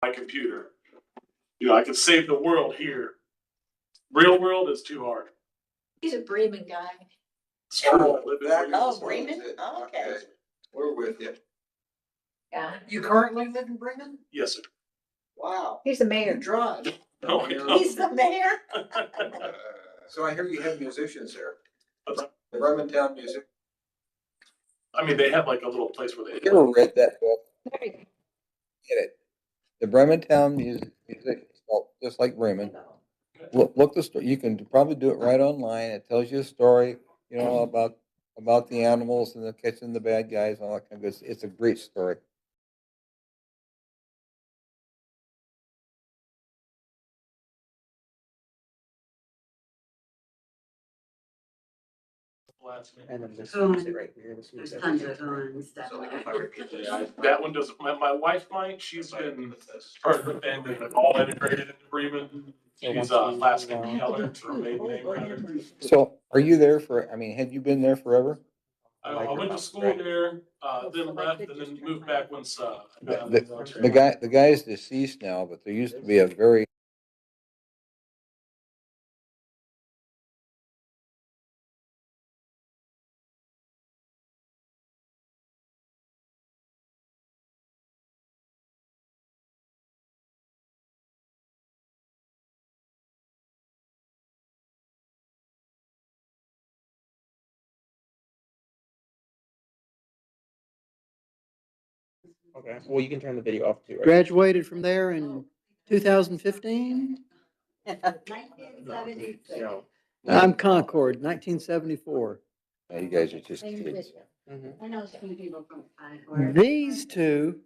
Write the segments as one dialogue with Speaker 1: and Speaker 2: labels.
Speaker 1: my computer. I can save the world here. Real world is too hard.
Speaker 2: He's a Bremen guy.
Speaker 1: It's true. I live in Bremen.
Speaker 2: Oh, Bremen? Oh, okay.
Speaker 3: We're with you.
Speaker 2: Yeah.
Speaker 4: You currently live in Bremen?
Speaker 1: Yes, sir.
Speaker 4: Wow.
Speaker 2: He's the
Speaker 4: You
Speaker 2: mayor.
Speaker 4: drive.
Speaker 1: No, I don't.
Speaker 2: He's the mayor.
Speaker 3: So I hear you have musicians there.
Speaker 1: What's that?
Speaker 3: The Birmingham music.
Speaker 1: I mean, they have like a little place where they.
Speaker 5: You ever read that book?
Speaker 2: There you go.
Speaker 5: Get it. The Bremen music, it's spelled just like Bremen. Look the story. You can probably do it right online. It tells you a story, about the animals and the catching the bad guys and all that kind of good. It's a great story.
Speaker 6: And then this
Speaker 2: Cohen.
Speaker 6: is it right here. This
Speaker 2: There's
Speaker 6: is
Speaker 2: tons of
Speaker 6: everything.
Speaker 2: Cohen's stuff.
Speaker 3: So if I repeat this.
Speaker 1: That one doesn't, my wife might, she's been part of the band and all integrated into Bremen. She's last name Keller, her maiden name rather.
Speaker 5: So are you there had you been there forever?
Speaker 1: I went to school there, then left and then moved back once, I got out of the military.
Speaker 5: The guy is deceased now, but there used to be a very
Speaker 6: Okay. Well, you can turn the video off too, right?
Speaker 4: Graduated from there in 2015.
Speaker 2: 1976.
Speaker 6: No.
Speaker 4: I'm Concord, 1974.
Speaker 5: you guys are just
Speaker 2: Same
Speaker 5: kids.
Speaker 2: with you.
Speaker 6: Mhm.
Speaker 2: I know some people from Concord.
Speaker 4: These two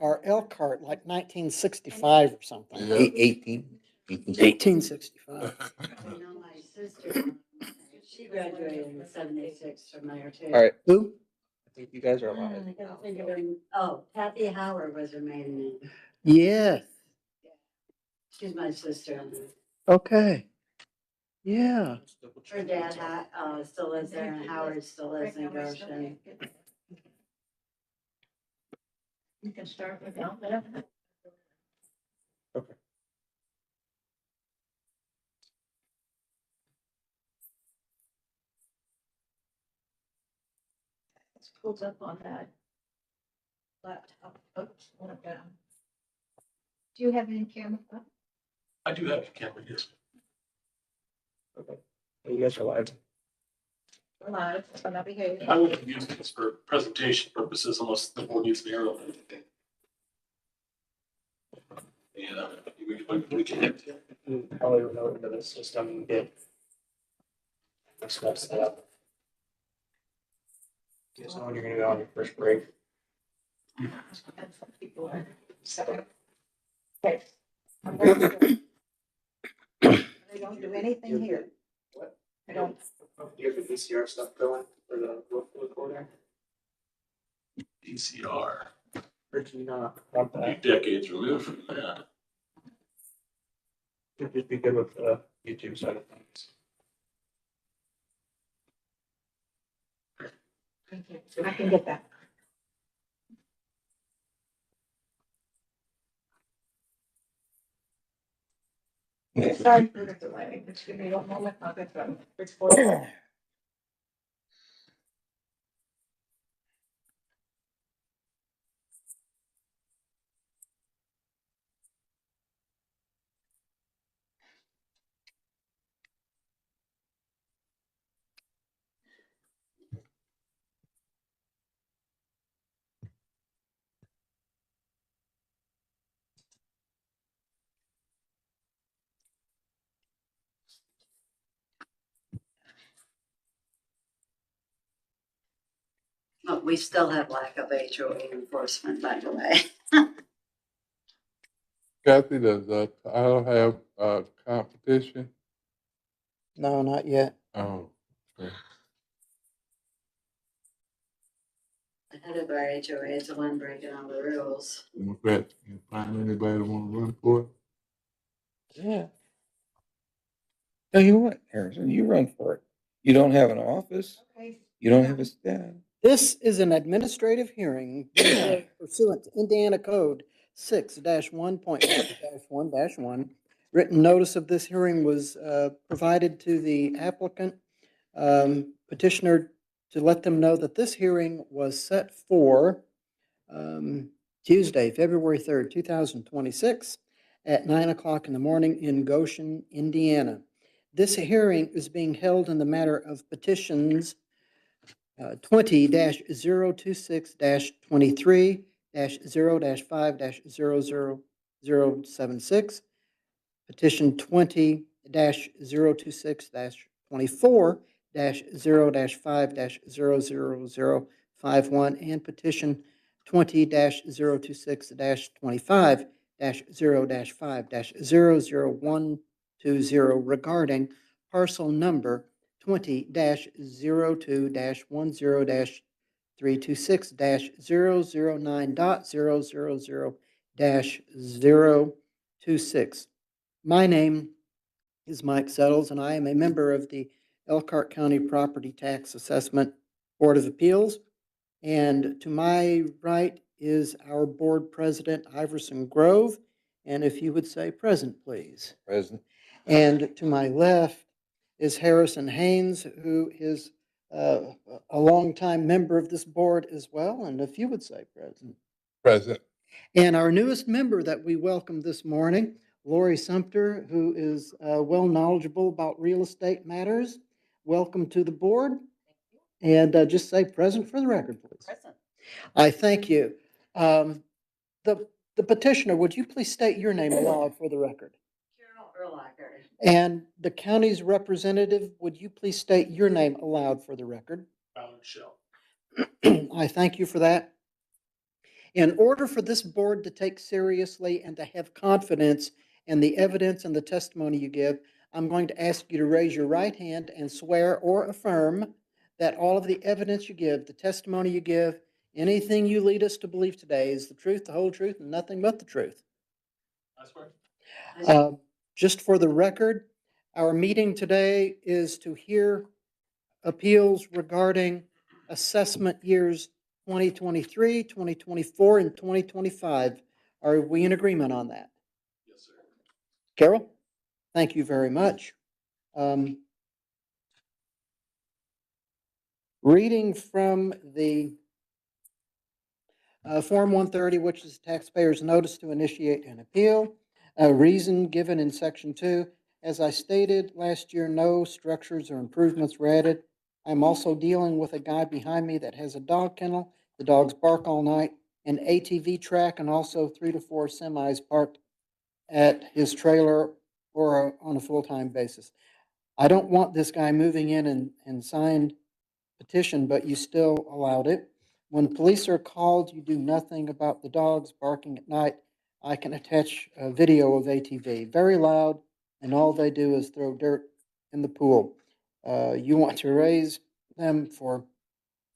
Speaker 4: are Elkhart, like 1965 or something.
Speaker 5: 18.
Speaker 4: 1865.
Speaker 2: I know my sister, she graduated in '76 from there too.
Speaker 5: All right.
Speaker 4: Who?
Speaker 6: I think you guys are
Speaker 2: I
Speaker 6: live.
Speaker 2: don't think of her. Oh, Kathy Howard was her maiden name.
Speaker 4: Yes.
Speaker 2: She's my sister.
Speaker 4: Okay. Yeah.
Speaker 2: Her dad still lives there and Howard still lives in Goshen. You can start with that.
Speaker 6: Okay.
Speaker 2: It's pulled up on that laptop. Oops, hold it down. Do you have any camera?
Speaker 1: I do have a camera, yes.
Speaker 6: Okay. Well, you guys are live.
Speaker 2: We're live, so not behave.
Speaker 1: I wouldn't use this for presentation purposes unless the board needs an arrow. Yeah, we can.
Speaker 6: You probably will know into the system and get the stuff set up. Just know when you're gonna go on your first break.
Speaker 2: Okay. They don't do anything here.
Speaker 6: What?
Speaker 2: I don't.
Speaker 6: Do you have the VCR stuff going for the recorder?
Speaker 1: DCR,
Speaker 6: Or do you not want
Speaker 1: few
Speaker 6: that?
Speaker 1: decades removed from that.
Speaker 6: It'd just be good with the YouTube side of things.
Speaker 2: Thank you. I can get that. Sorry for the delay. Just give me 1 moment. I'll get the recording. Oh, we still have lack of HOA enforcement, by the way.
Speaker 7: Kathy, does Kyle have competition?
Speaker 4: No, not yet.
Speaker 7: Oh, okay.
Speaker 2: The head of our HOA is the one breaking all the rules.
Speaker 7: Democrats can find anybody that want to run for it?
Speaker 5: Yeah. Tell you what, Harrison, you run for it. You don't have an office.
Speaker 2: Okay.
Speaker 5: You don't have a staff.
Speaker 4: This is an administrative hearing pursuant to Indiana Code 6-1.1-1-1. Written notice of this hearing was provided to the applicant petitioner to let them know that this hearing was set for Tuesday, February 3rd, 2026 at 9 o'clock in the morning in Goshen, Indiana. This hearing is being held in the matter of petitions 20-026-23, 0-5-00076, petition 20-026-24, 0-5-00051, and petition 20-026-25, 0-5-00120 regarding parcel number 20-02-10-326-009.000-026. My name is Mike Settles, and I am a member of the Elkhart County Property Tax Assessment Board of Appeals. And to my right is our board president, Iverson Grove. And if you would say present, please.
Speaker 5: Present.
Speaker 4: And to my left is Harrison Haynes, who is a longtime member of this board as well. And if you would say present.
Speaker 7: Present.
Speaker 4: And our newest member that we welcome this morning, Lori Sumter, who is well knowledgeable about real estate matters. Welcome to the board. And just say present for the record, please.
Speaker 8: Present.
Speaker 4: I thank you. The petitioner, would you please state your name aloud for the record?
Speaker 8: Carol Erlacher.
Speaker 4: And the county's representative, would you please state your name aloud for the record?
Speaker 1: Ballard Shell.
Speaker 4: I thank you for that. In order for this board to take seriously and to have confidence in the evidence and the testimony you give, I'm going to ask you to raise your right hand and swear or affirm that all of the evidence you give, the testimony you give, anything you lead us to believe today is the truth, the whole truth, and nothing but the truth.
Speaker 1: I swear.
Speaker 4: Just for the record, our meeting today is to hear appeals regarding assessment years 2023, 2024, and 2025. Are we in agreement on that?
Speaker 1: Yes, sir.
Speaker 4: Carol, thank you very much. Reading from the Form 130, which is taxpayer's notice to initiate an appeal. A reason given in Section 2. As I stated last year, no structures or improvements were added. I'm also dealing with a guy behind me that has a dog kennel. The dogs bark all night, an ATV track, and also 3 to 4 semis parked at his trailer or on a full-time basis. I don't want this guy moving in and signed petition, but you still allowed it. When police are called, you do nothing about the dogs barking at night. I can attach a video of ATV, very loud, and all they do is throw dirt in the pool. You want to raise them for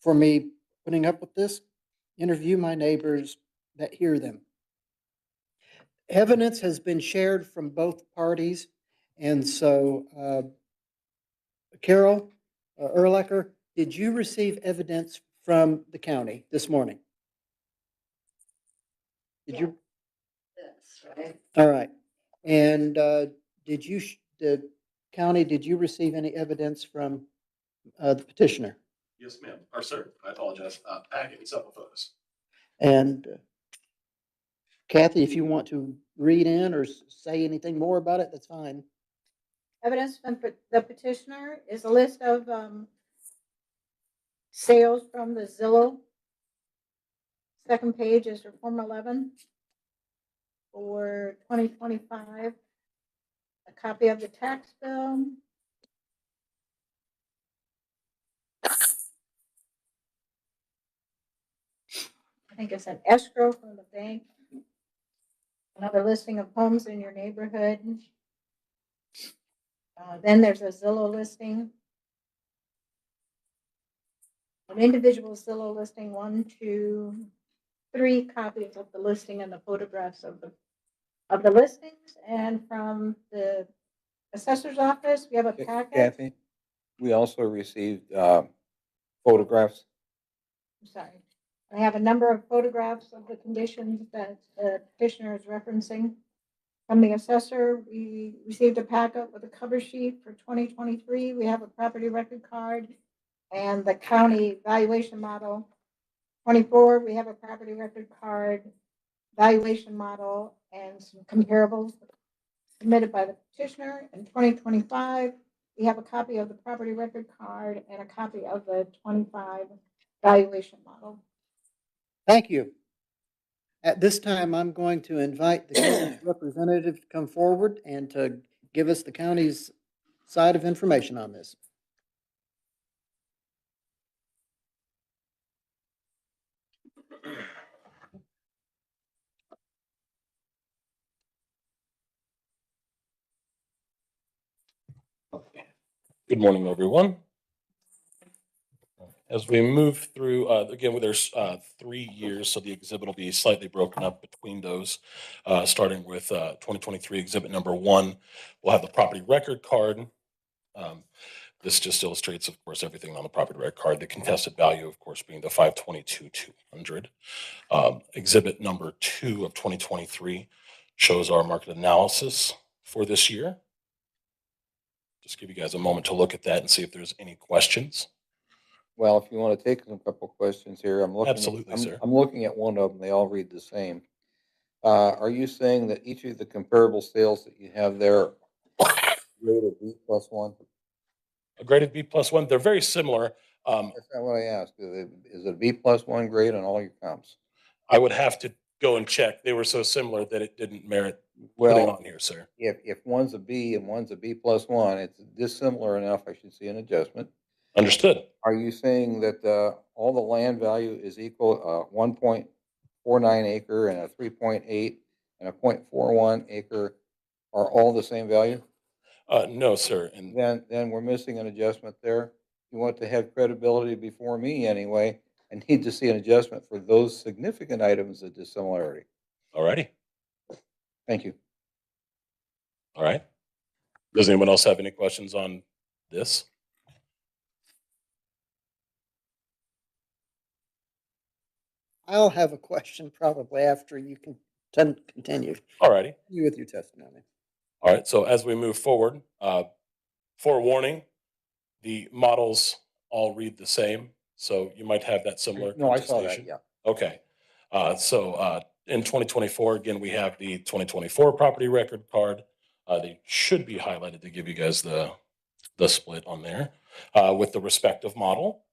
Speaker 4: me putting up with this? Interview my neighbors that hear them. Evidence has been shared from both parties, and so Carol Erlacher, did you receive evidence from the county this morning? Did you?
Speaker 8: That's right.
Speaker 4: All right. And did you, the county, did you receive any evidence from the petitioner?
Speaker 1: Yes, ma'am. Or sir, I apologize. Packet and several photos.
Speaker 4: And Kathy, if you want to read in or say anything more about it, that's fine.
Speaker 2: Evidence from the petitioner is a list of sales from the Zillow. Second page is for Form 11 for 2025. A copy of the tax bill. I think it's an escrow from the bank. Another listing of homes in your neighborhood. Then there's a Zillow listing. An individual Zillow listing, 1, 2, 3 copies of the listing and the photographs of the listings. And from the assessor's office, we have a packet.
Speaker 5: Kathy, we also received photographs.
Speaker 2: I'm sorry. I have a number of photographs of the conditions that the petitioner is referencing. From the assessor, we received a packet with a cover sheet for 2023. We have a property record card and the county valuation model. 24, we have a property record card, valuation model, and some comparables submitted by the petitioner. In 2025, we have a copy of the property record card and a copy of the 25 valuation model.
Speaker 4: Thank you. At this time, I'm going to invite the county's representative to come forward and to give us the county's side of information on this.
Speaker 1: Good morning, everyone. As we move through, again, there's 3 years, so the exhibit will be slightly broken up between those. Starting with 2023 exhibit number 1, we'll have the property record card. This just illustrates, of course, everything on the property record card. The contested value, of course, being the 522,200. Exhibit number 2 of 2023 shows our market analysis for this year. Just give you guys a moment to look at that and see if there's any questions.
Speaker 5: Well, if you want to take a couple questions here, I'm looking.
Speaker 1: Absolutely, sir.
Speaker 5: I'm looking at one of them. They all read the same. Are you saying that each of the comparable sales that you have there rated B+1?
Speaker 1: A graded B+1, they're very similar.
Speaker 5: That's not what I asked. Is it a B+1 grade on all your comps?
Speaker 1: I would have to go and check. They were so similar that it didn't merit putting
Speaker 5: Well,
Speaker 1: on here, sir.
Speaker 5: if one's a B and one's a B+1, it's dissimilar enough, I should see an adjustment.
Speaker 1: Understood.
Speaker 5: Are you saying that all the land value is equal, 1.49 acre and a 3.8 and a 0.41 acre are all the same value?
Speaker 1: No, sir. And
Speaker 5: Then we're missing an adjustment there. You want to have credibility before me anyway, and need to see an adjustment for those significant items of dissimilarity.
Speaker 1: all righty.
Speaker 5: Thank you.
Speaker 1: All right. Does anyone else have any questions on this?
Speaker 4: I'll have a question probably after you can continue
Speaker 1: All righty.
Speaker 4: with your testimony.
Speaker 1: All right. So as we move forward, forewarning, the models all read the same. So you might have that similar
Speaker 5: No, I saw that,
Speaker 1: contestation.
Speaker 5: yeah.
Speaker 1: Okay. In 2024, again, we have the 2024 property record card. They should be highlighted to give you guys the split on there with the respective model.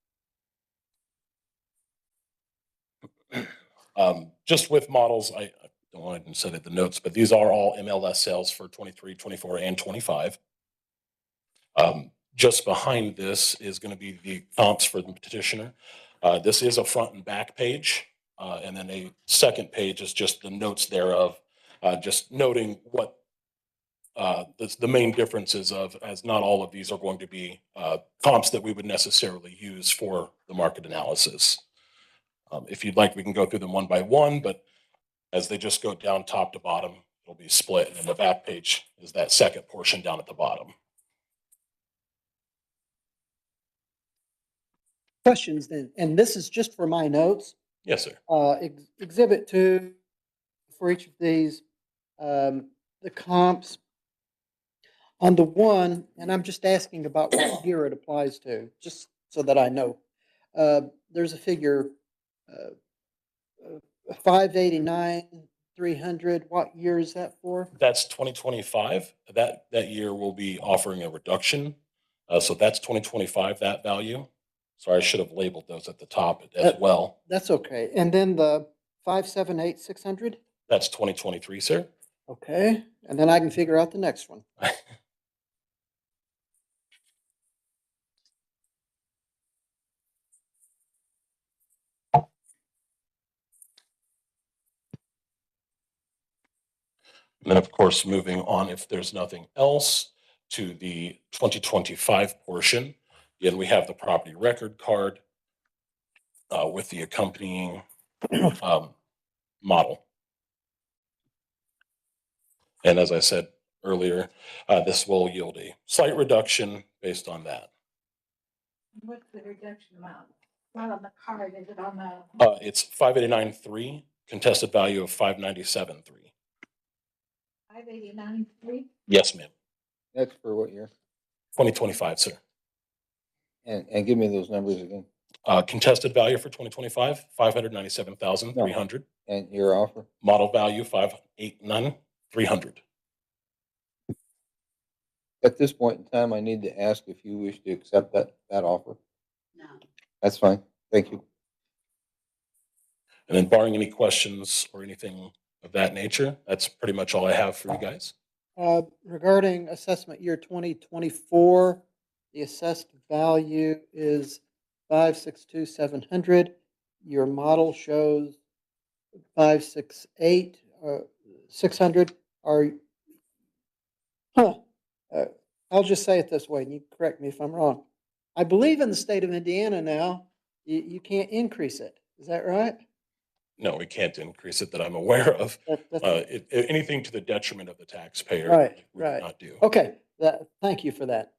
Speaker 1: Just with models, I don't want to set it the notes, but these are all MLS sales for 23, 24, and 25. Just behind this is going to be the comps for the petitioner. This is a front and back page. And then a second page is just the notes thereof, just noting what the main differences of, as not all of these are going to be comps that we would necessarily use for the market analysis. If you'd like, we can go through them one by one, but as they just go down top to bottom, it'll be split. And then the back page is that second portion down at the bottom.
Speaker 4: Questions then, and this is just for my notes.
Speaker 1: Yes, sir.
Speaker 4: Exhibit 2 for each of these, the comps. On the one, and I'm just asking about what year it applies to, just so that I know. There's a figure, 589, 300. What year is that for?
Speaker 1: That's 2025. That year we'll be offering a reduction. So that's 2025, that value. Sorry, I should have labeled those at the top as well.
Speaker 4: That's okay. And then the 578, 600?
Speaker 1: That's 2023, sir.
Speaker 4: Okay, and then I can figure out the next one.
Speaker 1: And then, of course, moving on, if there's nothing else, to the 2025 portion. Again, we have the property record card with the accompanying model. And as I said earlier, this will yield a slight reduction based on that.
Speaker 2: What's the reduction amount? Not on the card, is it on the
Speaker 1: It's 589.3, contested value of 597.3.
Speaker 2: 589.3?
Speaker 1: Yes, ma'am.
Speaker 5: That's for what year?
Speaker 1: 2025, sir.
Speaker 5: And give me those numbers again.
Speaker 1: Contested value for 2025, 597,300.
Speaker 5: And your offer?
Speaker 1: Model value, 589,300.
Speaker 5: At this point in time, I need to ask if you wish to accept that offer.
Speaker 8: No.
Speaker 5: That's fine. Thank you.
Speaker 1: And then barring any questions or anything of that nature, that's pretty much all I have for you guys.
Speaker 4: Regarding assessment year 2024, the assessed value is 562,700. Your model shows 568, 600. Huh, I'll just say it this way, and you correct me if I'm wrong. I believe in the state of Indiana now, you can't increase it. Is that right?
Speaker 1: No, we can't increase it that I'm aware of.
Speaker 4: That's
Speaker 1: Anything to the detriment of the taxpayer.
Speaker 4: right,
Speaker 1: we do
Speaker 4: right.
Speaker 1: not do.
Speaker 4: Okay, thank you for that.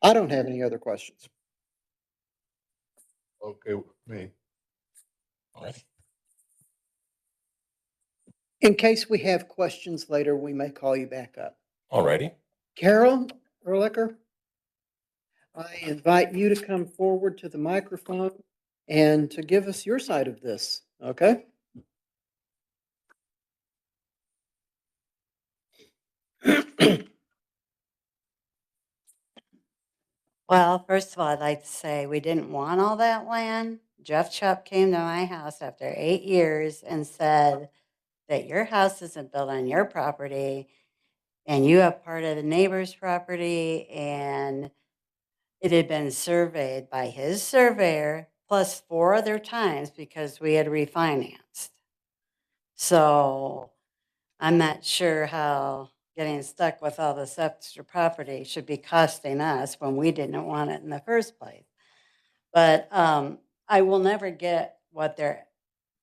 Speaker 4: I don't have any other questions.
Speaker 7: Okay with me.
Speaker 1: All right.
Speaker 4: In case we have questions later, we may call you back up.
Speaker 1: All righty.
Speaker 4: Carol Ehrlicher, I invite you to come forward to the microphone and to give us your side of this, okay?
Speaker 8: Well, first of all, I'd like to say we didn't want all that land. Jeff Chubb came to my house after 8 years and said that your house isn't built on your property and you have part of the neighbor's property, and it had been surveyed by his surveyor plus 4 other times because we had refinanced. So I'm not sure how getting stuck with all this extra property should be costing us when we didn't want it in the first place. But I will never get what they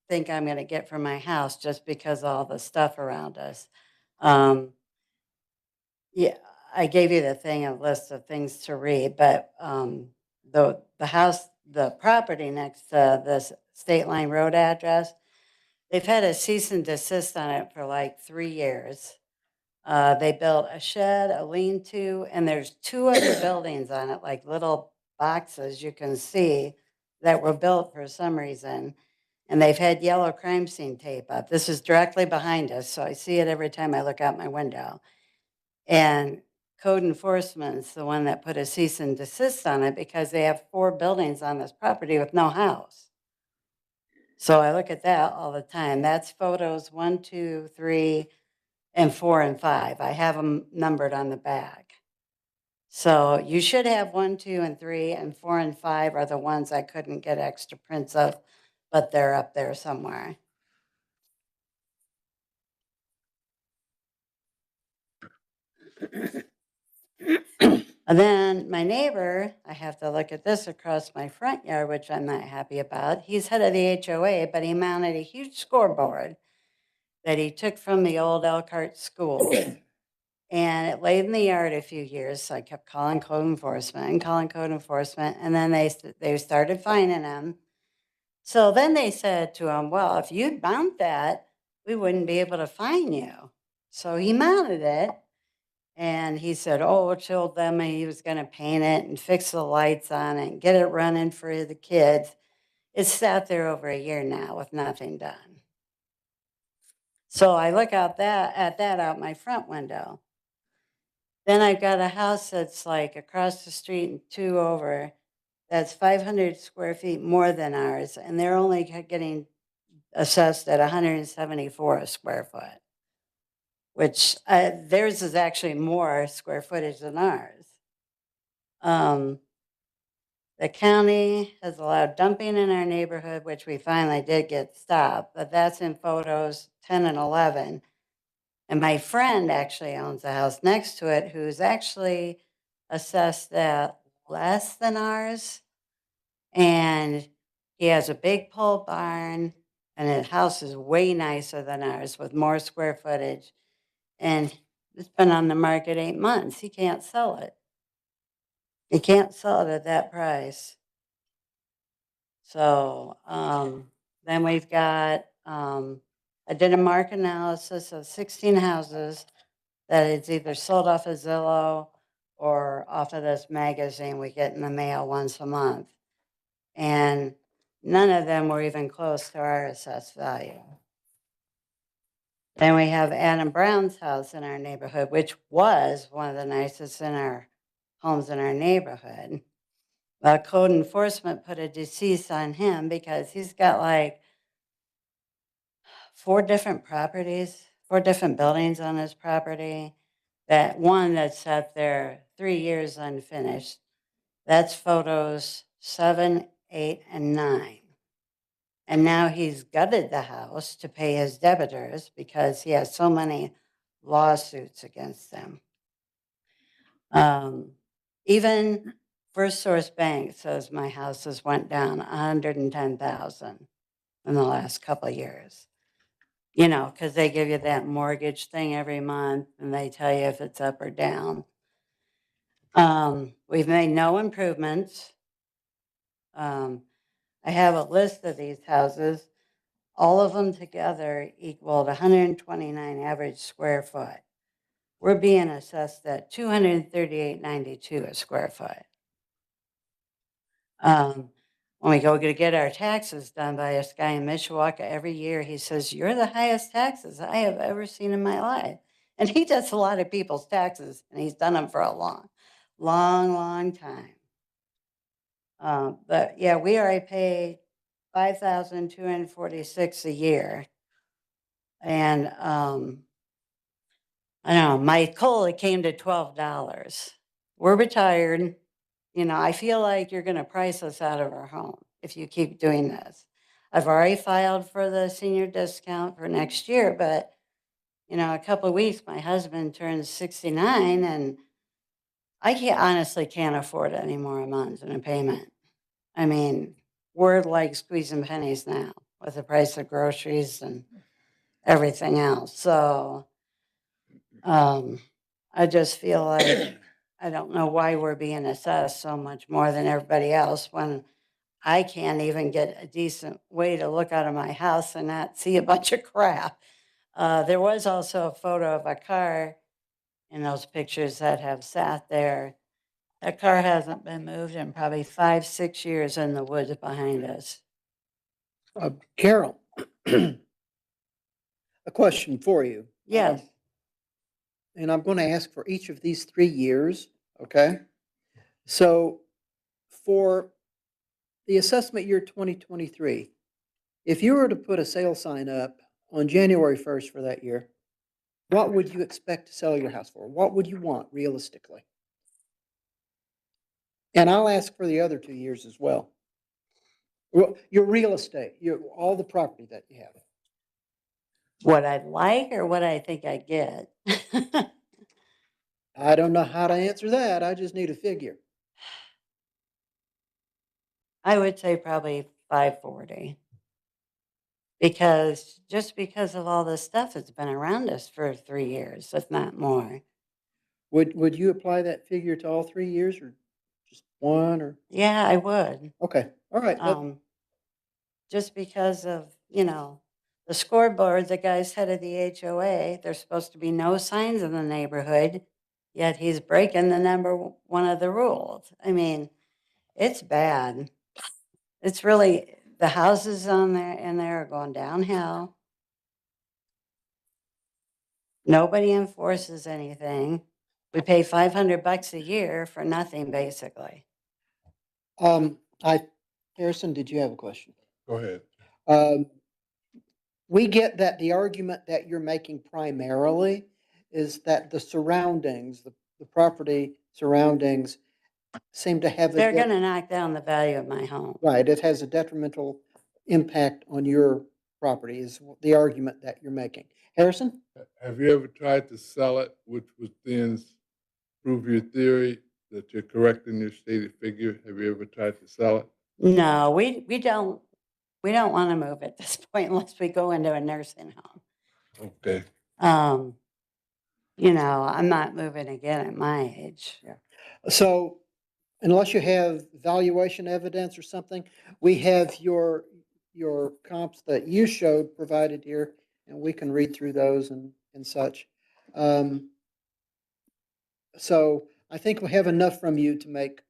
Speaker 8: think I'm going to get from my house just because of all the stuff around us. Yeah, I gave you the thing, a list of things to read, but the house, the property next to this State Line Road address, they've had a cease and desist on it for like 3 years. They built a shed, a lean-to, and there's 2 other buildings on it, like little boxes you can see that were built for some reason. And they've had yellow crime scene tape up. This is directly behind us, so I see it every time I look out my window. And code enforcement is the one that put a cease and desist on it because they have 4 buildings on this property with no house. So I look at that all the time. That's photos 1, 2, 3, and 4 and 5. I have them numbered on the back. So you should have 1, 2, and 3, and 4 and 5 are the ones I couldn't get extra prints of, but they're up there somewhere. And then my neighbor, I have to look at this across my front yard, which I'm not happy about. He's head of the HOA, but he mounted a huge scoreboard that he took from the old Elkhart school. And it laid in the yard a few years, so I kept calling code enforcement and calling code enforcement, and then they started fining him. So then they said to him, well, if you'd mount that, we wouldn't be able to fine you. So he mounted it, and he said, oh, told them he was going to paint it and fix the lights on it and get it running for the kids. It's sat there over a year now with nothing done. So I look at that out my front window. Then I've got a house that's like across the street and 2 over, that's 500 square feet more than ours, and they're only getting assessed at 174 a square foot, which theirs is actually more square footage than ours. The county has allowed dumping in our neighborhood, which we finally did get stopped, but that's in photos 10 and 11. And my friend actually owns a house next to it who's actually assessed at less than ours. And he has a big pole barn, and his house is way nicer than ours with more square footage. And it's been on the market 8 months. He can't sell it. He can't sell it at that price. So, then we've got, I did a market analysis of 16 houses that it's either sold off of Zillow or off of this magazine we get in the mail once a month. And none of them were even close to our assessed value. Then we have Adam Brown's house in our neighborhood, which was one of the nicest in our homes in our neighborhood. Code enforcement put a deceased on him because he's got like 4 different properties, 4 different buildings on his property. That one that sat there 3 years unfinished. That's photos 7, 8, and 9. And now he's gutted the house to pay his debitors because he has so many lawsuits against them. Even First Source Bank says my houses went down 110,000 in the last couple of years. You know, because they give you that mortgage thing every month and they tell you if it's up or down. We've made no improvements. I have a list of these houses. All of them together equaled 129 average square foot. We're being assessed at $238.92 a square foot. When we go to get our taxes done by this guy in Mishawaka every year, he says, "You're the highest taxes I have ever seen in my life." And he does a lot of people's taxes, and he's done them for a long time. But yeah, we already pay $5,246 a year. And I don't know, my COLA came to $12. We're retired. You know, I feel like you're going to price us out of our home if you keep doing this. I've already filed for the senior discount for next year, but you know, a couple of weeks, my husband turns 69 and I honestly can't afford any more a month in a payment. I mean, we're like squeezing pennies now with the price of groceries and everything else. So I just feel like I don't know why we're being assessed so much more than everybody else when I can't even get a decent way to look out of my house and not see a bunch of crap. There was also a photo of a car in those pictures that have sat there. That car hasn't been moved in probably 5, 6 years in the woods behind us.
Speaker 4: Carol, a question for you.
Speaker 8: Yes.
Speaker 4: And I'm going to ask for each of these 3 years, okay? So for the assessment year 2023, if you were to put a sale sign up on January 1st for that year, what would you expect to sell your house for? What would you want realistically? And I'll ask for the other 2 years as well. Well, your real estate, all the property that you have.
Speaker 8: What I'd like or what I think I'd get?
Speaker 4: I don't know how to answer that. I just need a figure.
Speaker 8: I would say probably 540. Because of all this stuff that's been around us for 3 years, if not more.
Speaker 4: Would you apply that figure to all 3 years or just one or?
Speaker 8: Yeah, I would.
Speaker 4: Okay, all right.
Speaker 8: Just because of, you know, the scoreboard, the guy's head of the HOA, there's supposed to be no signs in the neighborhood, yet he's breaking the number one of the rules. I mean, it's bad. It's really, the houses in there are going downhill. Nobody enforces anything. We pay $500 a year for nothing, basically.
Speaker 4: Harrison, did you have a question?
Speaker 7: Go ahead.
Speaker 4: We get that the argument that you're making primarily is that the surroundings, the property surroundings seem to have
Speaker 8: They're going to knock down the value of my home.
Speaker 4: right, it has a detrimental impact on your property is the argument that you're making. Harrison?
Speaker 7: Have you ever tried to sell it, which would then prove your theory that you're correct in your stated figure? Have you ever tried to sell it?
Speaker 8: No, we don't want to move at this point unless we go into a nursing home.
Speaker 7: Okay.
Speaker 8: You know, I'm not moving again at my age.
Speaker 4: Yeah. So unless you have valuation evidence or something, we have your comps that you showed provided here, and we can read through those and such. So I think we have enough from you to make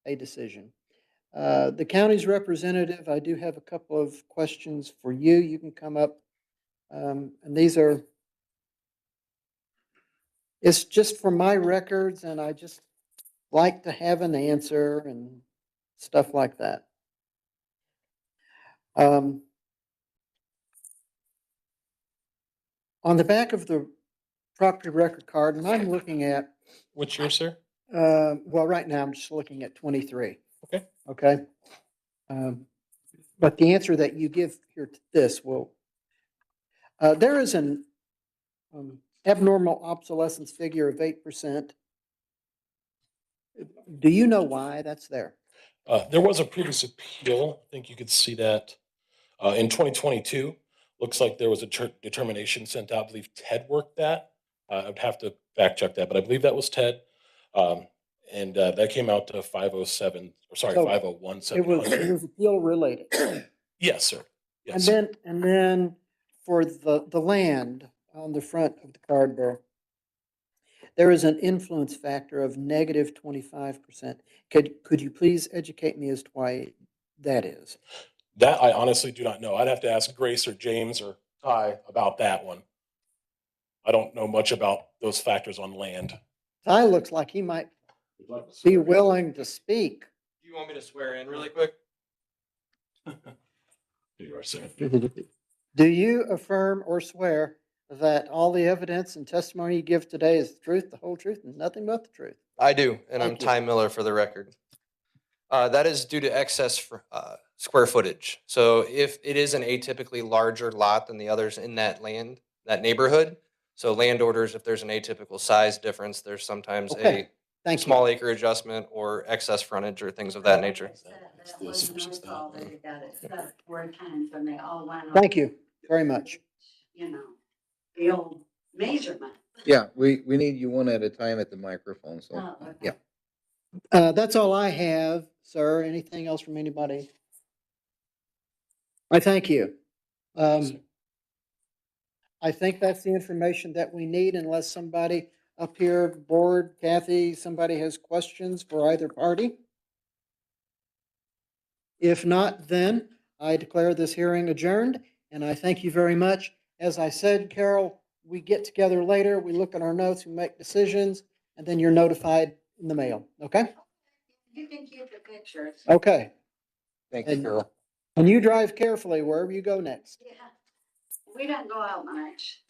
Speaker 4: a decision. The county's representative, I do have a couple of questions for you. You can come up. And these are, it's just for my records, and I just like to have an answer and stuff like that. On the back of the property record card, and I'm looking at,
Speaker 1: Which year, sir?
Speaker 4: well, right now I'm just looking at 23.
Speaker 1: Okay.
Speaker 4: Okay. But the answer that you give here to this will, there is an abnormal obsolescence figure of 8%. Do you know why that's there?
Speaker 1: There was a previous appeal. I think you could see that in 2022. Looks like there was a determination sent out. I believe Ted worked that. I'd have to fact check that, but I believe that was Ted. Um, and that came out to 507, or sorry,
Speaker 4: So,
Speaker 1: 501,
Speaker 4: It was appeal related.
Speaker 1: Yes, sir.
Speaker 4: And
Speaker 1: Yes.
Speaker 4: then for the land on the front of the card there is an influence factor of negative 25%. Could you please educate me as to why that is?
Speaker 1: That I honestly do not know. I'd have to ask Grace or James or Ty about that one. I don't know much about those factors on land.
Speaker 4: Ty looks like he might be willing to speak.
Speaker 9: Do you want me to swear in really quick?
Speaker 1: You are, sir.
Speaker 4: Do you affirm or swear that all the evidence and testimony you give today is the truth, the whole truth, and nothing but the truth?
Speaker 9: I do, and I'm
Speaker 4: Thank you.
Speaker 9: Ty Miller for the record. That is due to excess square footage. So if it is an atypically larger lot than the others in that that neighborhood, so land orders, if there's an atypical size difference, there's sometimes
Speaker 4: Okay,
Speaker 9: a
Speaker 4: thank you.
Speaker 9: small acre adjustment or excess frontage or things of that nature.
Speaker 1: It's this versus that.
Speaker 8: They got it set 4 times when they all went.
Speaker 4: Thank you very much.
Speaker 8: You know, the old measurement.
Speaker 5: Yeah, we need you one at a time at the microphone, so,
Speaker 8: Oh, okay.
Speaker 5: yeah.
Speaker 4: That's all I have, sir. Anything else from anybody? I thank you. I think that's the information that we need unless somebody up here, board, Kathy, somebody has questions for either party. If not, then I declare this hearing adjourned, and I thank you very much. As I said, Carol, we get together later, we look at our notes, we make decisions, and then you're notified in the mail, okay?
Speaker 8: You can keep the pictures.
Speaker 4: Okay.
Speaker 5: Thank you, Carol.
Speaker 4: And you drive carefully wherever you go next.
Speaker 8: Yeah. We don't go out much.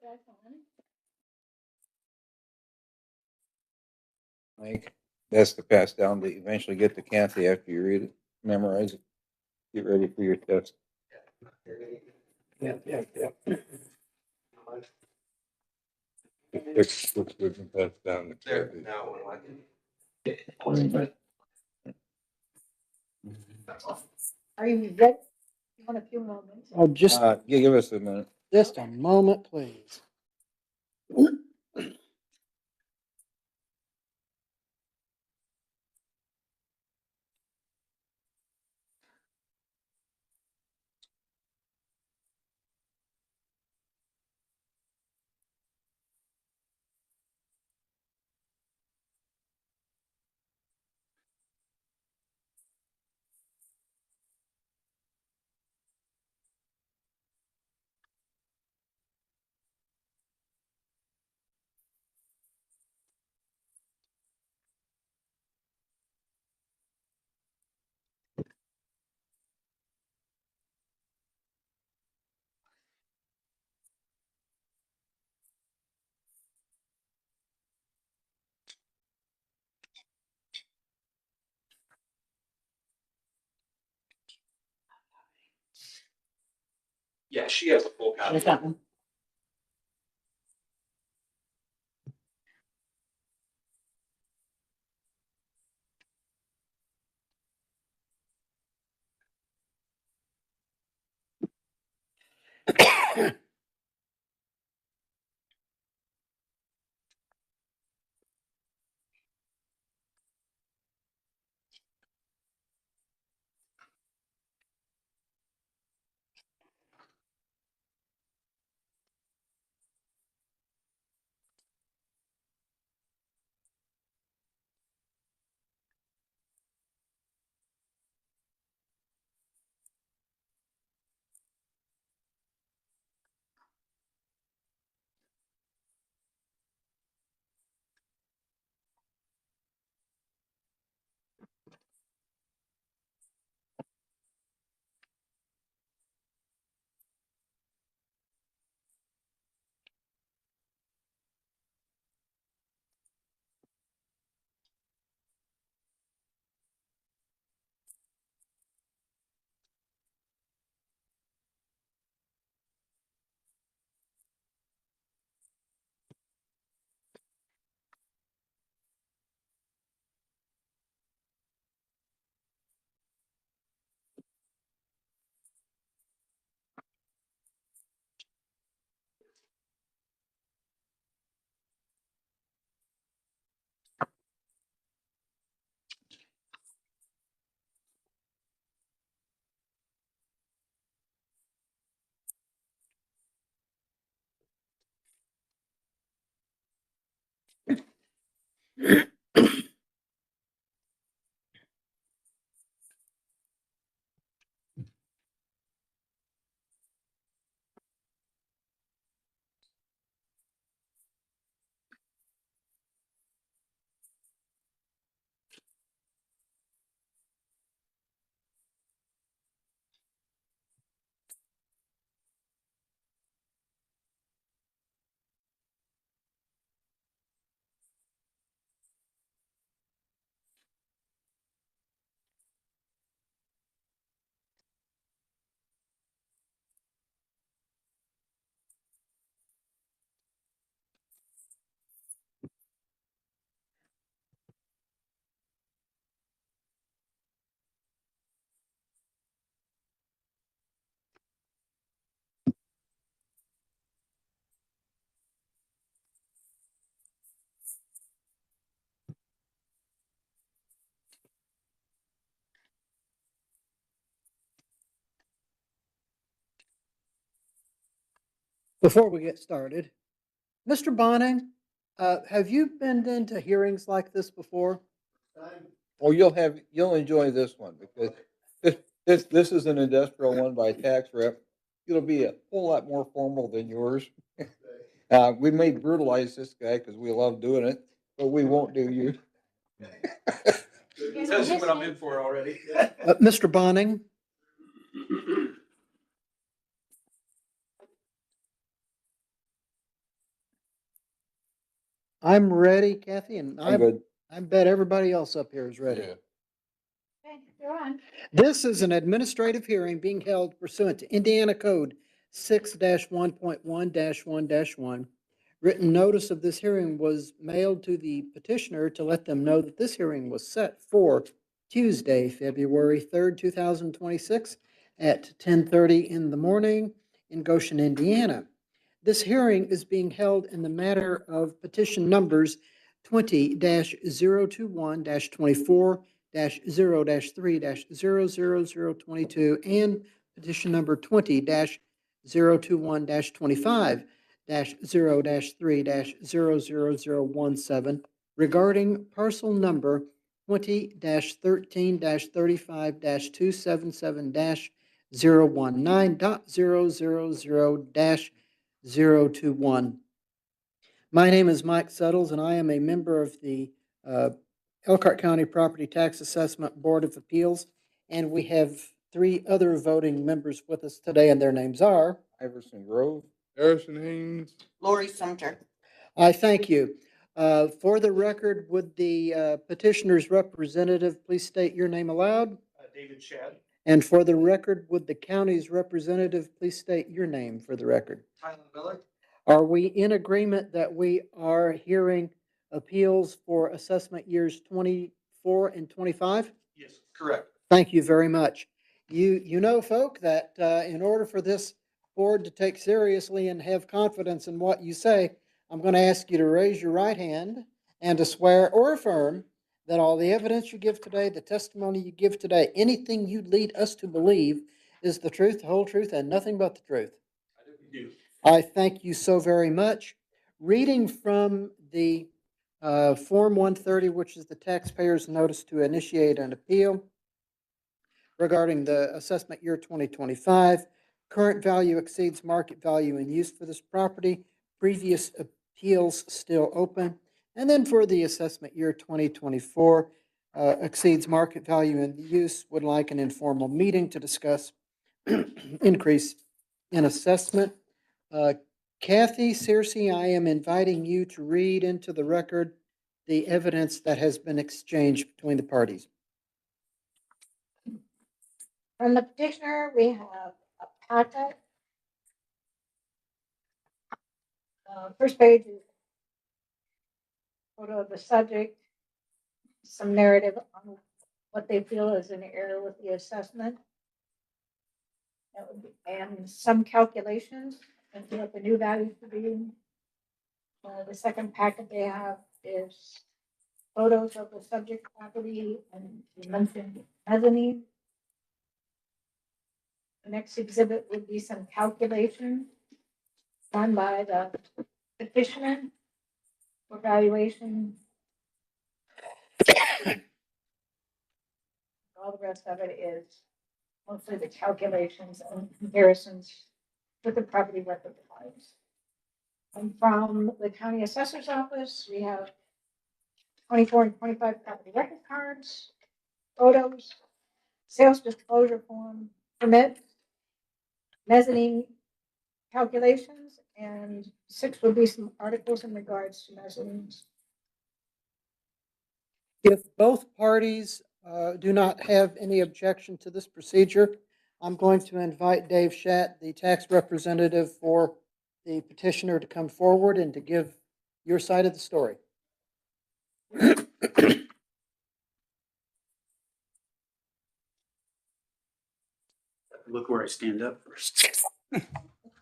Speaker 2: back on.
Speaker 5: Mike, that's the pass down to eventually get to Kathy after you read it, memorize it, get ready for your test.
Speaker 7: Yeah. It's we can pass down the.
Speaker 9: There, now, when I can.
Speaker 2: Are you ready? You want a few moments?
Speaker 4: Oh, just,
Speaker 5: Give us a minute.
Speaker 4: just a moment, please.
Speaker 9: Yeah, she has a full copy.
Speaker 4: Before we get started, Mr. Bonning, have you been into hearings like this before?
Speaker 5: Oh, you'll enjoy this one because this is an industrial one by tax rep. It'll be a whole lot more formal than yours. We may brutalize this guy because we love doing it, but we won't do you.
Speaker 9: Tells you what I'm in for already.
Speaker 4: Mr. Bonning, I'm ready, Kathy, and
Speaker 5: I'm good.
Speaker 4: I bet everybody else up here is ready.
Speaker 7: Yeah.
Speaker 2: Okay, you're on.
Speaker 4: This is an administrative hearing being held pursuant to Indiana Code 6-1.1-1-1. Written notice of this hearing was mailed to the petitioner to let them know that this hearing was set for Tuesday, February 3rd, 2026 at 10:30 in the morning in Goshen, Indiana. This hearing is being held in the matter of petition numbers 20-021-24, 0-3-00022 and petition number 20-021-25 0-3-00017 regarding parcel number 20-13-35-277-019.000-021. My name is Mike Suttles, and I am a member of the Elkhart County Property Tax Assessment Board of Appeals, and we have three other voting members with us today, and their names are.
Speaker 5: Iverson Grove.
Speaker 7: Harrison Haynes.
Speaker 10: Lori Sumter.
Speaker 4: I thank you. For the record, would the petitioner's representative please state your name aloud?
Speaker 6: David Shad.
Speaker 4: And for the record, would the county's representative please state your name for the record?
Speaker 9: Tyler Miller?
Speaker 4: Are we in agreement that we are hearing appeals for assessment years 24 and 25?
Speaker 6: Yes.
Speaker 9: Correct.
Speaker 4: Thank you very much. You know, folk, that in order for this board to take seriously and have confidence in what you say, I'm going to ask you to raise your right hand and to swear or affirm that all the evidence you give today, the testimony you give today, anything you lead us to believe is the truth, the whole truth, and nothing but the truth.
Speaker 6: I do.
Speaker 4: I thank you so very much. Reading from the Form 130, which is the taxpayer's notice to initiate an appeal regarding the assessment year 2025. Current value exceeds market value in use for this property. Previous appeals still open. And then for the assessment year 2024, exceeds market value in use, would like an informal meeting to discuss increase in assessment. Kathy Searcy, I am inviting you to read into the record the evidence that has been exchanged between the parties.
Speaker 2: From the petitioner, we have a packet. First page is photo of the subject, some narrative on what they feel is an error with the assessment. And some calculations and what the new value should be. The second packet they have is photos of the subject property and you mentioned mezzanine. The next exhibit would be some calculation done by the petitioner for valuation. All the rest of it is mostly the calculations and comparisons with the property record files. And from the county assessor's office, we have 24 and 25 property record cards, photos, sales disclosure form, permit, mezzanine calculations, and 6 would be some articles in regards to mezzanines.
Speaker 4: If both parties do not have any objection to this procedure, I'm going to invite Dave Schatt, the tax representative for the petitioner, to come forward and to give your side of the story.
Speaker 6: Look where I stand up first.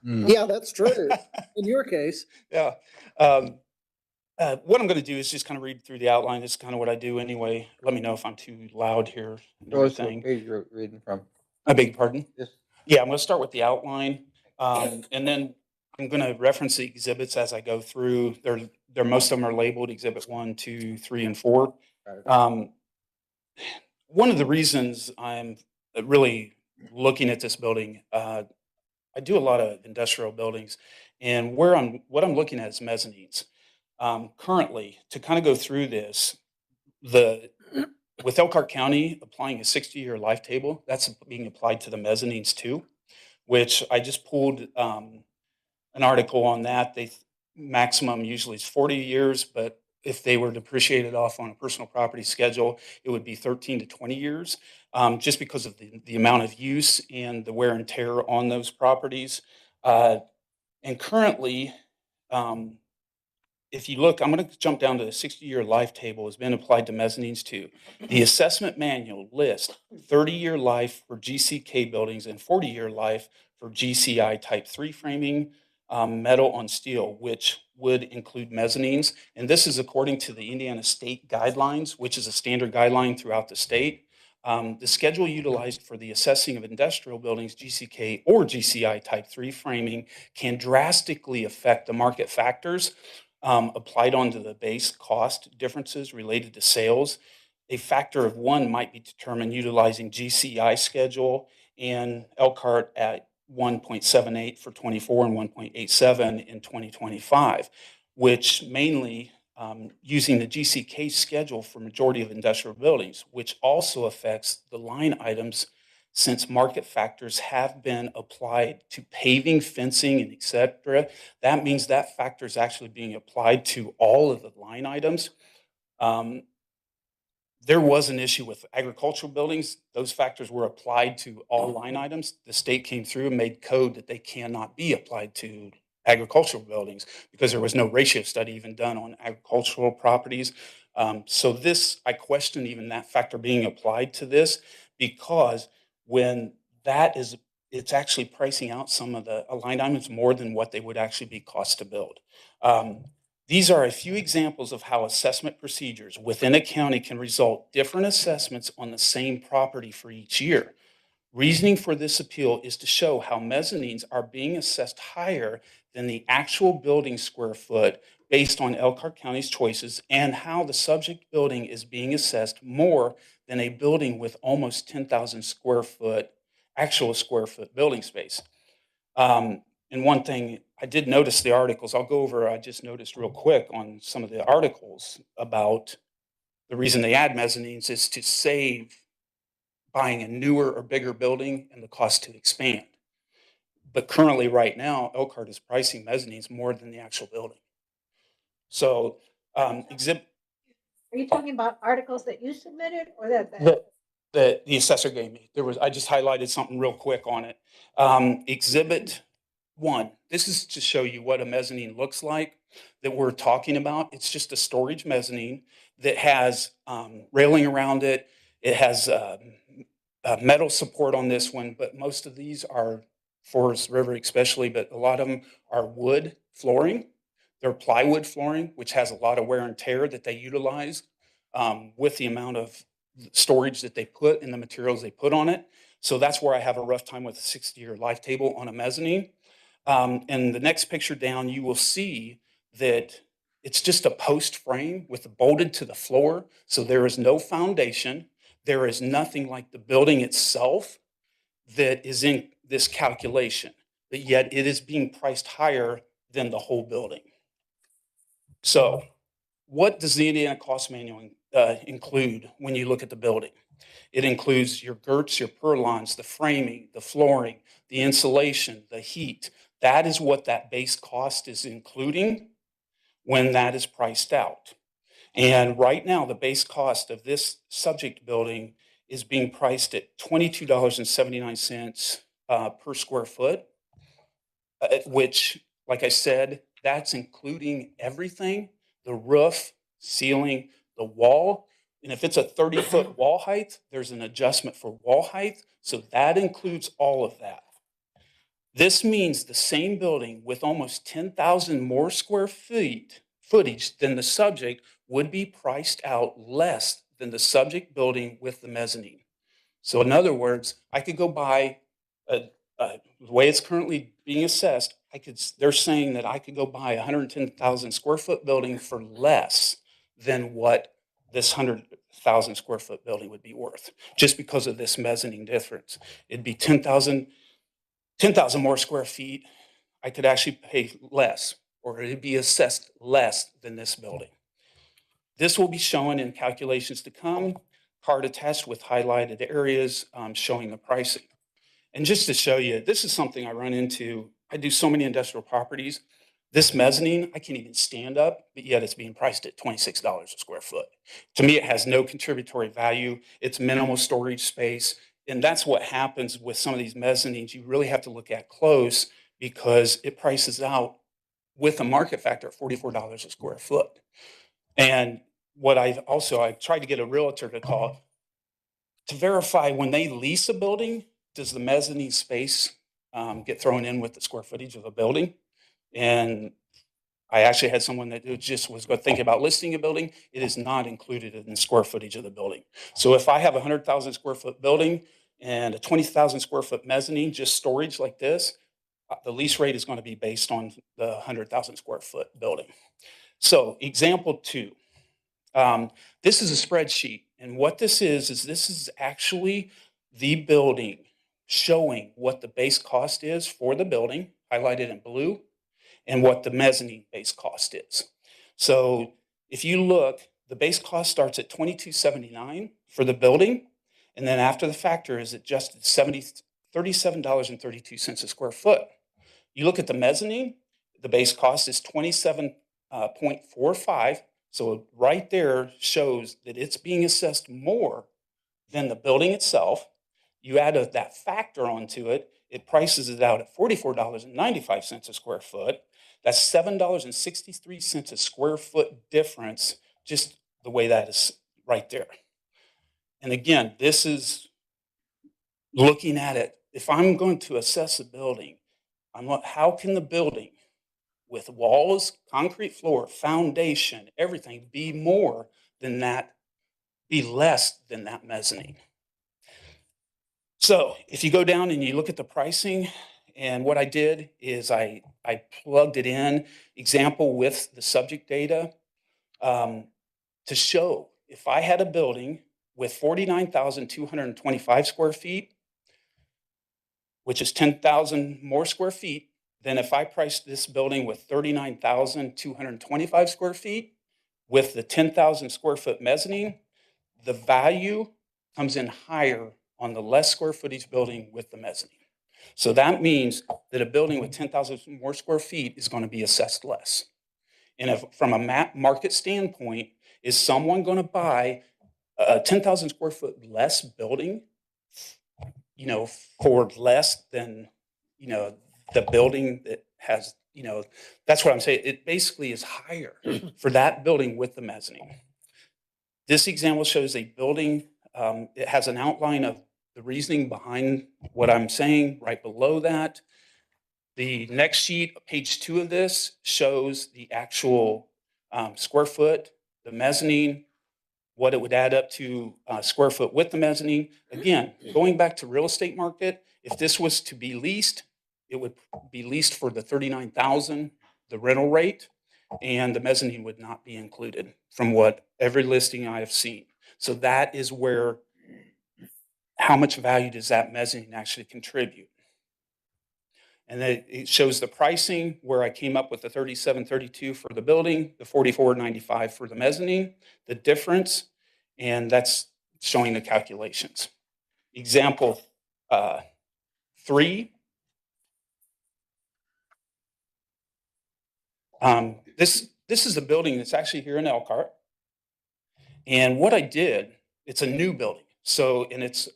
Speaker 4: Yeah, that's true. In your case.
Speaker 6: Yeah. What I'm going to do is just kind of read through the outline. This is kind of what I do anyway. Let me know if I'm too loud here and
Speaker 5: Show us what
Speaker 6: everything.
Speaker 5: page you're reading from.
Speaker 6: I beg your pardon?
Speaker 5: Yes.
Speaker 6: Yeah, I'm going to start with the outline. And then I'm going to reference the exhibits as I go through. Most of them are labeled exhibit 1, 2, 3, and 4. One of the reasons I'm really looking at this building, I do a lot of industrial buildings, and what I'm looking at is mezzanines. Currently, to kind of go through this, with Elkhart County applying a 60-year life table, that's being applied to the mezzanines too, which I just pulled an article on that. maximum usually is 40 years, but if they were depreciated off on a personal property schedule, it would be 13 to 20 years, just because of the amount of use and the wear and tear on those properties. And currently, um, if you look, I'm going to jump down to the 60-year life table has been applied to mezzanines too. The assessment manual lists 30-year life for GCK buildings and 40-year life for GCI type 3 framing, metal on steel, which would include mezzanines. And this is according to the Indiana State Guidelines, which is a standard guideline throughout the state. The schedule utilized for the assessing of industrial buildings, GCK or GCI type 3 framing, can drastically affect the market factors applied onto the base cost differences related to sales. A factor of one might be determined utilizing GCI schedule and Elkhart at 1.78 for 24 and 1.87 in 2025, which mainly using the GCK schedule for majority of industrial buildings, which also affects the line items since market factors have been applied to paving, fencing, and et cetera. That means that factor is actually being applied to all of the line items. There was an issue with agricultural buildings. Those factors were applied to all line items. The state came through and made code that they cannot be applied to agricultural buildings because there was no ratio study even done on agricultural properties. So this, I question even that factor being applied to this because when that is, it's actually pricing out some of the line items more than what they would actually be cost to build. These are a few examples of how assessment procedures within a county can result different assessments on the same property for each year. Reasoning for this appeal is to show how mezzanines are being assessed higher than the actual building square foot based on Elkhart County's choices and how the subject building is being assessed more than a building with almost 10,000 square foot, actual square foot building space. And one thing I did notice the articles, I'll go over, I just noticed real quick on some of the articles about the reason they add mezzanines is to save buying a newer or bigger building and the cost to expand. But currently, right now, Elkhart is pricing mezzanines more than the actual building. So, exhibit
Speaker 2: Are you talking about articles that you submitted or that?
Speaker 6: the assessor gave me, I just highlighted something real quick on it. Exhibit 1, this is to show you what a mezzanine looks like that we're talking about. It's just a storage mezzanine that has railing around it. It has metal support on this one, but most of these are Forest River especially, but a lot of them are wood flooring. They're plywood flooring, which has a lot of wear and tear that they utilize with the amount of storage that they put and the materials they put on it. So that's where I have a rough time with a 60-year life table on a mezzanine. And the next picture down, you will see that it's just a post frame with bolted to the floor. So there is no foundation. There is nothing like the building itself that is in this calculation, but yet it is being priced higher than the whole building. So what does the Indiana Cost Manual include when you look at the building? It includes your girts, your purlins, the framing, the flooring, the insulation, the heat. That is what that base cost is including when that is priced out. And right now, the base cost of this subject building is being priced at $22.79 per square foot, which, like I said, that's including everything, the roof, ceiling, the wall. And if it's a 30-foot wall height, there's an adjustment for wall height. So that includes all of that. This means the same building with almost 10,000 more square feet footage than the subject would be priced out less than the subject building with the mezzanine. So in other words, I could go buy the way it's currently being assessed. They're saying that I could go buy a 110,000 square foot building for less than what this 100,000 square foot building would be worth, just because of this mezzanine difference. It'd be 10,000 more square feet. I could actually pay less, or it'd be assessed less than this building. This will be shown in calculations to come, card attached with highlighted areas showing the pricing. And just to show you, this is something I run into. I do so many industrial properties. This mezzanine, I can't even stand up, but yet it's being priced at $26 a square foot. To me, it has no contributory value. It's minimal storage space. And that's what happens with some of these mezzanines. You really have to look at close because it prices out with a market factor at $44 a square foot. And what I tried to get a realtor to call to verify when they lease a building, does the mezzanine space get thrown in with the square footage of a building? And I actually had someone that just was thinking about listing a building. It is not included in the square footage of the building. So if I have a 100,000 square foot building and a 20,000 square foot mezzanine, just storage like this, the lease rate is going to be based on the 100,000 square foot building. So example 2, this is a spreadsheet. And what this is this is actually the building showing what the base cost is for the building, highlighted in blue, and what the mezzanine base cost is. So if you look, the base cost starts at $22.79 for the building, and then after the factor is adjusted $37.32 a square foot. You look at the mezzanine, the base cost is 27.45. So right there shows that it's being assessed more than the building itself. You add that factor onto it, it prices it out at $44.95 a square foot. That's $7.63 a square foot difference, just the way that is right there. And again, this is looking at it. If I'm going to assess a building, how can the building with walls, concrete floor, foundation, everything be more than that, be less than that mezzanine? So if you go down and you look at the pricing, and what I did is I plugged it in, example with the subject data, to show if I had a building with 49,225 square feet, which is 10,000 more square feet, than if I priced this building with 39,225 square feet with the 10,000 square foot mezzanine, the value comes in higher on the less square footage building with the mezzanine. So that means that a building with 10,000 more square feet is going to be assessed less. And if from a market standpoint, is someone going to buy a 10,000 square foot less building, for less than, the building that has, that's what I'm saying. It basically is higher for that building with the mezzanine. This example shows a building, it has an outline of the reasoning behind what I'm saying right below that. The next sheet, page 2 of this, shows the actual square foot, the mezzanine, what it would add up to square foot with the mezzanine. Again, going back to real estate market, if this was to be leased, it would be leased for the $39,000, the rental rate, and the mezzanine would not be included from what every listing I have seen. So that is where, how much value does that mezzanine actually contribute? And then it shows the pricing where I came up with the $37.32 for the building, the $44.95 for the mezzanine, the difference, and that's showing the calculations. Example 3. This is a building that's actually here in Elkhart. And what I did, it's a new building. So, and it's,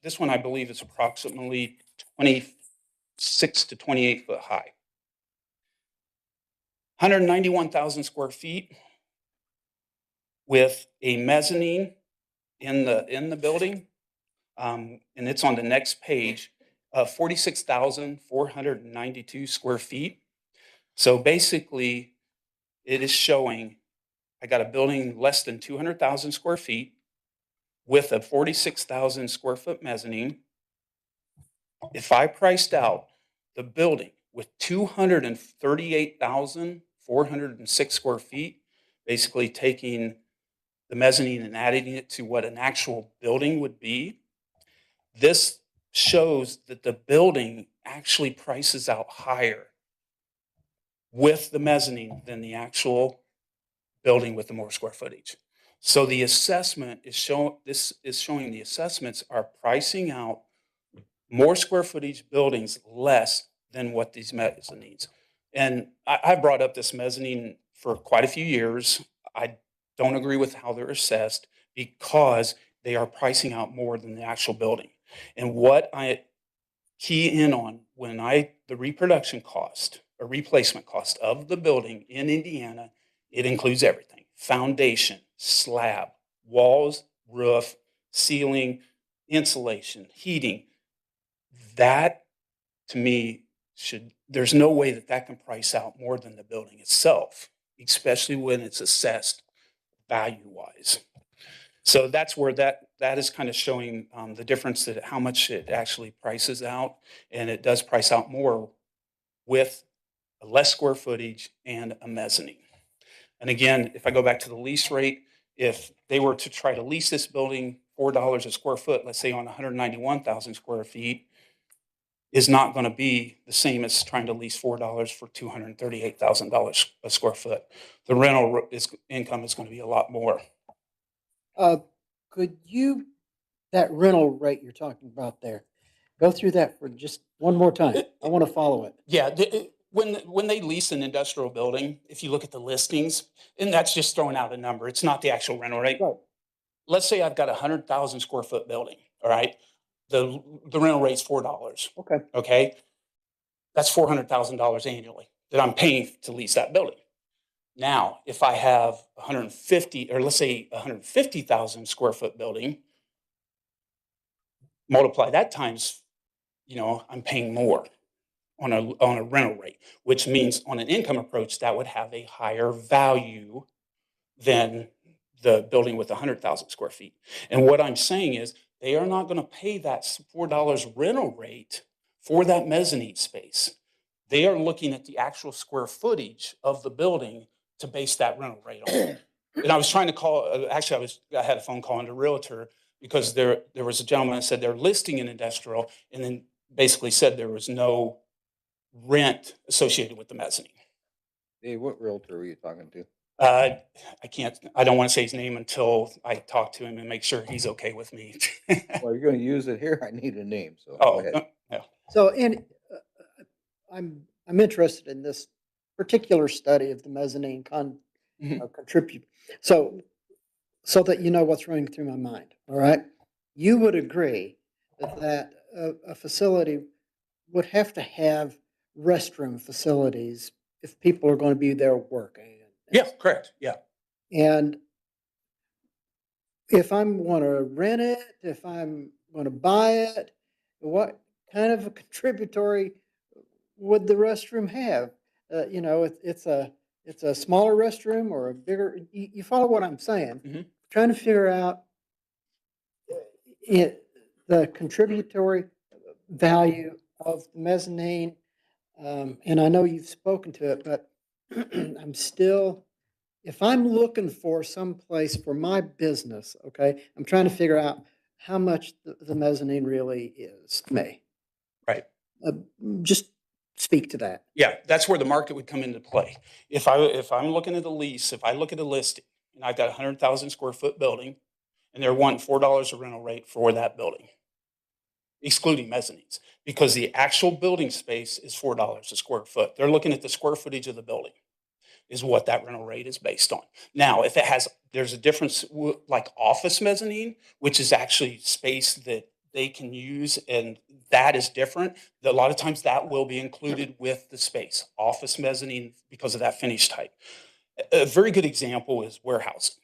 Speaker 6: this one I believe is approximately 26 to 28 foot high. 191,000 square feet with a mezzanine in the building. And it's on the next page, 46,492 square feet. So basically it is showing I got a building less than 200,000 square feet with a 46,000 square foot mezzanine. If I priced out the building with 238,406 square feet, basically taking the mezzanine and adding it to what an actual building would be, this shows that the building actually prices out higher with the mezzanine than the actual building with the more square footage. So the assessment is showing, this is showing the assessments are pricing out more square footage buildings less than what these mezzanines. And I've brought up this mezzanine for quite a few years. I don't agree with how they're assessed because they are pricing out more than the actual building. And what I key in on the reproduction cost or replacement cost of the building in Indiana, it includes everything: foundation, slab, walls, roof, ceiling, insulation, heating. That to me there's no way that that can price out more than the building itself, especially when it's assessed value wise. So that's where that is kind of showing the difference, that how much it actually prices out, and it does price out more with a less square footage and a mezzanine. And again, if I go back to the lease rate, if they were to try to lease this building $4 a square foot, let's say on 191,000 square feet, is not going to be the same as trying to lease $4 for $238,000 a square foot. The rental income is going to be a lot more.
Speaker 4: Could you, that rental rate you're talking about there, go through that for just one more time? I want to follow it.
Speaker 6: Yeah, when they lease an industrial building, if you look at the listings, and that's just throwing out a number, it's not the actual rental rate.
Speaker 4: Right.
Speaker 6: Let's say I've got a 100,000 square foot building. All right, the rental rate's $4.
Speaker 4: Okay.
Speaker 6: Okay, that's $400,000 annually that I'm paying to lease that building. Now, if I have 150, or let's say 150,000 square foot building, multiply that times, I'm paying more on a rental rate, which means on an income approach, that would have a higher value than the building with 100,000 square feet. And what I'm saying is they are not going to pay that $4 rental rate for that mezzanine space. They are looking at the actual square footage of the building to base that rental rate on. And I was trying to call, actually, I had a phone call on a realtor because there was a gentleman that said they're listing an industrial, and then basically said there was no rent associated with the mezzanine.
Speaker 5: Dave, what realtor were you talking to?
Speaker 6: I don't want to say his name until I talk to him and make sure he's okay with me.
Speaker 5: Well, you're gonna use it here. I need a name, so go
Speaker 6: Oh,
Speaker 5: ahead.
Speaker 6: no.
Speaker 4: So I'm interested in this particular study of the mezzanine contribute. So that you know what's running through my mind, all right? You would agree that a facility would have to have restroom facilities if people are going to be there working.
Speaker 6: Yeah, correct. Yeah.
Speaker 4: And if I'm going to rent it, if I'm going to buy it, what kind of a contributory would the restroom have? It's a smaller restroom or a bigger. You follow what I'm saying?
Speaker 6: Mhm.
Speaker 4: Trying to figure out the contributory value of the mezzanine. And I know you've spoken to it, but I'm still, if I'm looking for some place for my business, okay, I'm trying to figure out how much the mezzanine really is to me.
Speaker 6: Right.
Speaker 4: Just speak to that.
Speaker 6: Yeah, that's where the market would come into play. If I'm looking at a lease, if I look at a listing and I've got a 100,000 square foot building and they're wanting $4 a rental rate for that building, excluding mezzanines, because the actual building space is $4 a square foot. They're looking at the square footage of the building is what that rental rate is based on. Now, if there's a difference like office mezzanine, which is actually space that they can use, and that is different. A lot of times that will be included with the space, office mezzanine, because of that finish type. A very good example is warehousing.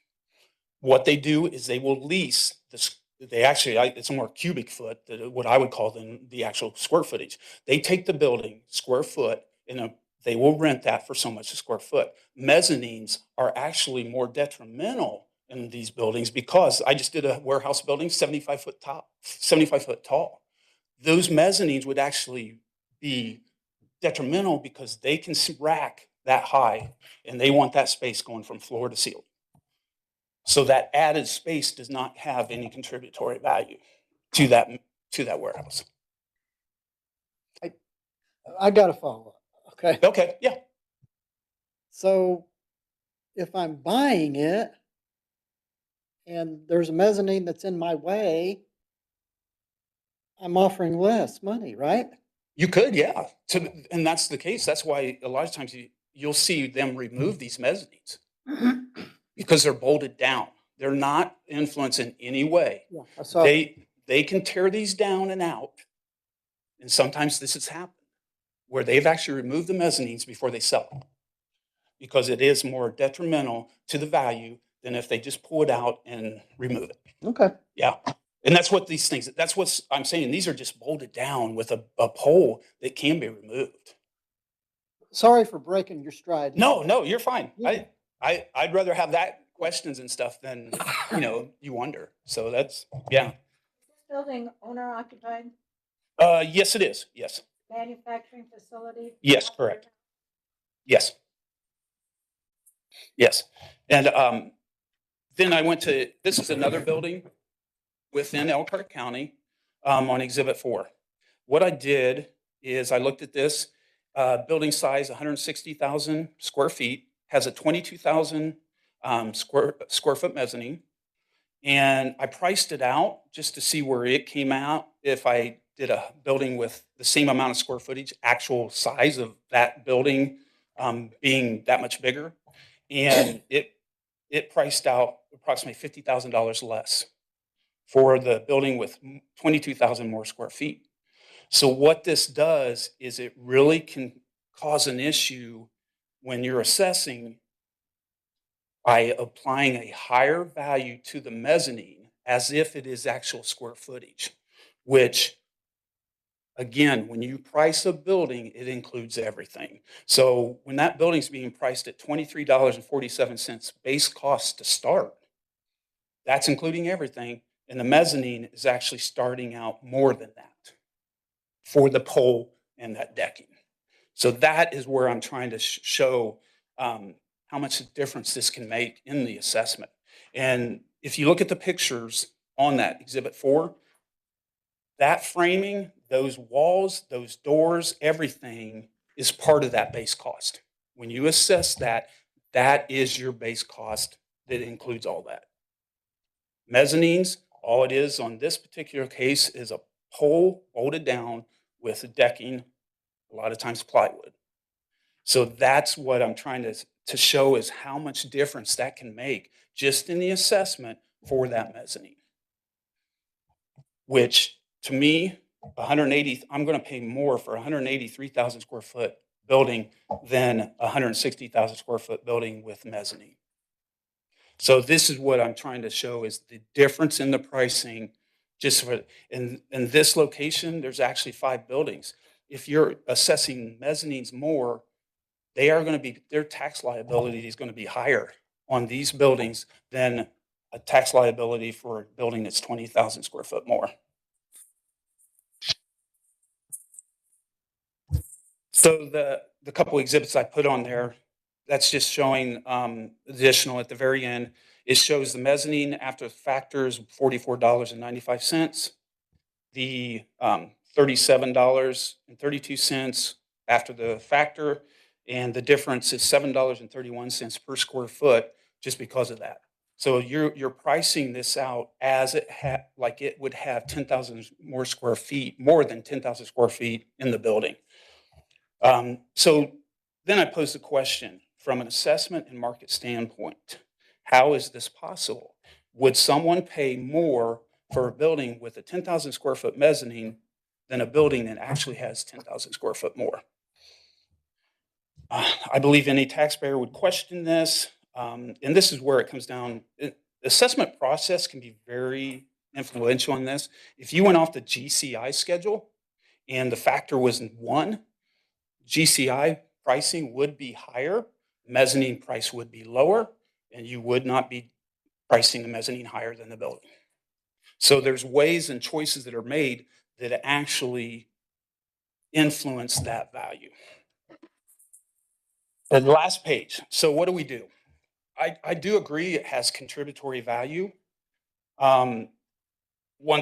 Speaker 6: What they do is they will lease this. It's more cubic foot, what I would call the actual square footage. They take the building square foot and they will rent that for so much a square foot. Mezzanines are actually more detrimental in these buildings because I just did a warehouse building 75 foot tall. Those mezzanines would actually be detrimental because they can rack that high and they want that space going from floor to ceiling. So that added space does not have any contributory value to that warehouse.
Speaker 4: I got to follow up. Okay.
Speaker 6: Okay, yeah.
Speaker 4: So if I'm buying it and there's a mezzanine that's in my way, I'm offering less money, right?
Speaker 6: You could, yeah. And that's the case. That's why a lot of times you'll see them remove these mezzanines because they're bolted down. They're not influenced in any way.
Speaker 4: Yeah, I saw.
Speaker 6: They can tear these down and out. And sometimes this has happened where they've actually removed the mezzanines before they sell them because it is more detrimental to the value than if they just pull it out and remove it.
Speaker 4: Okay.
Speaker 6: Yeah. And that's what these things, that's what I'm saying. These are just bolted down with a pole that can be removed.
Speaker 4: Sorry for breaking your stride.
Speaker 6: No, no, you're fine.
Speaker 4: Yeah.
Speaker 6: I'd rather have that questions and stuff than, you wonder. So that's, yeah.
Speaker 2: Is this building owner occupied
Speaker 6: Yes, it is. Yes.
Speaker 2: manufacturing facility?
Speaker 6: Yes, correct. Yes. Yes. And then I went to, this is another building within Elkhart County on Exhibit 4. What I did is I looked at this building size, 160,000 square feet, has a 22,000 square foot mezzanine. And I priced it out just to see where it came out if I did a building with the same amount of square footage, actual size of that building being that much bigger. And it priced out approximately $50,000 less for the building with 22,000 more square feet. So what this does is it really can cause an issue when you're assessing by applying a higher value to the mezzanine as if it is actual square footage, which again, when you price a building, it includes everything. So when that building's being priced at $23.47 base cost to start, that's including everything. And the mezzanine is actually starting out more than that for the pole and that decking. So that is where I'm trying to show how much difference this can make in the assessment. And if you look at the pictures on that Exhibit 4, that framing, those walls, those doors, everything is part of that base cost. When you assess that, that is your base cost that includes all that. Mezzanines, all it is on this particular case is a pole bolted down with a decking, a lot of times plywood. So that's what I'm trying to show is how much difference that can make just in the assessment for that mezzanine. Which to me, I'm going to pay more for 183,000 square foot building than 160,000 square foot building with mezzanine. So this is what I'm trying to show is the difference in the pricing just for, in this location, there's actually 5 buildings. If you're assessing mezzanines more, they are going to be, their tax liability is going to be higher on these buildings than a tax liability for a building that's 20,000 square foot more. So the couple exhibits I put on there, that's just showing additional at the very end. It shows the mezzanine after factors, $44.95. The $37.32 after the factor, and the difference is $7.31 per square foot just because of that. So you're pricing this out as like it would have 10,000 more square feet, more than 10,000 square feet in the building. So then I posed the question from an assessment and market standpoint, how is this possible? Would someone pay more for a building with a 10,000 square foot mezzanine than a building that actually has 10,000 square foot more? I believe any taxpayer would question this. And this is where it comes down. Assessment process can be very influential on this. If you went off the GCI schedule and the factor was 1, GCI pricing would be higher, mezzanine price would be lower, and you would not be pricing the mezzanine higher than the building. So there's ways and choices that are made that actually influence that value. The last page. So what do? I do agree it has contributory value. One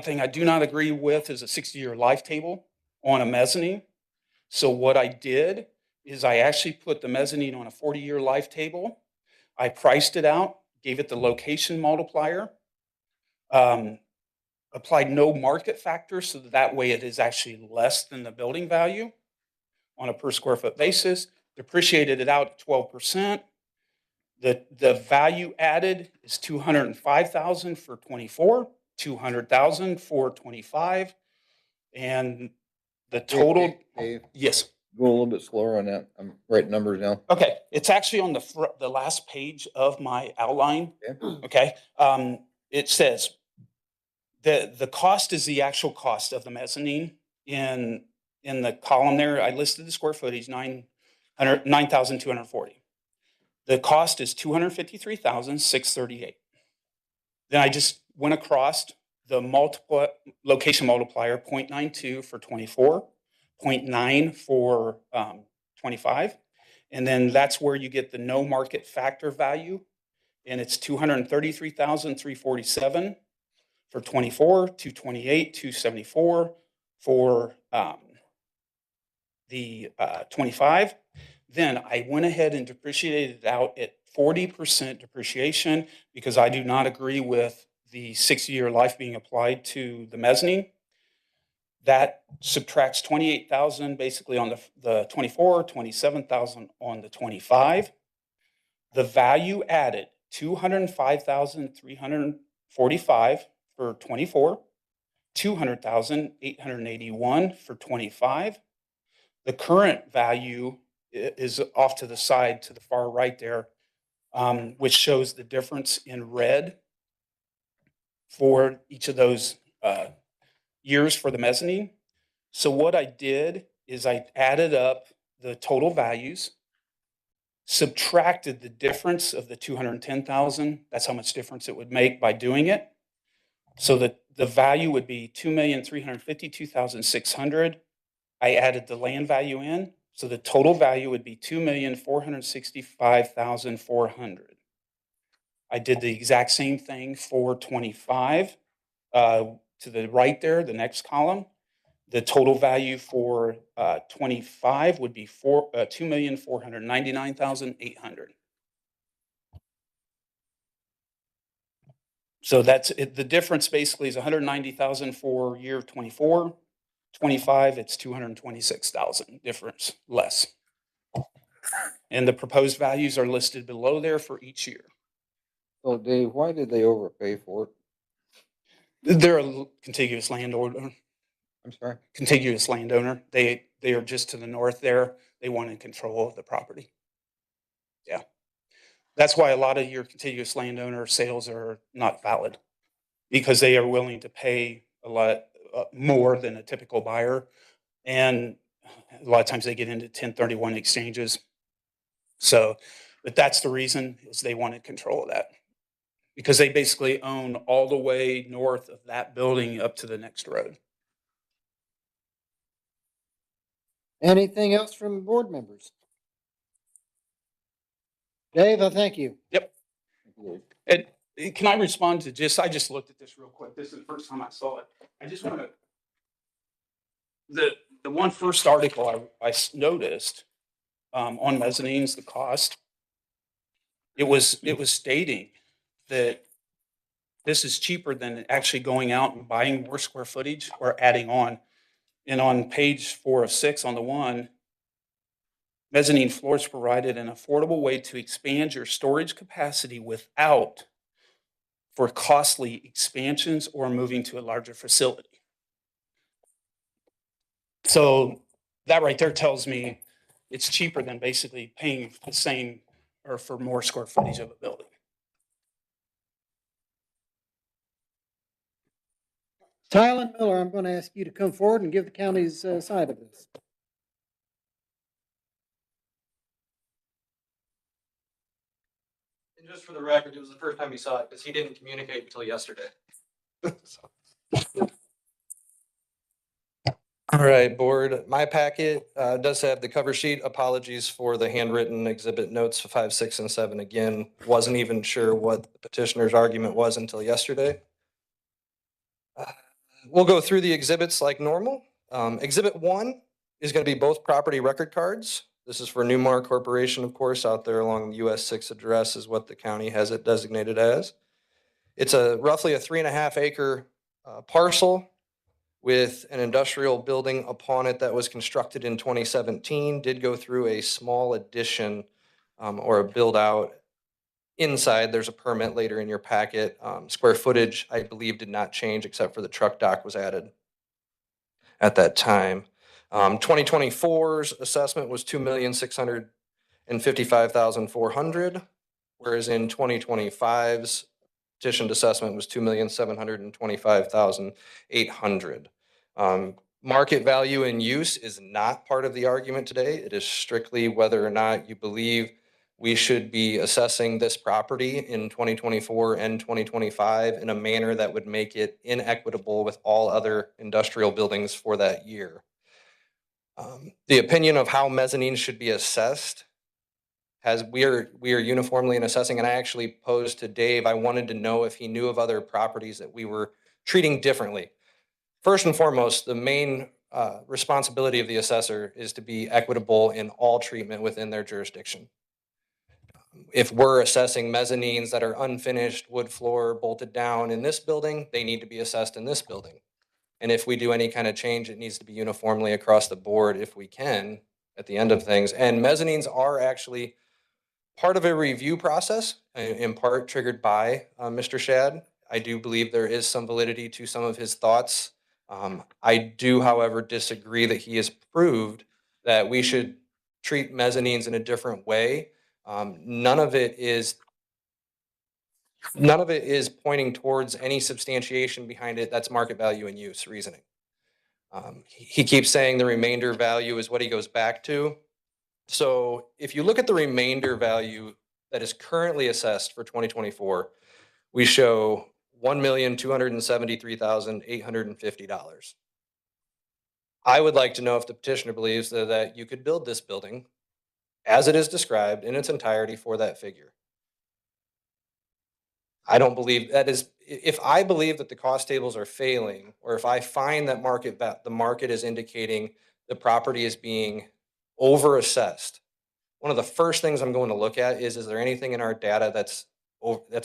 Speaker 6: thing I do not agree with is a 60-year life table on a mezzanine. So what I did is I actually put the mezzanine on a 40-year life table. I priced it out, gave it the location multiplier, applied no market factor, so that way it is actually less than the building value on a per square foot basis, depreciated it out at 12%. The value added is 205,000 for 24, 200,000 for 25, and the total,
Speaker 5: Dave,
Speaker 6: yes.
Speaker 5: go a little bit slower on that. I'm writing numbers down.
Speaker 6: Okay, it's actually on the last page of my outline.
Speaker 5: Okay.
Speaker 6: Okay, it says the cost is the actual cost of the mezzanine in the column there. I listed the square footage 9,240. The cost is 253,638. Then I just went across the location multiplier 0.92 for 24, 0.9 for 25. And then that's where you get the no market factor value. And it's 233,347 for 24, 228, 274 for the 25. Then I went ahead and depreciated it out at 40% depreciation because I do not agree with the 6-year life being applied to the mezzanine. That subtracts 28,000 basically on the 24, 27,000 on the 25. The value added 205,345 for 24, 200,881 for 25. The current value is off to the side to the far right there, which shows the difference in red for each of those years for the mezzanine. So what I did is I added up the total values, subtracted the difference of the 210,000. That's how much difference it would make by doing it. So that the value would be 2,352,600. I added the land value in, so the total value would be 2,465,400. I did the exact same thing for 25. To the right there, the next column, the total value for 25 would be 2,499,800. So that's it. The difference basically is 190,000 for year 24. 25, it's 226,000 difference less. And the proposed values are listed below there for each year.
Speaker 5: So Dave, why did they overpay for it?
Speaker 6: They're a contiguous landowner.
Speaker 5: I'm sorry.
Speaker 6: Contiguous landowner. They are just to the north there. They wanted control of the property. Yeah. That's why a lot of your contiguous landowner sales are not valid, because they are willing to pay a lot more than a typical buyer. And a lot of times they get into 1031 exchanges. So, but that's the reason, is they wanted control of that, because they basically own all the way north of that building up to the next road.
Speaker 4: Anything else from board members? Dave, I thank you.
Speaker 6: Yep. And can I respond to I just looked at this real quick. This is the first time I saw it. I just want to, the one first article I noticed on mezzanines, the cost, it was stating that this is cheaper than actually going out and buying more square footage or adding on. And on page 4 of 6 on the one, mezzanine floors provided an affordable way to expand your storage capacity without for costly expansions or moving to a larger facility. So that right there tells me it's cheaper than basically paying the same or for more square footage of a building.
Speaker 4: Tylen Miller, I'm going to ask you to come forward and give the county's side of this.
Speaker 9: And just for the record, it was the first time he saw it because he didn't communicate until yesterday. All right, board. My packet does have the cover sheet. Apologies for the handwritten exhibit notes 5, 6, and 7. Again, wasn't even sure what the petitioner's argument was until yesterday. We'll go through the exhibits like normal. Exhibit 1 is going to be both property record cards. This is for Newmar Corporation, of course, out there along the US 6 address is what the county has it designated as. It's roughly a 3.5 acre parcel with an industrial building upon it that was constructed in 2017, did go through a small addition or a build out inside. There's a permit later in your packet. Square footage, I believe, did not change except for the truck dock was added at that time. 2024's assessment was 2,655,400, whereas in 2025's petitioned assessment was 2,725,800. Market value in use is not part of the argument today. It is strictly whether or not you believe we should be assessing this property in 2024 and 2025 in a manner that would make it inequitable with all other industrial buildings for that year. The opinion of how mezzanines should be assessed we are uniformly in assessing, and I actually posed to Dave, I wanted to know if he knew of other properties that we were treating differently. First and foremost, the main responsibility of the assessor is to be equitable in all treatment within their jurisdiction. If we're assessing mezzanines that are unfinished, wood floor, bolted down in this building, they need to be assessed in this building. And if we do any kind of change, it needs to be uniformly across the board if we can at the end of things. And mezzanines are actually part of a review process, in part triggered by Mr. Shad. I do believe there is some validity to some of his thoughts. I do, however, disagree that he has proved that we should treat mezzanines in a different way. None of it is pointing towards any substantiation behind it. That's market value and use reasoning. He keeps saying the remainder value is what he goes back to. So if you look at the remainder value that is currently assessed for 2024, we show $1,273,850. I would like to know if the petitioner believes that you could build this building as it is described in its entirety for that figure. I don't believe that is, if I believe that the cost tables are failing, or if I find that the market is indicating the property is being overassessed, one of the first things I'm going to look at is there anything in our data that's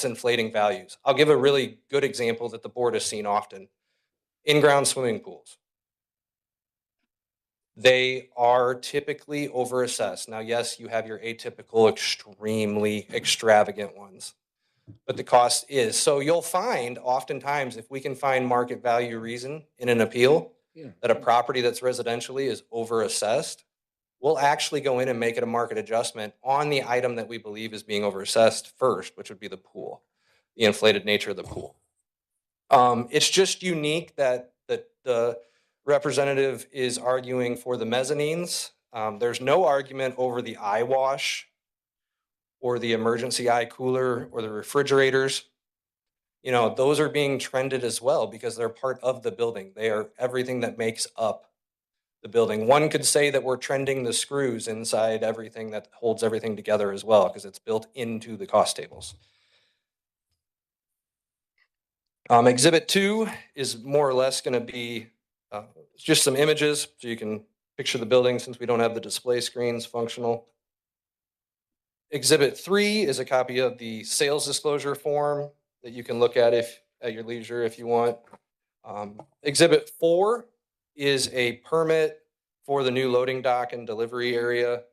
Speaker 9: inflating values? I'll give a really good example that the board has seen often. In-ground swimming pools. They are typically overassessed. Now, yes, you have your atypical, extremely extravagant ones, but the cost is. So you'll find oftentimes if we can find market value reason in an appeal that a property that's residentially is overassessed, we'll actually go in and make it a market adjustment on the item that we believe is being overassessed first, which would be the pool, the inflated nature of the pool. It's just unique that the representative is arguing for the mezzanines. There's no argument over the eye wash or the emergency eye cooler or the refrigerators. You know, those are being trended as well because they're part of the building. They are everything that makes up the building. One could say that we're trending the screws inside everything that holds everything together as well, because it's built into the cost tables. Exhibit 2 is more or less going to be just some images so you can picture the building since we don't have the display screens functional. Exhibit 3 is a copy of the sales disclosure form that you can look at at your leisure if you want. Exhibit 4 is a permit for the new loading dock and delivery area.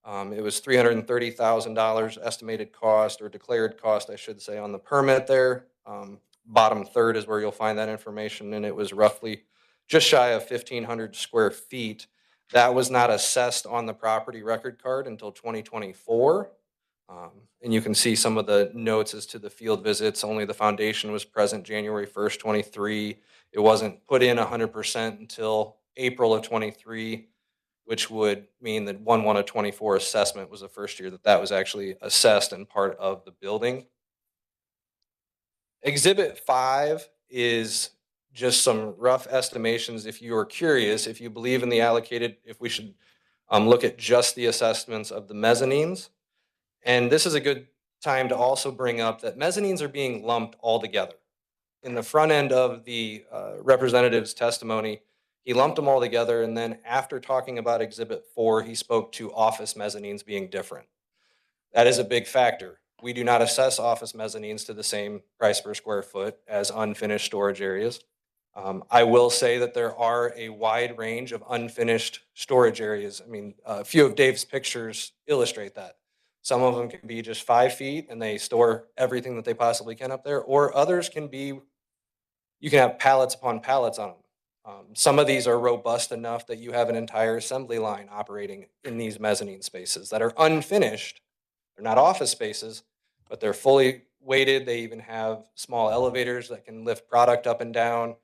Speaker 9: It was $330,000 estimated cost, or declared cost, I should say, on the permit there. Bottom third is where you'll find that information, and it was roughly just shy of 1,500 square feet. That was not assessed on the property record card until 2024. And you can see some of the notes as to the field visits. Only the foundation was present January 1st, 23. It wasn't put in 100% until April of 23, which would mean that 1/1 of 24 assessment was the first year that was actually assessed and part of the building. Exhibit 5 is just some rough estimations. If you are curious, if you believe in the allocated, if we should look at just the assessments of the mezzanines. And this is a good time to also bring up that mezzanines are being lumped all together. In the front end of the representative's testimony, he lumped them all together. And then after talking about Exhibit 4, he spoke to office mezzanines being different. That is a big factor. We do not assess office mezzanines to the same price per square foot as unfinished storage areas. I will say that there are a wide range of unfinished storage areas. I mean, a few of Dave's pictures illustrate that. Some of them can be just 5 feet and they store everything that they possibly can up there, or others can be, you can have pallets upon pallets on them. Some of these are robust enough that you have an entire assembly line operating in these mezzanine spaces that are unfinished. They're not office spaces, but they're fully weighted. They even have small elevators that can lift product up and down.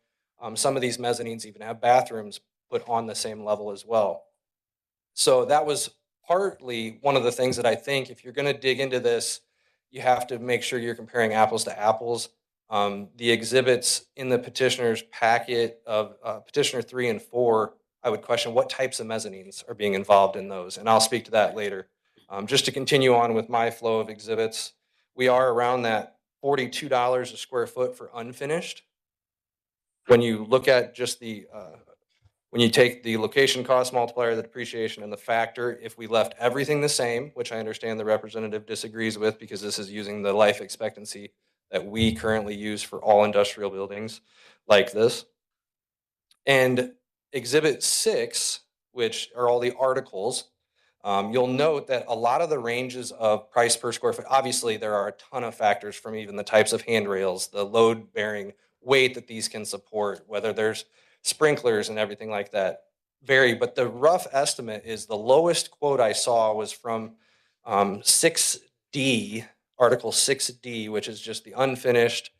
Speaker 9: Some of these mezzanines even have bathrooms put on the same level as well. So that was partly one of the things that I think if you're going to dig into this, you have to make sure you're comparing apples to apples. The exhibits in the petitioner's packet of petitioner 3 and 4, I would question what types of mezzanines are being involved in those, and I'll speak to that later. Just to continue on with my flow of exhibits, we are around that $42 a square foot for unfinished. When you look at just the when you take the location cost multiplier, the depreciation, and the factor, if we left everything the same, which I understand the representative disagrees with because this is using the life expectancy that we currently use for all industrial buildings like this. And Exhibit 6, which are all the articles, you'll note that a lot of the ranges of price per square foot, obviously there are a ton of factors from even the types of handrails, the load bearing weight that these can support, whether there's sprinklers and everything like that vary. But the rough estimate is the lowest quote I saw was from 6D, Article 6D, which is just the unfinished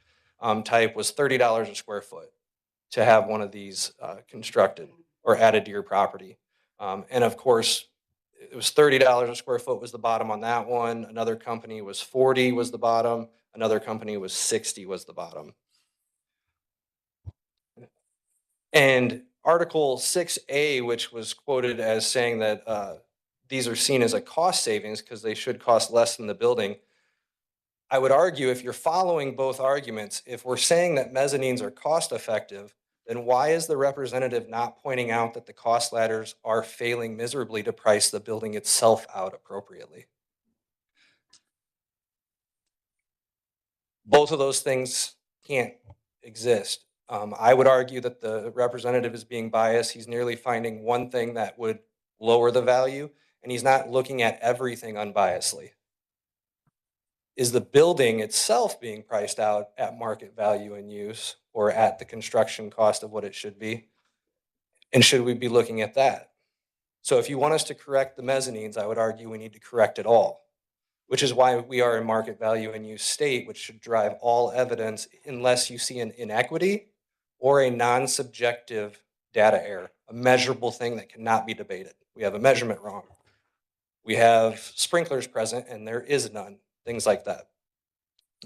Speaker 9: type, was $30 a square foot to have one of these constructed or added to your property. And of course, it was $30 a square foot was the bottom on that one. Another company was 40 was the bottom. Another company was 60 was the bottom. And Article 6A, which was quoted as saying that these are seen as a cost savings because they should cost less than the building. I would argue if you're following both arguments, if we're saying that mezzanines are cost effective, then why is the representative not pointing out that the cost ladders are failing miserably to price the building itself out appropriately? Both of those things can't exist. I would argue that the representative is being biased. He's nearly finding one thing that would lower the value, and he's not looking at everything unbiasedly. Is the building itself being priced out at market value and use or at the construction cost of what it should be? And should we be looking at that? So if you want us to correct the mezzanines, I would argue we need to correct it all, which is why we are in market value and use state, which should drive all evidence unless you see an inequity or a non-subjective data error, a measurable thing that cannot be debated. We have a measurement wrong. We have sprinklers present and there is none, things like that.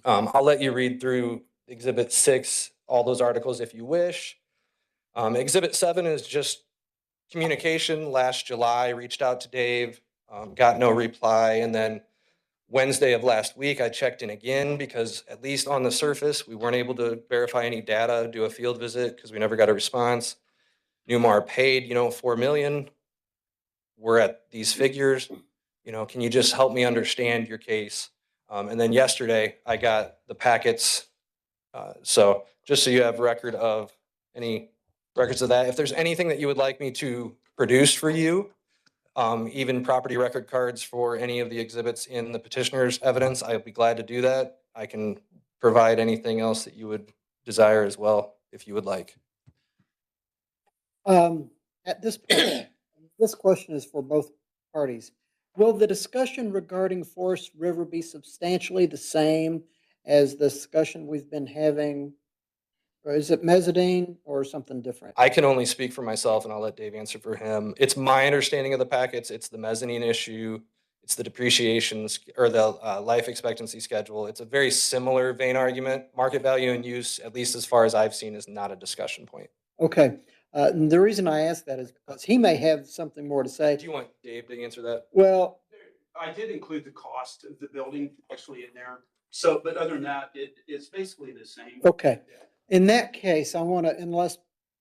Speaker 9: I'll let you read through Exhibit 6, all those articles if you wish. Exhibit 7 is just communication. Last July, reached out to Dave, got no reply, and then Wednesday of last week, I checked in again because at least on the surface, we weren't able to verify any data, do a field visit because we never got a response. Newmar paid, $4 million. We're at these figures. Can you just help me understand your case? And then yesterday, I got the packets. So just so you have record of any records of that. If there's anything that you would like me to produce for you, even property record cards for any of the exhibits in the petitioner's evidence, I'd be glad to do that. I can provide anything else that you would desire as well, if you would like.
Speaker 4: At this point, this question is for both parties. Will the discussion regarding Forest River be substantially the same as the discussion we've been having? Or is it mezzanine or something different?
Speaker 9: I can only speak for myself and I'll let Dave answer for him. It's my understanding of the packets. It's the mezzanine issue. It's the depreciation or the life expectancy schedule. It's a very similar vein argument. Market value and use, at least as far as I've seen, is not a discussion point.
Speaker 4: Okay. And the reason I ask that is because he may have something more to say.
Speaker 9: Do you want Dave to answer that?
Speaker 4: Well,
Speaker 10: I did include the cost of the building actually in there. So, but other than that, it's basically the same.
Speaker 4: okay. In that case, I want to, unless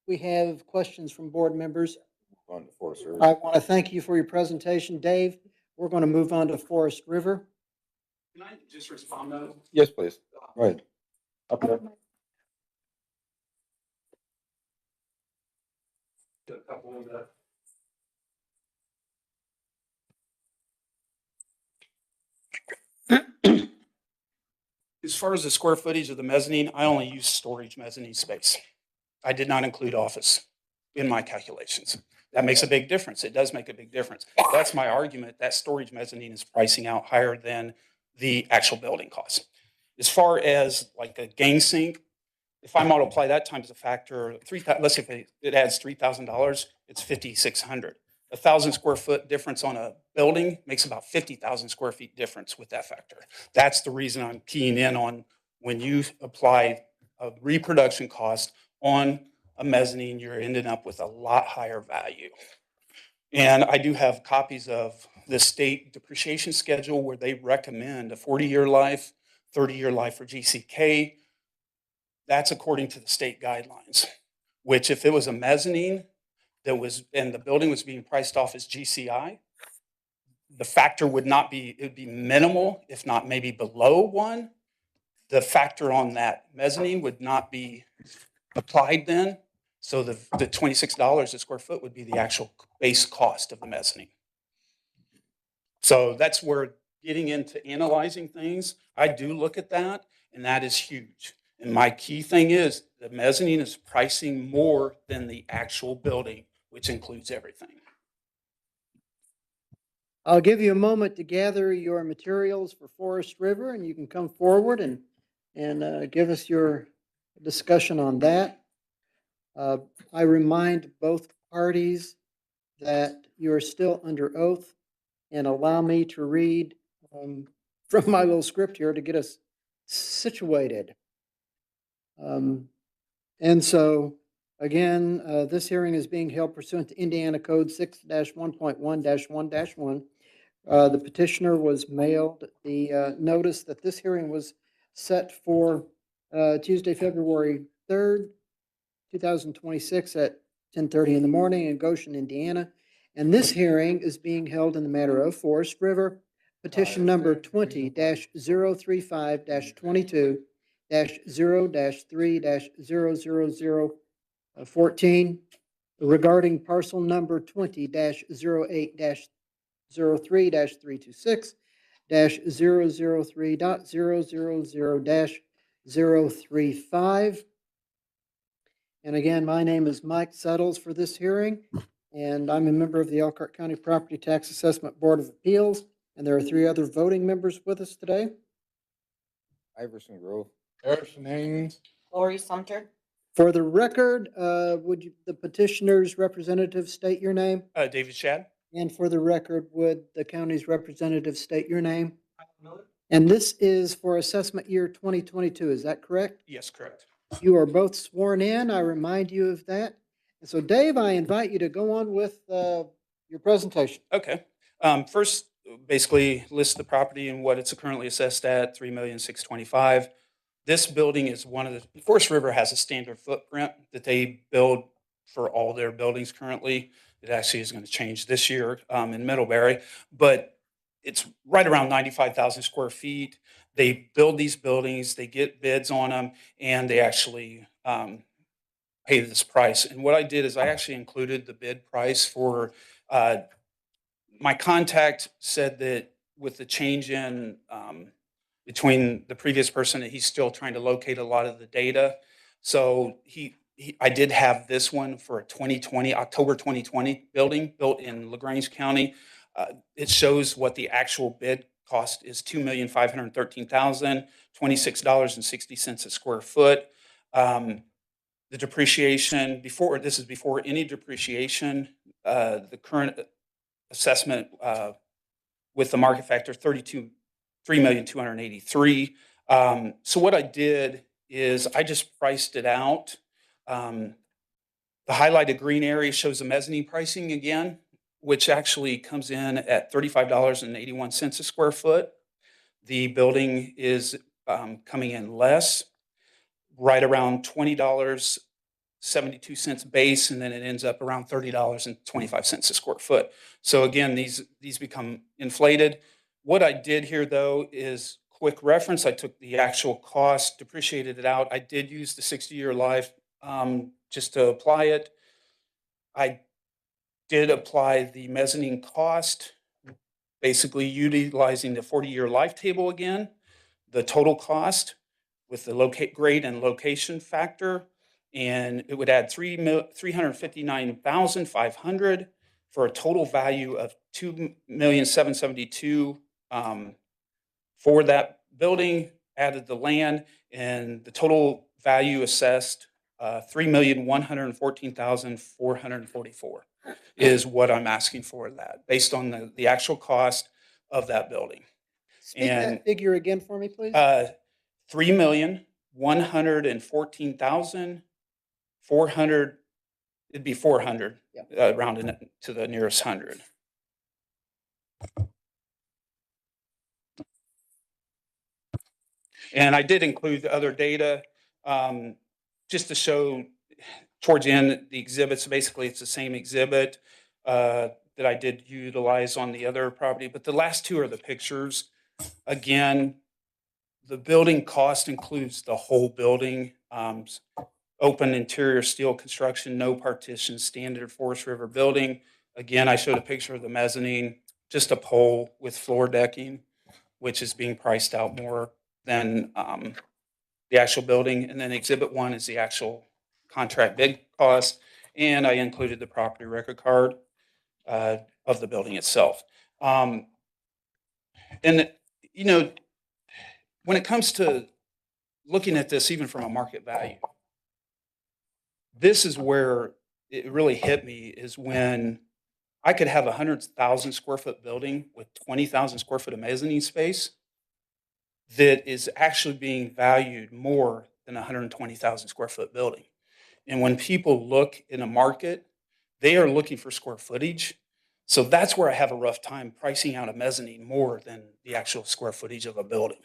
Speaker 4: we have questions from board members,
Speaker 5: On the Forest Service.
Speaker 4: I want to thank you for your presentation. Dave, we're going to move on to Forest River.
Speaker 10: Can I just respond though?
Speaker 5: Yes, please. Right. Up there.
Speaker 10: to a couple of the. As far as the square footage of the mezzanine, I only use storage mezzanine space. I did not include office in my calculations. That makes a big difference. It does make a big difference. That's my argument. That storage mezzanine is pricing out higher than the actual building costs. As far as like a gang sink, if I multiply that times a factor of let's say if it adds $3,000, it's 5,600. 1,000 square foot difference on a building makes about 50,000 square feet difference with that factor. That's the reason I'm keying in on when you apply a reproduction cost on a mezzanine, you're ending up with a lot higher value. And I do have copies of the state depreciation schedule where they recommend a 40-year life, 30-year life for GCK. That's according to the state guidelines, which if it was a mezzanine that was, and the building was being priced off as GCI, the factor would not be, it would be minimal, if not maybe below 1. The factor on that mezzanine would not be applied then. So the $26 a square foot would be the actual base cost of the mezzanine. So that's where getting into analyzing things, I do look at that, and that is huge. And my key thing is the mezzanine is pricing more than the actual building, which includes everything.
Speaker 4: I'll give you a moment to gather your materials for Forest River, and you can come forward and give us your discussion on that. I remind both parties that you are still under oath, and allow me to read from my little script here to get us situated. And so, again, this hearing is being held pursuant to Indiana Code 6-1.1-1-1. The petitioner was mailed the notice that this hearing was set for Tuesday, February 3rd, 2026 at 10:30 in the morning in Goshen, Indiana. And this hearing is being held in the matter of Forest River, petition number 20-035-22-0-3-00014 regarding parcel number 20-08-03-326-003.000-035. And again, my name is Mike Settles for this hearing, and I'm a member of the Elkhart County Property Tax Assessment Board of Appeals, and there are 3 other voting members with us today.
Speaker 5: Iverson Grove.
Speaker 7: Harrison Haynes.
Speaker 11: Lori Sumter.
Speaker 4: For the record, would the petitioner's representative state your name?
Speaker 10: David Shad.
Speaker 4: And for the record, would the county's representative state your name? And this is for assessment year 2022, is that correct?
Speaker 10: Yes, correct.
Speaker 4: You are both sworn in. I remind you of that. And so, Dave, I invite you to go on with your presentation.
Speaker 10: Okay. First, basically list the property and what it's currently assessed at, $3,625,000. This building is one of the, Forest River has a standard footprint that they build for all their buildings currently. It actually is going to change this year in Middlebury, but it's right around 95,000 square feet. They build these buildings, they get bids on them, and they actually pay this price. And what I did is I actually included the bid price for, my contact said that with the change in between the previous person, that he's still trying to locate a lot of the data. So I did have this one for a October 2020 building built in LaGrange County. It shows what the actual bid cost is, $2,513,000, $26.60 a square foot. The depreciation this is before any depreciation. The current assessment with the market factor, $3,283,000. So what I did is I just priced it out. The highlighted green area shows the mezzanine pricing again, which actually comes in at $35.81 a square foot. The building is coming in less, right around $20.72 base, and then it ends up around $30.25 a square foot. So again, these become inflated. What I did here, though, is quick reference. I took the actual cost, depreciated it out. I did use the 60-year life just to apply it. I did apply the mezzanine cost, basically utilizing the 40-year life table again, the total cost with the locate grade and location factor, and it would add 359,500 for a total value of 2,772,000 for that building. Added the land, and the total value assessed 3,114,444 is what I'm asking for that, based on the actual cost of that building.
Speaker 4: Speak
Speaker 10: And
Speaker 4: that figure again for me, please.
Speaker 10: 3,114,400, it'd be 400,
Speaker 4: Yep.
Speaker 10: rounding it to the nearest hundred. And I did include the other data, just to show towards the end, the exhibits, basically it's the same exhibit that I did utilize on the other property, but the last two are the pictures. Again, the building cost includes the whole building, open interior steel construction, no partition, standard Forest River building. Again, I showed a picture of the mezzanine, just a pole with floor decking, which is being priced out more than the actual building. And then exhibit 1 is the actual contract bid cost. And I included the property record card of the building itself. And, you know, when it comes to looking at this, even from a market value, this is where it really hit me, is when I could have a 100,000 square foot building with 20,000 square foot of mezzanine space that is actually being valued more than a 120,000 square foot building. And when people look in a market, they are looking for square footage. So that's where I have a rough time pricing out a mezzanine more than the actual square footage of a building,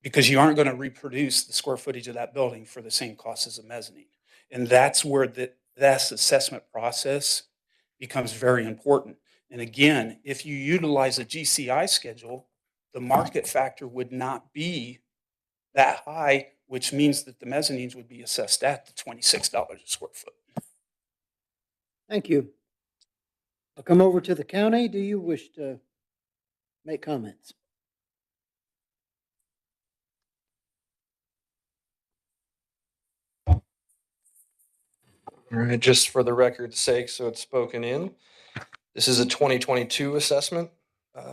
Speaker 10: because you aren't going to reproduce the square footage of that building for the same cost as a mezzanine. And that's where that assessment process becomes very important. And again, if you utilize a GCI schedule, the market factor would not be that high, which means that the mezzanines would be assessed at the $26 a square foot.
Speaker 4: Thank you. I'll come over to the county. Do you wish to make comments?
Speaker 9: All right, just for the record's sake, so it's spoken in. This is a 2022 assessment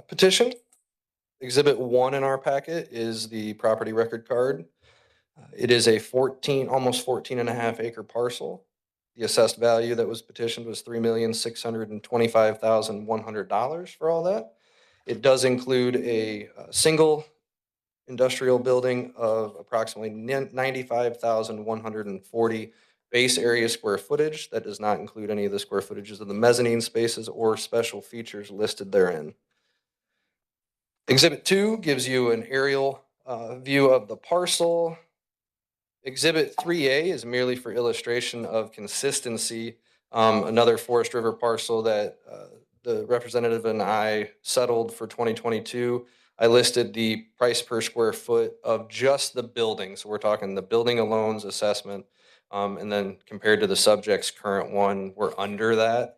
Speaker 9: petition. Exhibit 1 in our packet is the property record card. It is a almost 14 and a half acre parcel. The assessed value that was petitioned was $3,625,100 for all that. It does include a single industrial building of approximately 95,140 base area square footage. That does not include any of the square footages of the mezzanine spaces or special features listed therein. Exhibit 2 gives you an aerial view of the parcel. Exhibit 3A is merely for illustration of consistency. Another Forest River parcel that the representative and I settled for 2022. I listed the price per square foot of just the building. So we're talking the building alone's assessment. And then compared to the subject's current one, we're under that.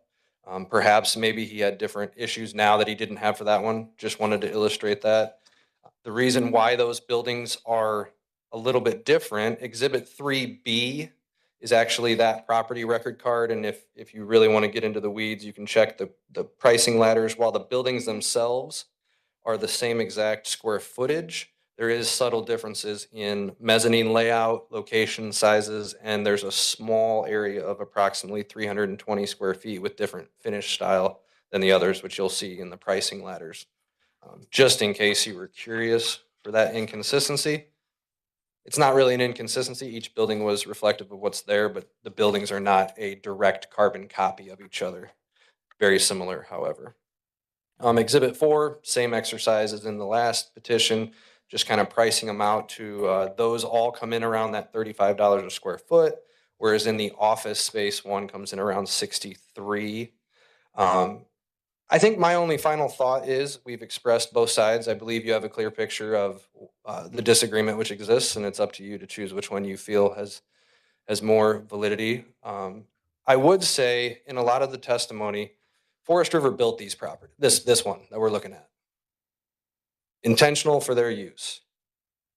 Speaker 9: Perhaps maybe he had different issues now that he didn't have for that one. Just wanted to illustrate that. The reason why those buildings are a little bit different, Exhibit 3B is actually that property record card. And if you really want to get into the weeds, you can check the pricing ladders. While the buildings themselves are the same exact square footage, there is subtle differences in mezzanine layout, location sizes, and there's a small area of approximately 320 square feet with different finish style than the others, which you'll see in the pricing ladders. Just in case you were curious for that inconsistency. It's not really an inconsistency. Each building was reflective of what's there, but the buildings are not a direct carbon copy of each other. Very similar, however. Exhibit 4, same exercise as in the last petition, just kind of pricing them out to those all come in around that $35 a square foot, whereas in the office space one comes in around 63. I think my only final thought is we've expressed both sides. I believe you have a clear picture of the disagreement which exists, and it's up to you to choose which one you feel has more validity. I would say in a lot of the testimony, Forest River built these properties, this one that we're looking at. Intentional for their use.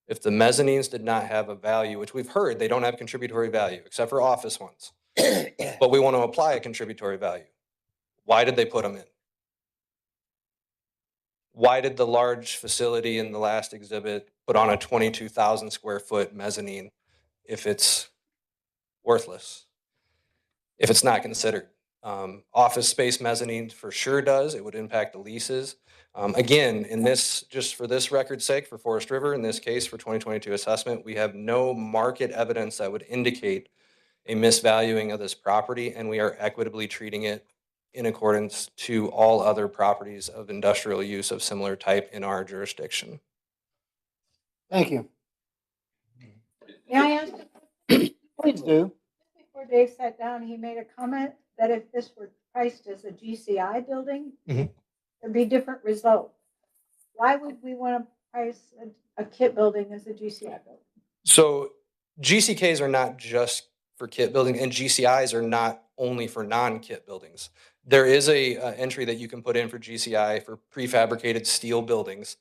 Speaker 9: If the mezzanines did not have a value, which we've heard they don't have contributory value, except for office ones, but we want to apply a contributory value. Why did they put them in? Why did the large facility in the last exhibit put on a 22,000 square foot mezzanine if it's worthless? If it's not considered? Office space mezzanine for sure does. It would impact the leases. Again, in this, just for this record's sake, for Forest River, in this case for 2022 assessment, we have no market evidence that would indicate a misvaluing of this property, and we are equitably treating it in accordance to all other properties of industrial use of similar type in our jurisdiction.
Speaker 4: Thank you.
Speaker 2: May I ask?
Speaker 4: Please do.
Speaker 2: Before Dave sat down, he made a comment that if this were priced as a GCI building,
Speaker 9: Mhm.
Speaker 2: there'd be different results. Why would we want to price a KIT building as a GCI building?
Speaker 9: So GCKs are not just for kit building, and GCIs are not only for non-kit buildings. There is a entry that you can put in for GCI for prefabricated steel buildings.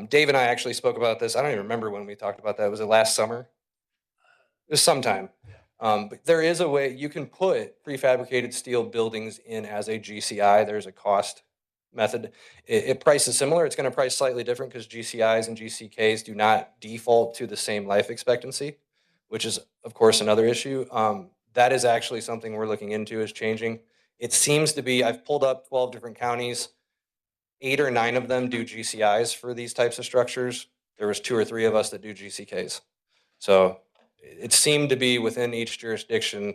Speaker 9: Dave and I actually spoke about this. I don't even remember when we talked about that. Was it last summer? It was sometime. But there is a way you can put prefabricated steel buildings in as a GCI. There's a cost method. It prices similar. It's going to price slightly different because GCIs and GCKs do not default to the same life expectancy, which is, of course, another issue. That is actually something we're looking into is changing. It seems to be, I've pulled up 12 different counties. 8 or 9 of them do GCIs for these types of structures. There was 2 or 3 of us that do GCKs. So it seemed to be within each jurisdiction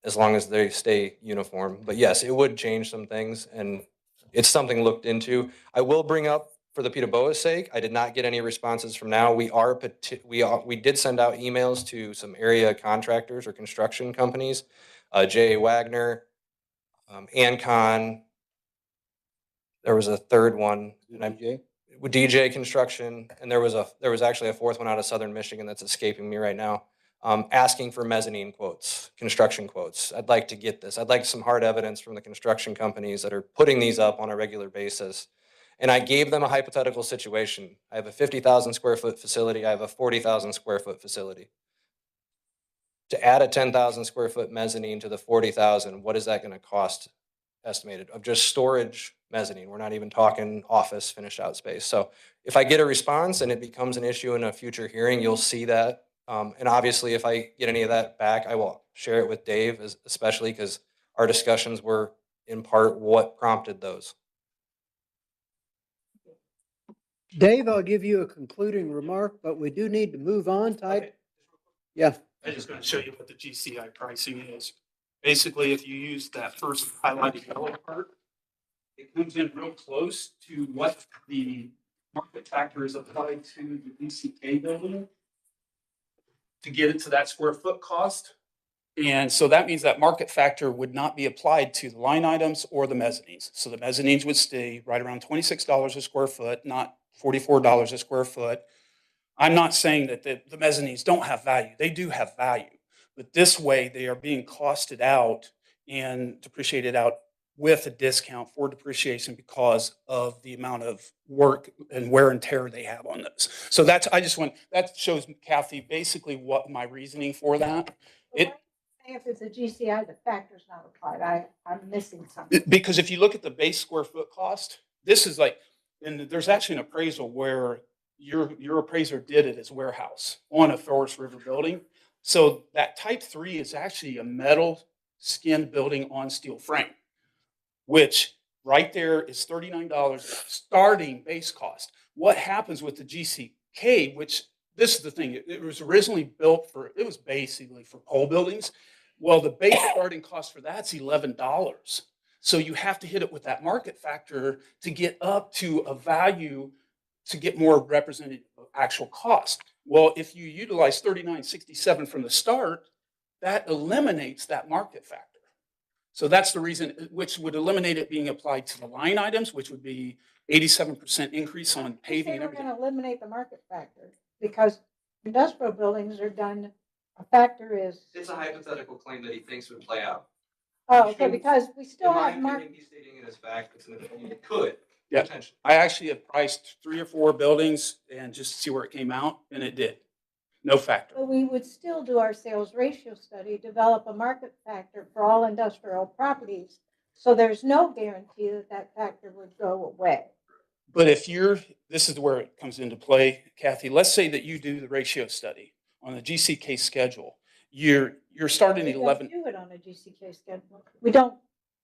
Speaker 9: as long as they stay uniform. But yes, it would change some things, and it's something looked into. I will bring up, for the Peterboa's sake, I did not get any responses from now. We did send out emails to some area contractors or construction companies, J.A. Wagner, Ancon. There was a third one,
Speaker 5: DJ?
Speaker 9: with DJ Construction, and there was actually a fourth one out of Southern Michigan that's escaping me right now. Asking for mezzanine quotes, construction quotes. I'd like to get this. I'd like some hard evidence from the construction companies that are putting these up on a regular basis. And I gave them a hypothetical situation. I have a 50,000 square foot facility. I have a 40,000 square foot facility. To add a 10,000 square foot mezzanine to the 40,000, what is that going to cost estimated of just storage mezzanine? We're not even talking office finished out space. So if I get a response and it becomes an issue in a future hearing, you'll see that. And obviously, if I get any of that back, I will share it with Dave, especially because our discussions were in part what prompted those.
Speaker 4: Dave, I'll give you a concluding remark, but we do need to move on. Yeah.
Speaker 10: I'm just going to show you what the GCI pricing is. Basically, if you use that first highlighted yellow part, it comes in real close to what the market factor is applied to the DCK building to get it to that square foot cost. And so that means that market factor would not be applied to the line items or the mezzanines. So the mezzanines would stay right around $26 a square foot, not $44 a square foot. I'm not saying that the mezzanines don't have value. They do have value. But this way, they are being costed out and depreciated out with a discount for depreciation because of the amount of work and wear and tear they have on those. So that shows Kathy basically what my reasoning for that.
Speaker 2: If it's a GCI, the factor's not applied. I'm missing something.
Speaker 10: Because if you look at the base square foot cost, this is like, and there's actually an appraisal where your appraiser did it as warehouse on a Forest River building. So that type 3 is actually a metal skin building on steel frame, which right there is $39 starting base cost. What happens with the GCK, which this is the thing, it was originally built for, it was basically for pole buildings. Well, the base starting cost for that's $11. So you have to hit it with that market factor to get up to a value to get more representative of actual cost. Well, if you utilize 39.67 from the start, that eliminates that market factor. So that's the reason, which would eliminate it being applied to the line items, which would be 87% increase on paving and
Speaker 2: We're
Speaker 10: everything.
Speaker 2: going to eliminate the market factor because industrial buildings are done, a factor is.
Speaker 9: It's a hypothetical claim that he thinks would play out.
Speaker 2: Oh, okay, because we
Speaker 9: In
Speaker 2: still
Speaker 9: my
Speaker 2: have market.
Speaker 9: opinion, he's stating it as fact. It's an opinion. It could.
Speaker 10: Yeah.
Speaker 9: Potentially.
Speaker 10: I actually have priced 3 or 4 buildings and just to see where it came out, and it did. No factor.
Speaker 2: But we would still do our sales ratio study, develop a market factor for all industrial properties. So there's no guarantee that that factor would go away.
Speaker 10: But if this is where it comes into play, Kathy. Let's say that you do the ratio study on the GCK schedule. You're starting
Speaker 2: We
Speaker 10: at
Speaker 2: don't
Speaker 10: 11.
Speaker 2: do it on a GCK schedule. We don't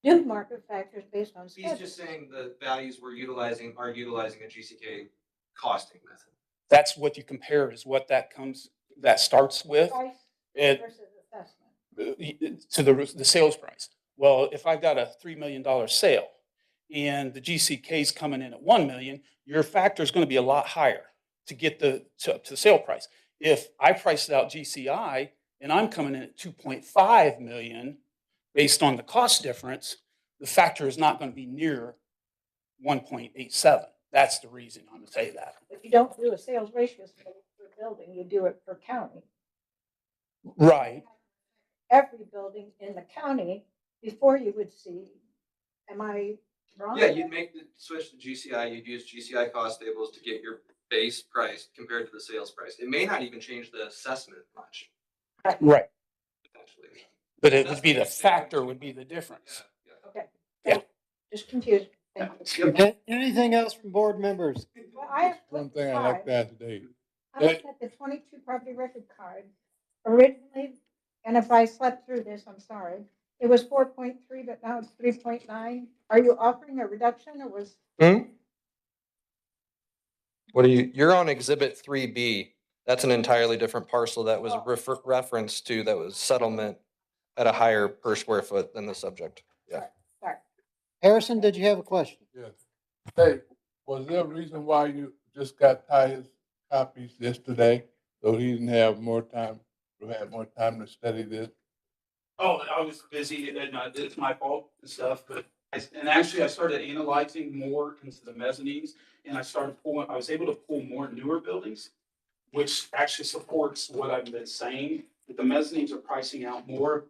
Speaker 2: do market factors based on
Speaker 9: He's
Speaker 2: schedules.
Speaker 9: just saying the values we're utilizing are utilizing a GCK costing method.
Speaker 10: That's what you compare is what that starts with
Speaker 2: Price
Speaker 10: it,
Speaker 2: versus assessment.
Speaker 10: to the sales price. Well, if I've got a $3 million sale and the GCK is coming in at 1 million, your factor is going to be a lot higher to get to the sale price. If I price it out GCI and I'm coming in at 2.5 million based on the cost difference, the factor is not going to be near 1.87. That's the reason I'm going to say that.
Speaker 2: But you don't do a sales ratio study for a building, you do it for county.
Speaker 10: Right.
Speaker 2: Every building in the county before you would see, am I wrong?
Speaker 9: Yeah, you'd make the switch to GCI. You'd use GCI cost tables to get your base price compared to the sales price. It may not even change the assessment much,
Speaker 10: Right.
Speaker 9: potentially.
Speaker 10: But it would be the factor would be the difference.
Speaker 2: Okay.
Speaker 10: Yeah.
Speaker 2: Just confused. Thank you.
Speaker 4: Anything else from board members?
Speaker 2: Well, I have
Speaker 7: One
Speaker 2: flipped
Speaker 7: thing
Speaker 2: the
Speaker 7: I like
Speaker 2: card.
Speaker 7: to ask Dave.
Speaker 2: I looked at the 22 property record card originally, and if I slept through this, I'm sorry. It was 4.3, but now it's 3.9. Are you offering a reduction or was?
Speaker 9: What are you're on exhibit 3B. That's an entirely different parcel that was referenced to, that was settlement at a higher per square foot than the subject. Yeah.
Speaker 2: Sorry.
Speaker 4: Harrison, did you have a question?
Speaker 7: Yes. Dave, was there a reason why you just got Ty's copies yesterday? So he didn't have more time, had more time to study this?
Speaker 10: Oh, I was busy and it's my fault and stuff, but actually I started analyzing more into the mezzanines and I was able to pull more newer buildings, which actually supports what I've been saying, that the mezzanines are pricing out more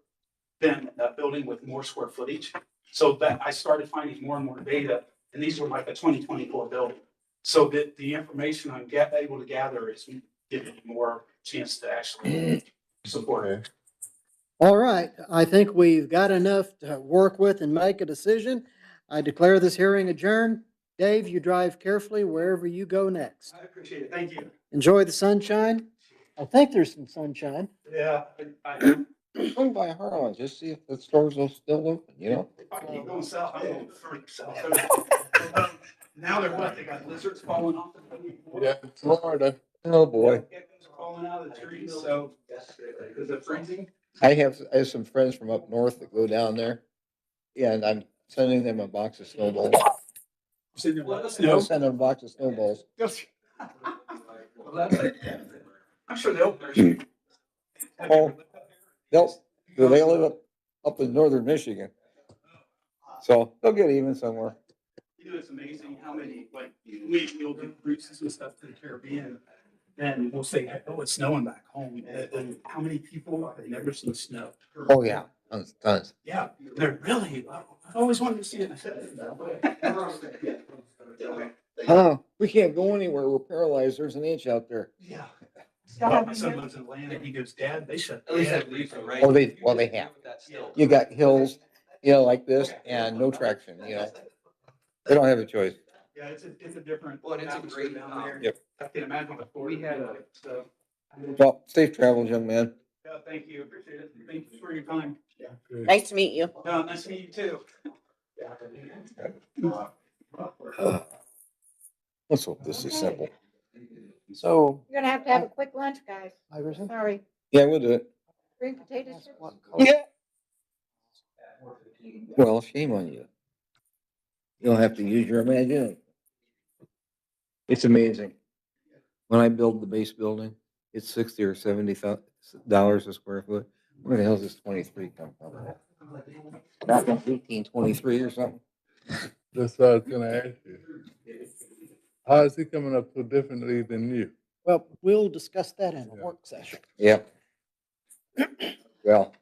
Speaker 10: than a building with more square footage. So that I started finding more and more data, and these were like a 2024 building. So that the information I'm able to gather is giving me more chance to actually support it.
Speaker 4: All right, I think we've got enough to work with and make a decision. I declare this hearing adjourned. Dave, you drive carefully wherever you go next.
Speaker 10: I appreciate it. Thank you.
Speaker 4: Enjoy the sunshine. I think there's some sunshine.
Speaker 10: Yeah.
Speaker 5: Swing by Harlan, just see if the stores are still open, you know?
Speaker 10: If I keep going south, I'm going further south. Now they're what? They got lizards falling off the building floor?
Speaker 7: Yeah, Florida.
Speaker 5: Oh, boy.
Speaker 10: Geckos falling out of the trees, so is it freezing?
Speaker 5: I have some friends from up north that go down there, and I'm sending them a box of snowballs. I'll send them a box of snowballs.
Speaker 10: I'm sure they'll.
Speaker 5: Oh, they live up in northern Michigan. So they'll get even somewhere.
Speaker 10: You know, it's amazing how many, like, we'll get cruises and stuff to the Caribbean, and we'll say, oh, it's snowing back home. And how many people have never seen snow?
Speaker 5: Oh, yeah, tons.
Speaker 10: Yeah, they're really, I've always wanted to see it.
Speaker 5: We can't go anywhere. We're paralyzed. There's an inch out there.
Speaker 10: Yeah.
Speaker 2: Still
Speaker 10: My
Speaker 2: haven't
Speaker 10: son
Speaker 2: been
Speaker 10: lives in Atlanta. He goes, Dad, they shut.
Speaker 5: Oh, they have. You got hills, like this and no traction, They don't have a choice.
Speaker 10: Yeah, it's a different.
Speaker 9: Well, it's a great,
Speaker 10: down there.
Speaker 5: Yep.
Speaker 10: I can imagine what
Speaker 9: We had a-
Speaker 10: so.
Speaker 5: Well, safe travels, young man.
Speaker 10: Yeah, thank you. Appreciate it. Thank you for your time.
Speaker 11: Nice to meet you.
Speaker 10: Yeah, nice to meet you too.
Speaker 5: Let's hope this is simple.
Speaker 4: So,
Speaker 2: You're gonna have a quick lunch, guys.
Speaker 4: Iverson?
Speaker 2: Sorry.
Speaker 5: Yeah, we'll do it.
Speaker 2: Green potato chips.
Speaker 5: Yeah. Well, shame on you. You'll have to use your imagination. It's amazing. When I build the base building, it's $60 or $70 a square foot. Where the hell does this 23 come from? Back in 1823 or something?
Speaker 7: That's what I was gonna ask you. How is he coming up so differently than you?
Speaker 4: well, we'll discuss that in a work session.
Speaker 5: Yep. Well,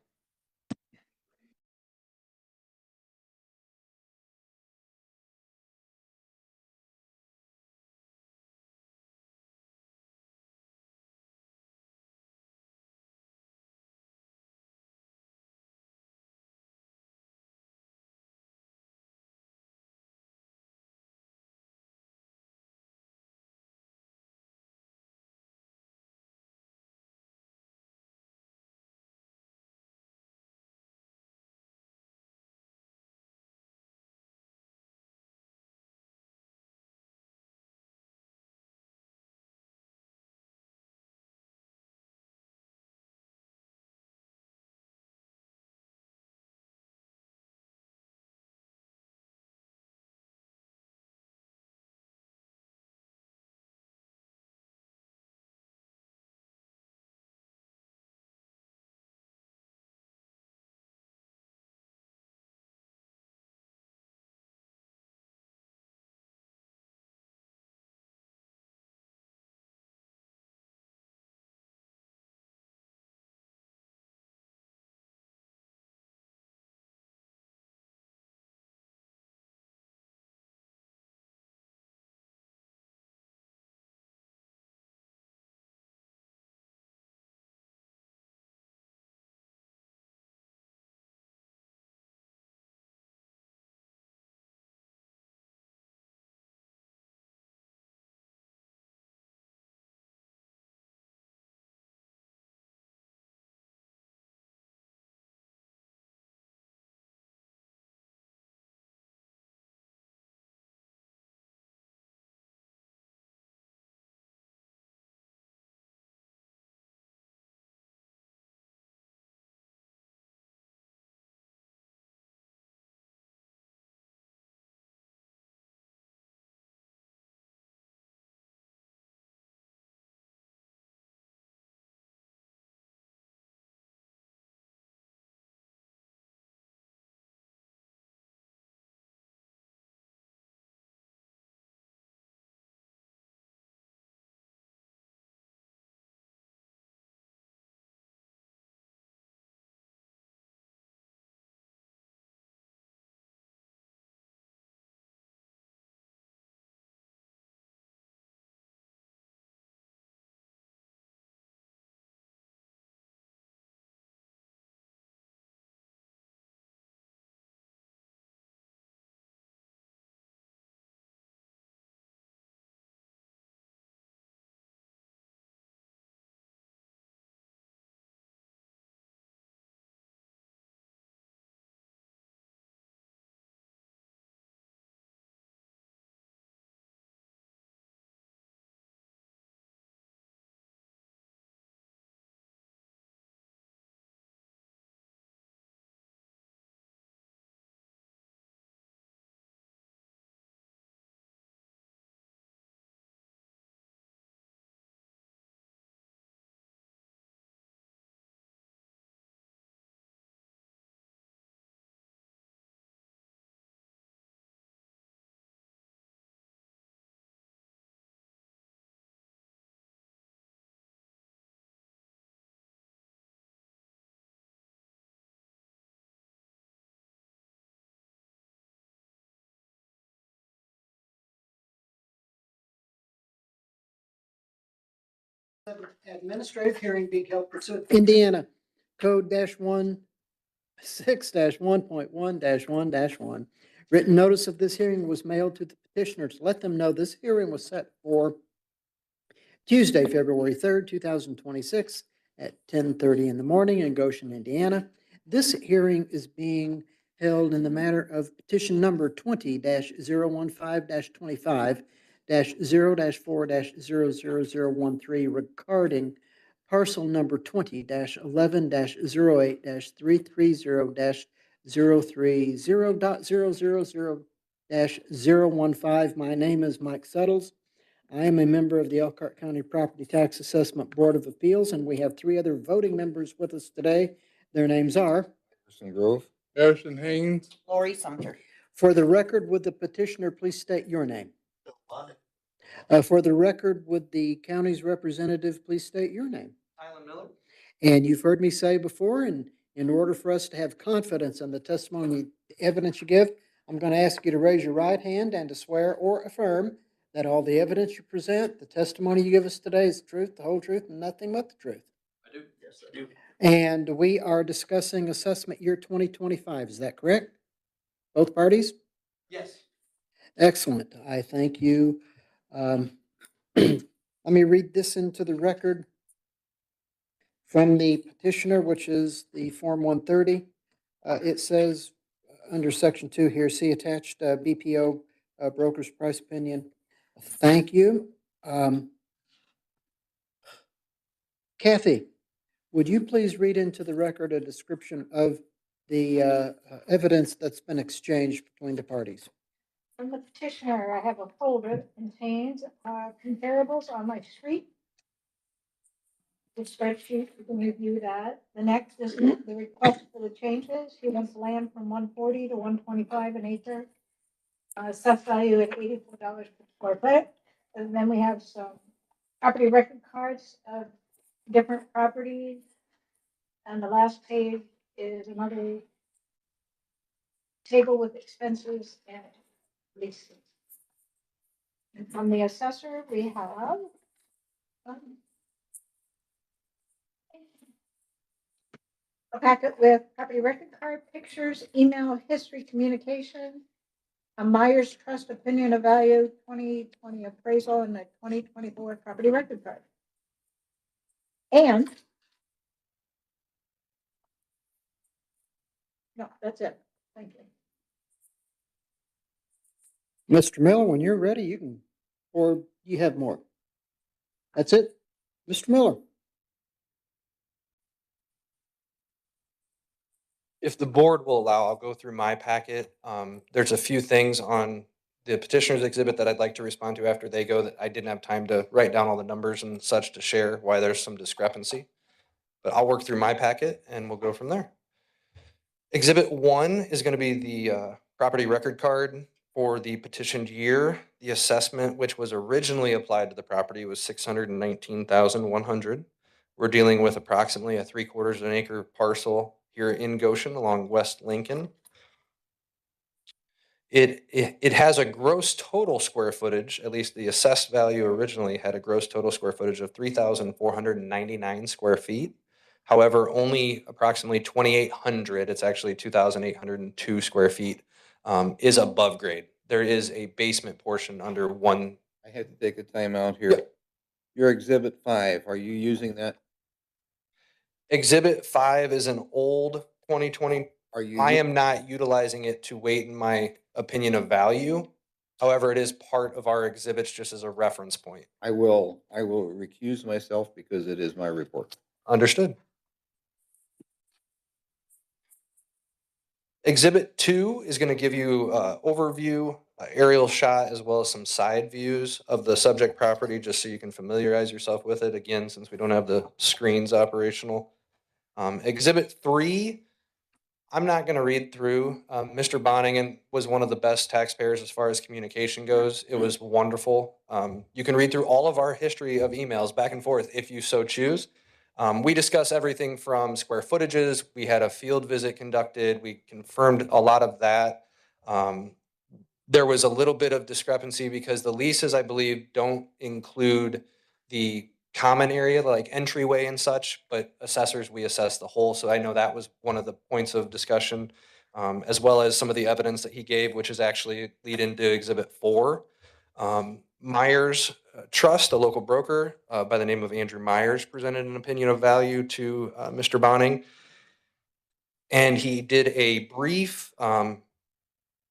Speaker 4: Administrative hearing being held pursuant to Indiana Code -1 6-1.1-1-1. Written notice of this hearing was mailed to the petitioners. Let them know this hearing was set for Tuesday, February 3rd, 2026 at 10:30 in the morning in Goshen, Indiana. This hearing is being held in the matter of petition number 20-015-25-0-4-00013 regarding parcel number 20-11-08-330.030.000-015. My name is Mike Suttles. I am a member of the Elkhart County Property Tax Assessment Board of Appeals, and we have three other voting members with us today. Their names are,
Speaker 5: Anderson Grove,
Speaker 7: Harrison Haynes,
Speaker 11: Lori Sumter.
Speaker 4: for the record, would the petitioner please state your name? For the record, would the county's representative please state your name?
Speaker 9: Tyler Miller?
Speaker 4: And you've heard me say before, and in order for us to have confidence in the testimony, the evidence you give, I'm going to ask you to raise your right hand and to swear or affirm that all the evidence you present, the testimony you give us today is the truth, the whole truth, and nothing but the truth.
Speaker 9: I do. Yes, I do.
Speaker 4: And we are discussing assessment year 2025. Is that correct? Both parties?
Speaker 9: Yes.
Speaker 4: Excellent. I thank you. Let me read this into the record from the petitioner, which is the Form 130. It says under Section 2 here, see attached BPO broker's price opinion. Thank you. Kathy, would you please read into the record a description of the evidence that's been exchanged between the parties?
Speaker 2: From the petitioner, I have a folder that contains comparables on my street. The spreadsheet, you can review that. The next is the request for the changes. He wants land from 140 to 125 an acre. Assessed value at $84 per square foot. And then we have some property record cards of different properties. And the last page is another table with expenses and leases. And from the assessor, we have a packet with property record card, pictures, email, history, communication, a Myers Trust opinion of value, 2020 appraisal, and a 2024 property record card. And no, that's it. Thank you.
Speaker 4: Mr. Miller, when you're ready, you can, or you have more. That's it? Mr. Miller?
Speaker 9: If the board will allow, I'll go through my packet. There's a few things on the petitioner's exhibit that I'd like to respond to after they go that I didn't have time to write down all the numbers and such to share why there's some discrepancy. But I'll work through my packet and we'll go from there. Exhibit 1 is going to be the property record card for the petitioned year. The assessment, which was originally applied to the property, was $619,100. We're dealing with approximately a 3/4 of an acre parcel here in Goshen along West Lincoln. It has a gross total square footage, at least the assessed value originally had a gross total square footage of 3,499 square feet. However, only approximately 2,800, it's actually 2,802 square feet, is above grade. There is a basement portion under one.
Speaker 5: I had to take a time out here.
Speaker 9: Yep.
Speaker 5: Your exhibit 5, are you using that?
Speaker 9: Exhibit 5 is an old 2020.
Speaker 5: Are you?
Speaker 9: I am not utilizing it to weight in my opinion of value. However, it is part of our exhibits just as a reference point.
Speaker 5: I will recuse myself because it is my report.
Speaker 9: Understood. Exhibit 2 is going to give you overview, aerial shot, as well as some side views of the subject property, just so you can familiarize yourself with it. Again, since we don't have the screens operational. Exhibit 3, I'm not going to read through. Mr. Bonningen was one of the best taxpayers as far as communication goes. It was wonderful. You can read through all of our history of emails back and forth if you so choose. We discuss everything from square footages. We had a field visit conducted. We confirmed a lot of that. There was a little bit of discrepancy because the leases, I believe, don't include the common area like entryway and such, but assessors, we assess the whole. So I know that was one of the points of discussion, as well as some of the evidence that he gave, which is actually lead into Exhibit 4. Myers Trust, a local broker by the name of Andrew Myers, presented an opinion of value to Mr. Bonning. And he did a brief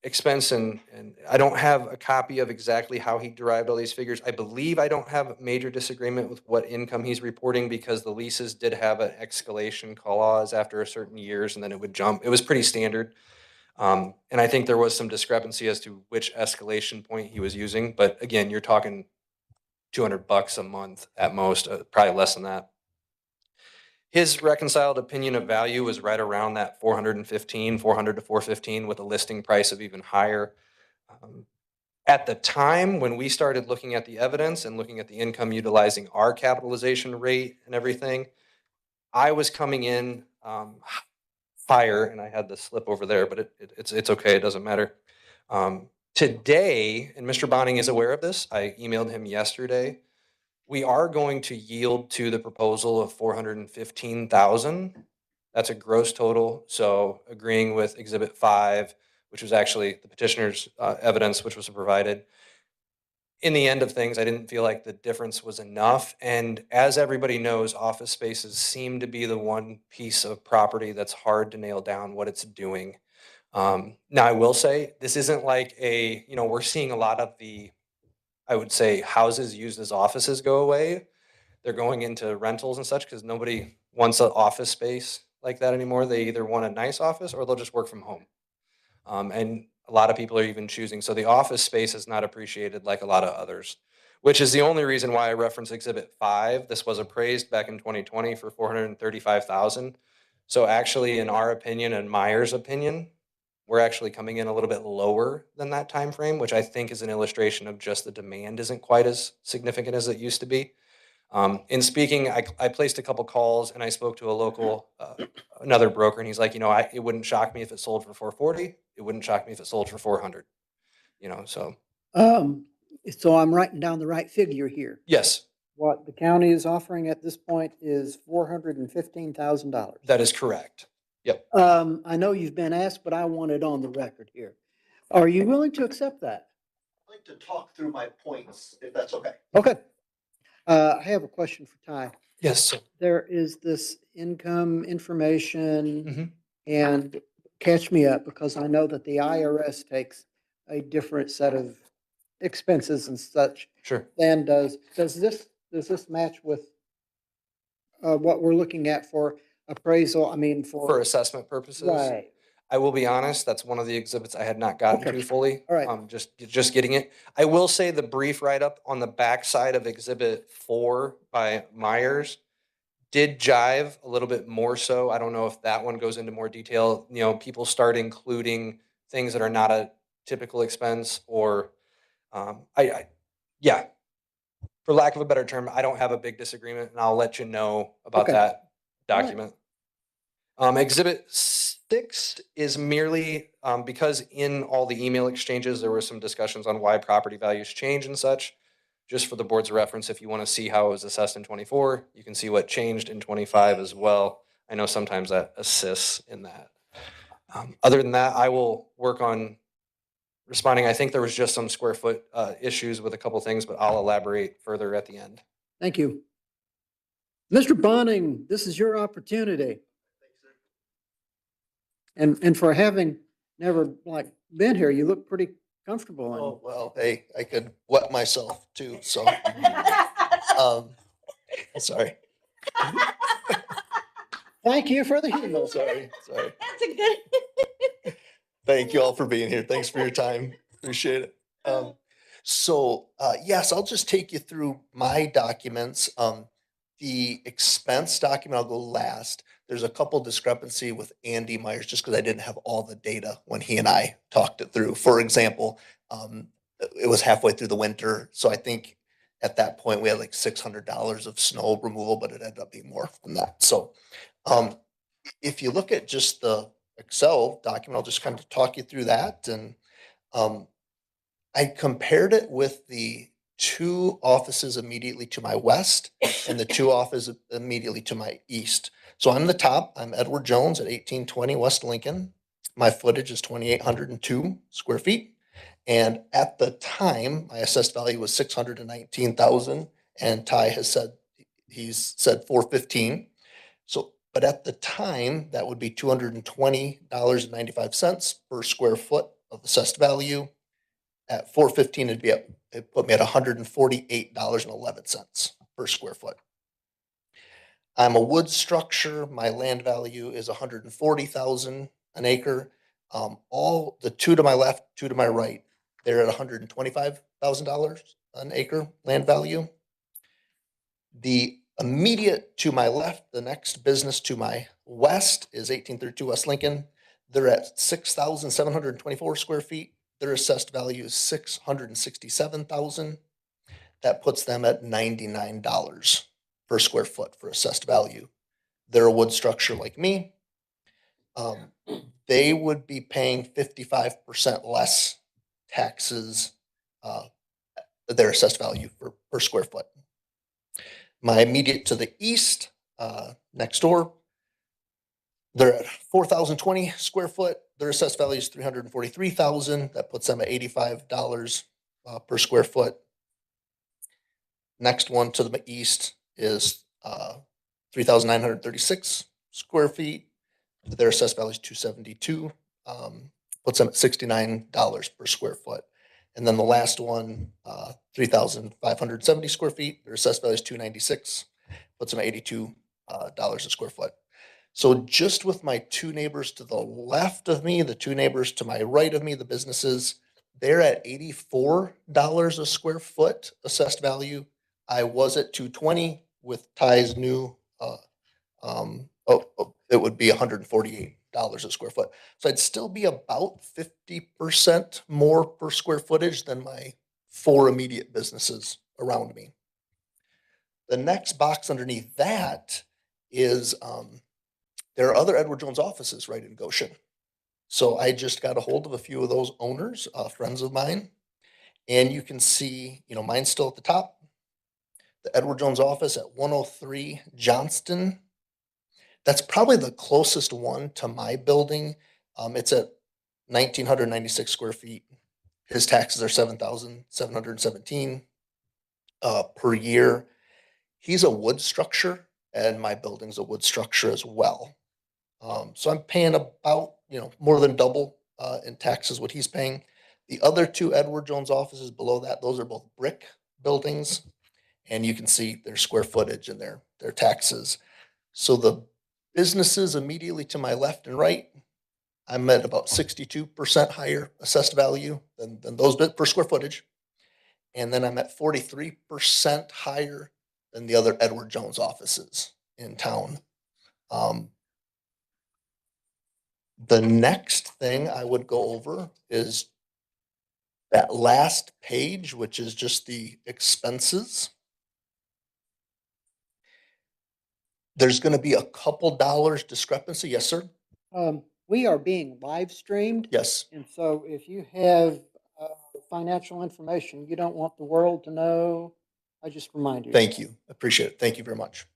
Speaker 9: expense, and I don't have a copy of exactly how he derived all these figures. I believe I don't have major disagreement with what income he's reporting, because the leases did have an escalation clause after a certain years, and then it would jump. It was pretty standard. And I think there was some discrepancy as to which escalation point he was using. But again, you're talking $200 a month at most, probably less than that. His reconciled opinion of value was right around that 415, 400 to 415, with a listing price of even higher. At the time when we started looking at the evidence and looking at the income utilizing our capitalization rate and everything, I was coming in higher, and I had the slip over there, but it's okay. It doesn't matter. Today, and Mr. Bonning is aware of this, I emailed him yesterday. We are going to yield to the proposal of 415,000. That's a gross total. So agreeing with Exhibit 5, which was actually the petitioner's evidence, which was provided. In the end of things, I didn't feel like the difference was enough. And as everybody knows, office spaces seem to be the one piece of property that's hard to nail down what it's doing. Now, I will say this isn't like we're seeing a lot of the, I would say, houses used as offices go away. They're going into rentals and such because nobody wants an office space like that anymore. They either want a nice office or they'll just work from home. And a lot of people are even choosing. So the office space is not appreciated like a lot of others, which is the only reason why I reference Exhibit 5. This was appraised back in 2020 for 435,000. So actually, in our opinion and Myers' opinion, we're actually coming in a little bit lower than that time frame, which I think is an illustration of just the demand isn't quite as significant as it used to be. In speaking, I placed a couple calls, and I spoke to a local, another broker, and he's like, it wouldn't shock me if it sold for 440. It wouldn't shock me if it sold for 400. So
Speaker 4: So I'm writing down the right figure here.
Speaker 9: yes,
Speaker 4: What the county is offering at this point is $415,000.
Speaker 9: that is correct. Yep.
Speaker 4: I know you've been asked, but I want it on the record here. Are you willing to accept that?
Speaker 12: I'd like to talk through my points, if that's okay.
Speaker 4: Okay. I have a question for Ty.
Speaker 9: Yes. Sir.
Speaker 4: There is this income information,
Speaker 9: Mhm.
Speaker 4: and catch me up, because I know that the IRS takes a different set of expenses and such
Speaker 9: Sure.
Speaker 4: than does this match with what we're looking at for appraisal? I mean,
Speaker 9: For assessment purposes.
Speaker 4: right.
Speaker 9: I will be honest, that's one of the exhibits I had not gotten
Speaker 4: Okay.
Speaker 9: to fully.
Speaker 4: All right.
Speaker 9: Just getting it. I will say the brief write-up on the backside of Exhibit 4 by Myers did jive a little bit more so. I don't know if that one goes into more detail. People start including things that are not a typical expense, or yeah, for lack of a better term, I don't have a big disagreement, and I'll let you know about
Speaker 4: Okay.
Speaker 9: that document. Exhibit 6 is merely because in all the email exchanges, there were some discussions on why property values change and such. Just for the board's reference, if you want to see how it was assessed in 24, you can see what changed in 25 as well. I know sometimes that assists in that. Other than that, I will work on responding. I think there was just some square foot issues with a couple things, but I'll elaborate further at the end.
Speaker 4: Thank you. Mr. Bonning, this is your opportunity. And for having never been here, you look pretty comfortable.
Speaker 12: Oh, well, hey, I could wet myself too, so. Sorry.
Speaker 4: Thank you for the humor.
Speaker 12: Sorry.
Speaker 11: That's a good.
Speaker 12: Thank you all for being here. Thanks for your time. Appreciate it. Yes, I'll just take you through my documents. The expense document, I'll go last. There's a couple discrepancy with Andy Myers just because I didn't have all the data when he and I talked it through. For example, it was halfway through the winter, so I think at that point we had like $600 of snow removal, but it ended up being more than that. So if you look at just the Excel document, I'll just kind of talk you through that. And I compared it with the 2 offices immediately to my west and the 2 offices immediately to my east. So I'm the top. I'm Edward Jones at 1820 West Lincoln. My footage is 2,802 square feet. And at the time, my assessed value was 619,000, and Ty has said, he's said 415. So, but at the time, that would be $220.95 per square foot of assessed value. At 415, it put me at $148.11 per square foot. I'm a wood structure. My land value is 140,000 an acre. All the 2 to my left, 2 to my right, they're at $125,000 an acre land value. The immediate to my left, the next business to my west is 1832 West Lincoln. They're at 6,724 square feet. Their assessed value is 667,000. That puts them at $99 per square foot for assessed value. They're a wood structure like me. They would be paying 55% less taxes, their assessed value per square foot. My immediate to the east, next door, they're at 4,020 square foot. Their assessed value is 343,000. That puts them at $85 per square foot. Next one to the east is 3,936 square feet. Their assessed value is 272. Puts them at $69 per square foot. And then the last one, 3,570 square feet. Their assessed value is 296. Puts them at $82 a square foot. So just with my 2 neighbors to the left of me, the 2 neighbors to my right of me, the businesses, they're at $84 a square foot assessed value. I was at 220 with Ty's new, it would be $148 a square foot. So I'd still be about 50% more per square footage than my 4 immediate businesses around me. The next box underneath that is, there are other Edward Jones offices right in Goshen. So I just got a hold of a few of those owners, friends of mine. And you can see, mine's still at the top. The Edward Jones office at 103 Johnston. That's probably the closest one to my building. It's at 1,996 square feet. His taxes are 7,717 per year. He's a wood structure, and my building's a wood structure as well. So I'm paying about, more than double in taxes what he's paying. The other 2 Edward Jones offices below that, those are both brick buildings. And you can see their square footage and their taxes. So the businesses immediately to my left and right, I'm at about 62% higher assessed value than those per square footage. And then I'm at 43% higher than the other Edward Jones offices in town. The next thing I would go over is that last page, which is just the expenses. There's going to be a couple dollars discrepancy. Yes, sir.
Speaker 4: We are being live streamed.
Speaker 12: Yes.
Speaker 4: And so if you have financial information you don't want the world to know, I just remind you.
Speaker 12: Thank you. Appreciate it. Thank you very much.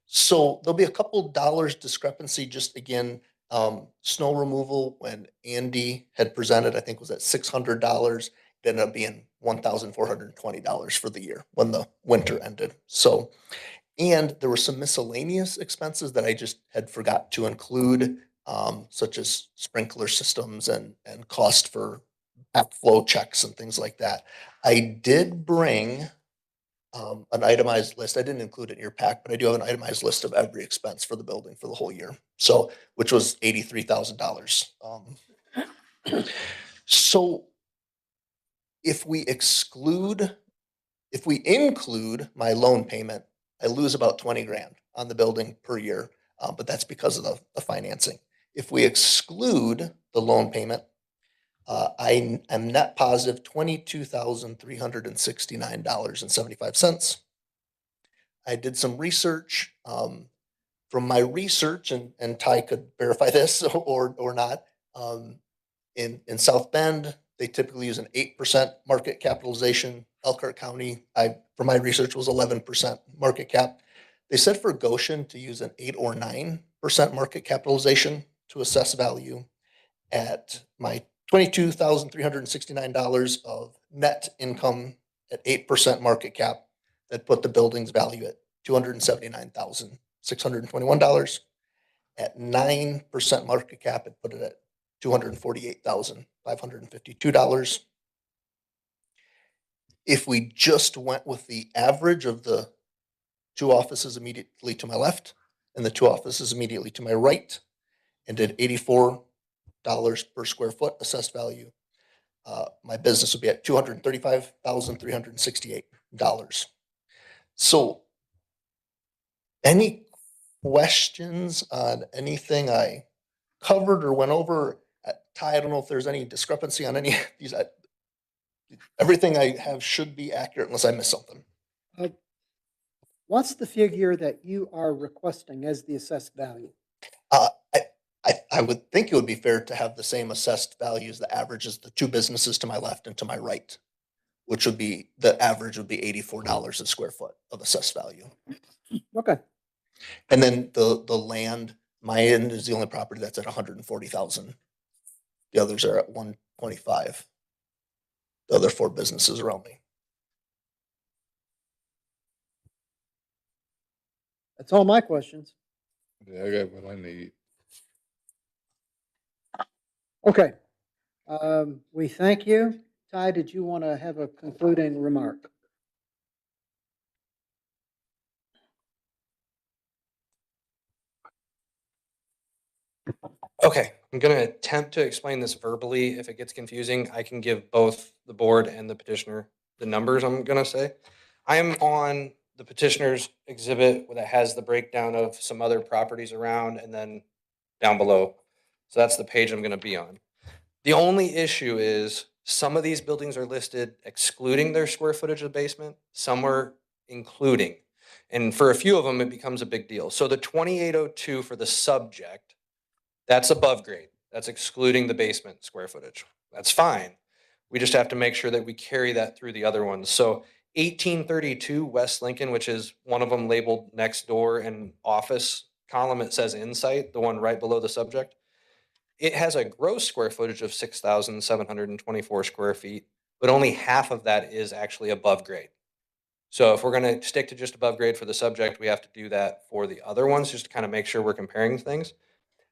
Speaker 12: So there'll be a couple dollars discrepancy. Just again, snow removal, when Andy had presented, I think was at $600. It ended up being $1,420 for the year when the winter ended. So, and there were some miscellaneous expenses that I just had forgot to include, such as sprinkler systems and cost for backflow checks and things like that. I did bring an itemized list. I didn't include it in your pack, but I do have an itemized list of every expense for the building for the whole year. So, which was $83,000. So if we include my loan payment, I lose about 20 grand on the building per year, but that's because of the financing. If we exclude the loan payment, I am net positive $22,369.75. I did some research. From my research, and Ty could verify this or not, in South Bend, they typically use an 8% market capitalization Elkhart County, for my research, was 11% market cap. They said for Goshen to use an 8 or 9% market capitalization to assess value at my $22,369 of net income at 8% market cap. That put the building's value at $279,621. At 9% market cap, it put it at $248,552. If we just went with the average of the two offices immediately to my left and the two offices immediately to my right, and did $84 per square foot assessed value, my business would be at $235,368. So, any questions on anything I covered or went over? Ty, I don't know if there's any discrepancy on any of these. Everything I have should be accurate unless I miss something.
Speaker 4: What's the figure that you are requesting as the assessed value?
Speaker 12: I would think it would be fair to have the same assessed values, the average as the two businesses to my left and to my right, which would be, the average would be $84 a square foot of assessed value.
Speaker 4: Okay.
Speaker 12: And then the land, my end is the only property that's at 140,000. The others are at 125. The other four businesses around me.
Speaker 4: That's all my questions.
Speaker 7: Yeah, I got what I need.
Speaker 4: Okay. We thank you. Ty, did you want to have a concluding remark?
Speaker 9: Okay, I'm going to attempt to explain this verbally. If it gets confusing, I can give both the board and the petitioner the numbers I'm going to say. I am on the petitioner's exhibit that has the breakdown of some other properties around and then down below. So that's the page I'm going to be on. The only issue is some of these buildings are listed excluding their square footage of the basement, some are including. And for a few of them, it becomes a big deal. So the 2802 for the subject, that's above grade. That's excluding the basement square footage. That's fine. We just have to make sure that we carry that through the other ones. So 1832 West Lincoln, which is one of them labeled next door and office column, it says Insight, the one right below the subject. It has a gross square footage of 6,724 square feet, but only half of that is actually above grade. So if we're going to stick to just above grade for the subject, we have to do that for the other ones, just to kind of make sure we're comparing things.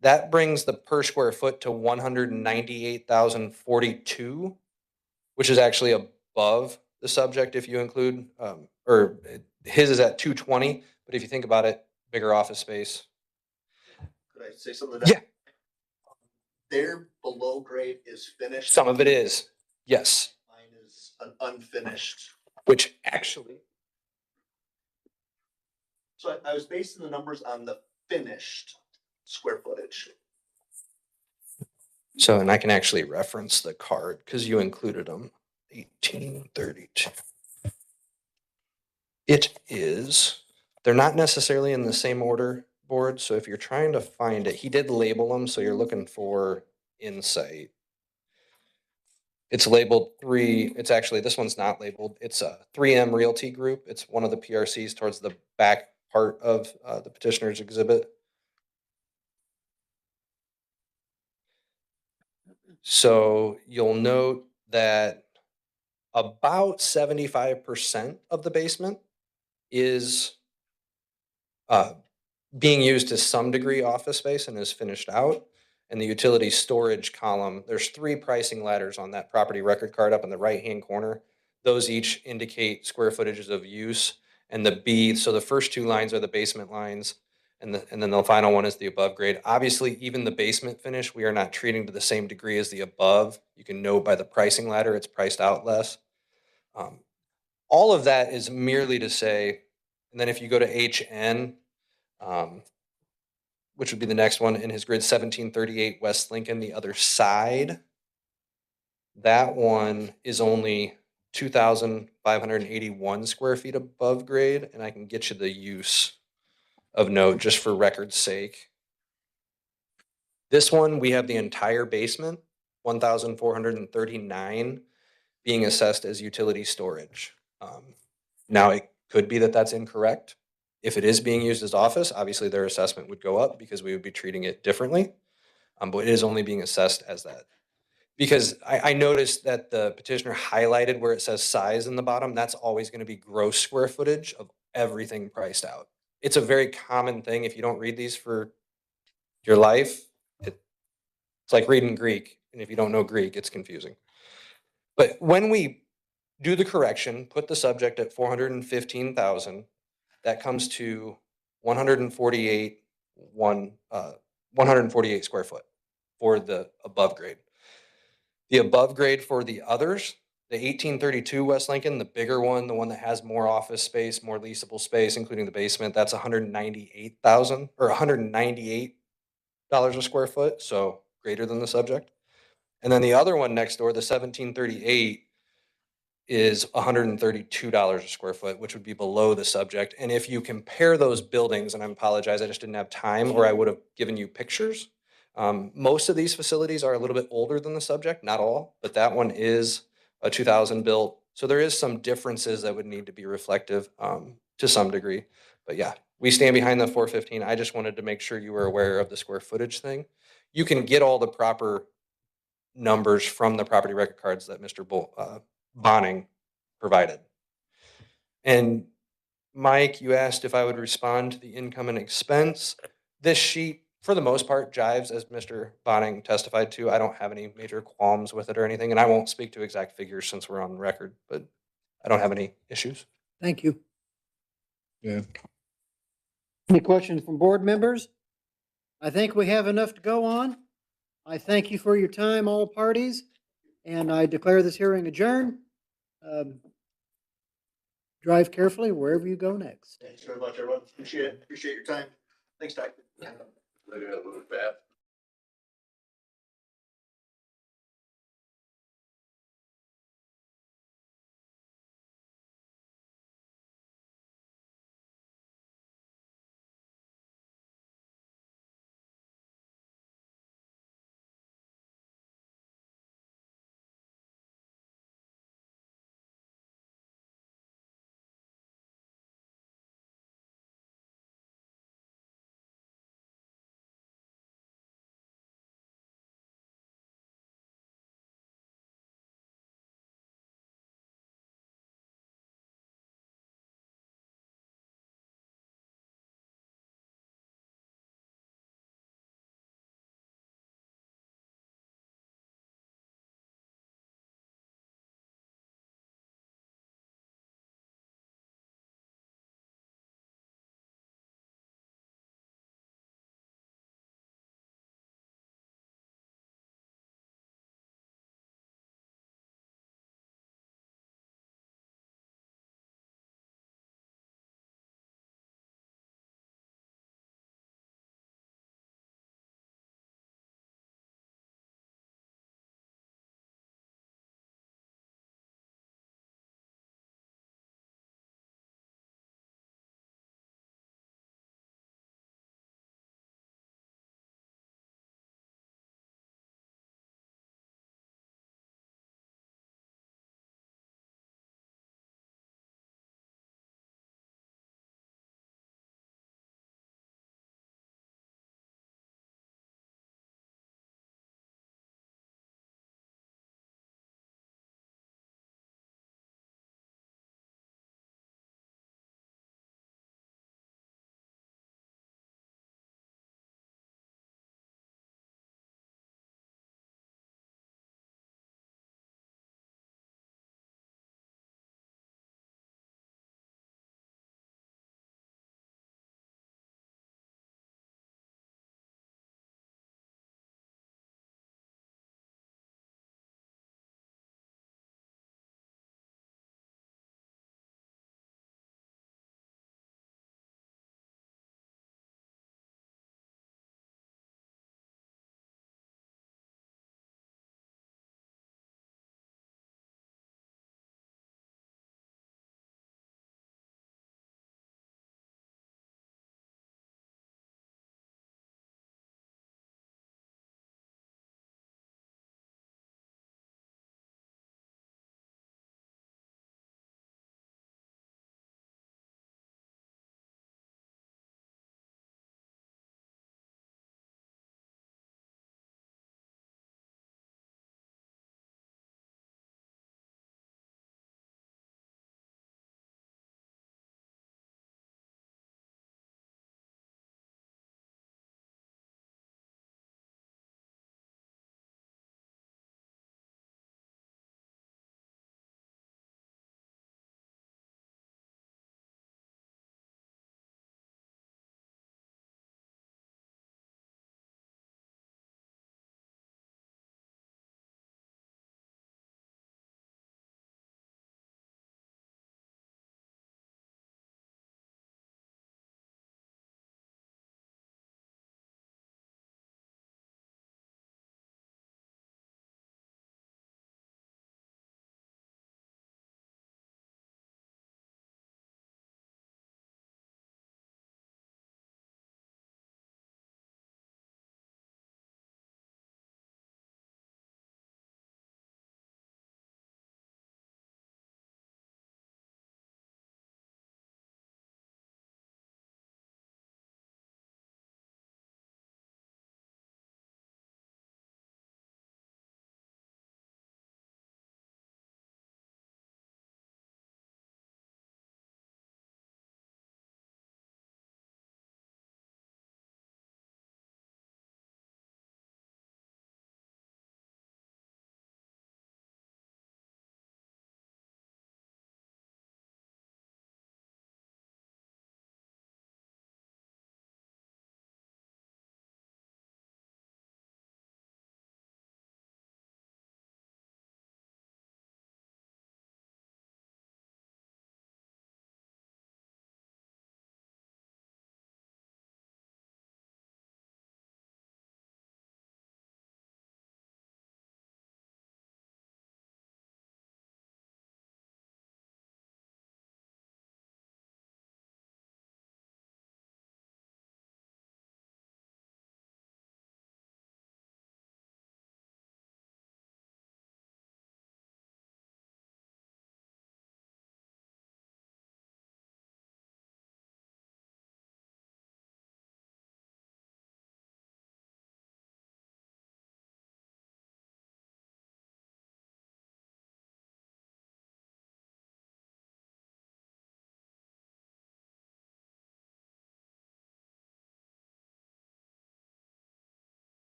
Speaker 9: That brings the per square foot to 198,042, which is actually above the subject if you include, or his is at 220, but if you think about it, bigger office space.
Speaker 12: Could I say something?
Speaker 9: Yeah.
Speaker 12: Their below grade is finished.
Speaker 9: Some of it is, yes.
Speaker 12: Mine is an unfinished.
Speaker 9: Which actually.
Speaker 12: So I was basing the numbers on the finished square footage.
Speaker 9: So, and I can actually reference the card because you included them. 1832. It is, they're not necessarily in the same order, board. So if you're trying to find it, he did label them. So you're looking for Insight. It's labeled 3. It's actually, this one's not labeled. It's a 3M Realty Group. It's one of the PRCs towards the back part of the petitioner's exhibit. So you'll note that about 75% of the basement is being used to some degree office space and is finished out. And the utility storage column, there's 3 pricing ladders on that property record card up in the right-hand corner. Those each indicate square footages of use. And the B, so the first 2 lines are the basement lines. And then the final one is the above grade. Obviously, even the basement finish, we are not treating to the same degree as the above. You can note by the pricing ladder, it's priced out less. All of that is merely to say, and then if you go to HN, which would be the next one in his grid, 1738 West Lincoln, the other side, that one is only 2,581 square feet above grade, and I can get you the use of note just for record's sake. This one, we have the entire basement, 1,439. being assessed as utility storage. Now, it could be that that's incorrect. If it is being used as office, obviously their assessment would go up because we would be treating it differently. But it is only being assessed as that. Because I noticed that the petitioner highlighted where it says size in the bottom, that's always gonna be gross square footage of everything priced out. It's a very common thing. If you don't read these for your life, it's like reading Greek, and if you don't know Greek, it's confusing. But when we do the correction, put the subject at 415,000, that comes to 148, 148 square foot for the above grade. The above grade for the others, the 1832 West Lincoln, the bigger one, the one that has more office space, more leasable space, including the basement, that's 198,000 or $198 a square foot, so greater than the subject. And then the other one next door, the 1738, is $132 a square foot, which would be below the subject. And if you compare those buildings, and I apologize, I just didn't have time, or I would have given you pictures. Most of these facilities are a little bit older than the subject, not all, but that one is a 2000 built. So there is some differences that would need to be reflective to some degree. But yeah, we stand behind the 415. I just wanted to make sure you were aware of the square footage thing. You can get all the proper numbers from the property record cards that Mr. Bonning provided. And Mike, you asked if I would respond to the income and expense. This sheet, for the most part, jives as Mr. Bonning testified to. I don't have any major qualms with it or anything, and I won't speak to exact figures since we're on record, but I don't have any issues.
Speaker 4: Thank you.
Speaker 7: Yeah.
Speaker 4: Any questions from board members? I think we have enough to go on. I thank you for your time, all parties, and I declare this hearing adjourned. Drive carefully wherever you go next.
Speaker 12: Thanks very much, everyone. Appreciate your time. Thanks, Doc.
Speaker 7: Later, a little bit.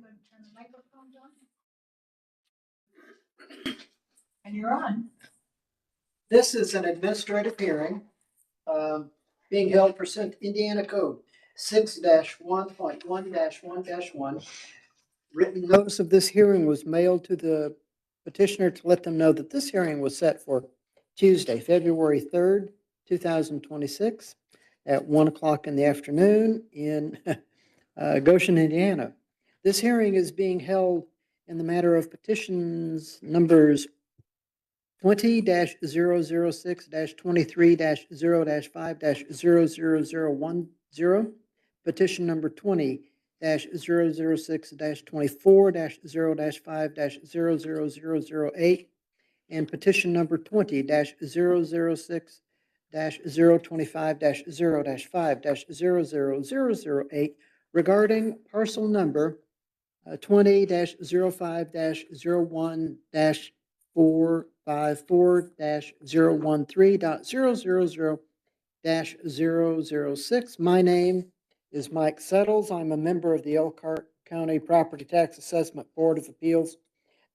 Speaker 2: I'm going to turn the microphones on. And you're on.
Speaker 4: This is an administrative hearing being held pursuant to Indiana Code 6-1.1-1-1. Written notice of this hearing was mailed to the petitioner to let them know that this hearing was set for Tuesday, February 3rd, 2026 at 1 o'clock in the afternoon in Goshen, Indiana. This hearing is being held in the matter of petitions numbers 20-006-23-0-5-00010, petition number 20-006-24-0-5-00008, and petition number 20-006-025-0-5-00008 regarding parcel number 20-055-014-013.000-006. My name is Mike Settles. I'm a member of the Elkhart County Property Tax Assessment Board of Appeals.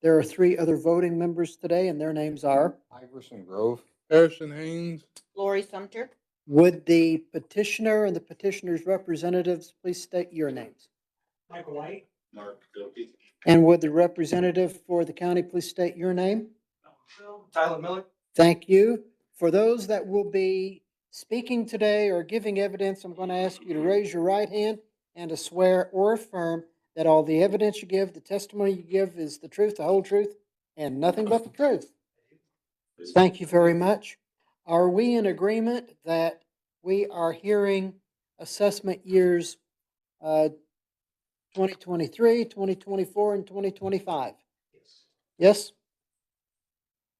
Speaker 4: There are 3 other voting members today, and their names are.
Speaker 5: Iverson Grove.
Speaker 7: Harrison Haynes,
Speaker 11: Lori Sumter.
Speaker 4: Would the petitioner and the petitioner's representatives please state your names?
Speaker 1: Michael White. Mark Gilkey.
Speaker 4: And would the representative for the county please state your name?
Speaker 9: Tyler Miller.
Speaker 4: Thank you. For those that will be speaking today or giving evidence, I'm going to ask you to raise your right hand and to swear or affirm that all the evidence you give, the testimony you give is the truth, the whole truth, and nothing but the truth. Thank you very much. Are we in agreement that we are hearing assessment years 2023, 2024, and 2025? Yes?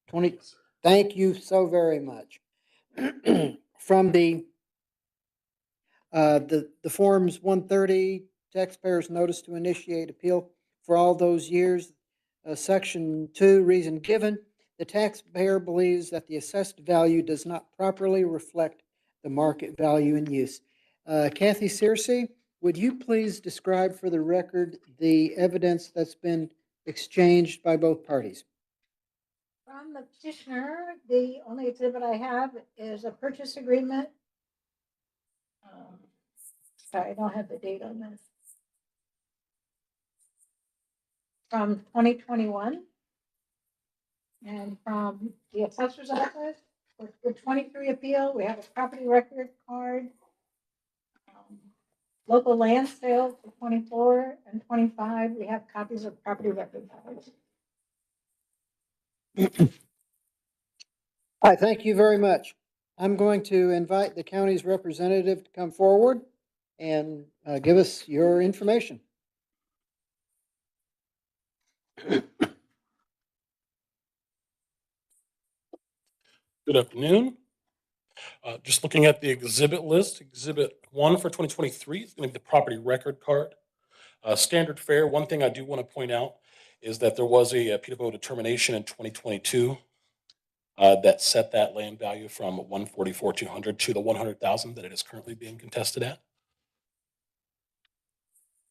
Speaker 4: 20. Thank you so very much. From the forms 130, taxpayers notice to initiate appeal for all those years. Section 2, reason given, the taxpayer believes that the assessed value does not properly reflect the market value in use. Kathy Searcy, would you please describe for the record the evidence that's been exchanged by both parties?
Speaker 2: From the petitioner, the only exhibit I have is a purchase agreement. Sorry, I don't have the date on this. From 2021. And from the assessor's office, for the 23 appeal, we have a property record card. Local land sales for 24 and 25, we have copies of property record cards.
Speaker 4: All right, thank you very much. I'm going to invite the county's representative to come forward and give us your information.
Speaker 1: Good afternoon. Just looking at the exhibit list, exhibit 1 for 2023 is going to be the property record card. Standard fare, one thing I do want to point out is that there was a PWO determination in 2022 that set that land value from 144,200 to the 100,000 that it is currently being contested at.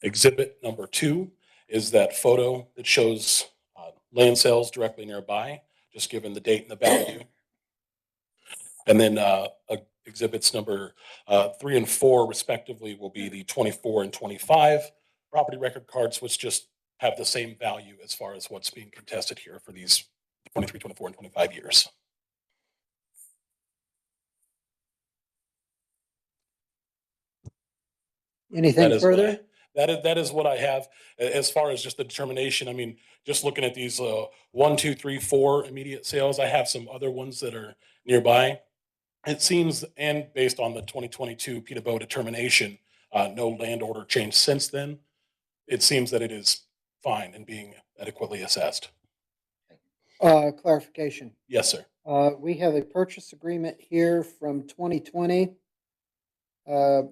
Speaker 1: Exhibit number 2 is that photo that shows land sales directly nearby, just given the date and the value. And then exhibits number 3 and 4 respectively will be the 24 and 25 property record cards, which just have the same value as far as what's being contested here for these 23, 24, and 25 years.
Speaker 4: Anything further?
Speaker 1: That is what I have as far as just the determination. I mean, just looking at these 1, 2, 3, 4 immediate sales, I have some other ones that are nearby. It seems, and based on the 2022 PWO determination, no land order changed since then. It seems that it is fine and being adequately assessed.
Speaker 4: Clarification.
Speaker 1: Yes, sir.
Speaker 4: We have a purchase agreement here from 2020. And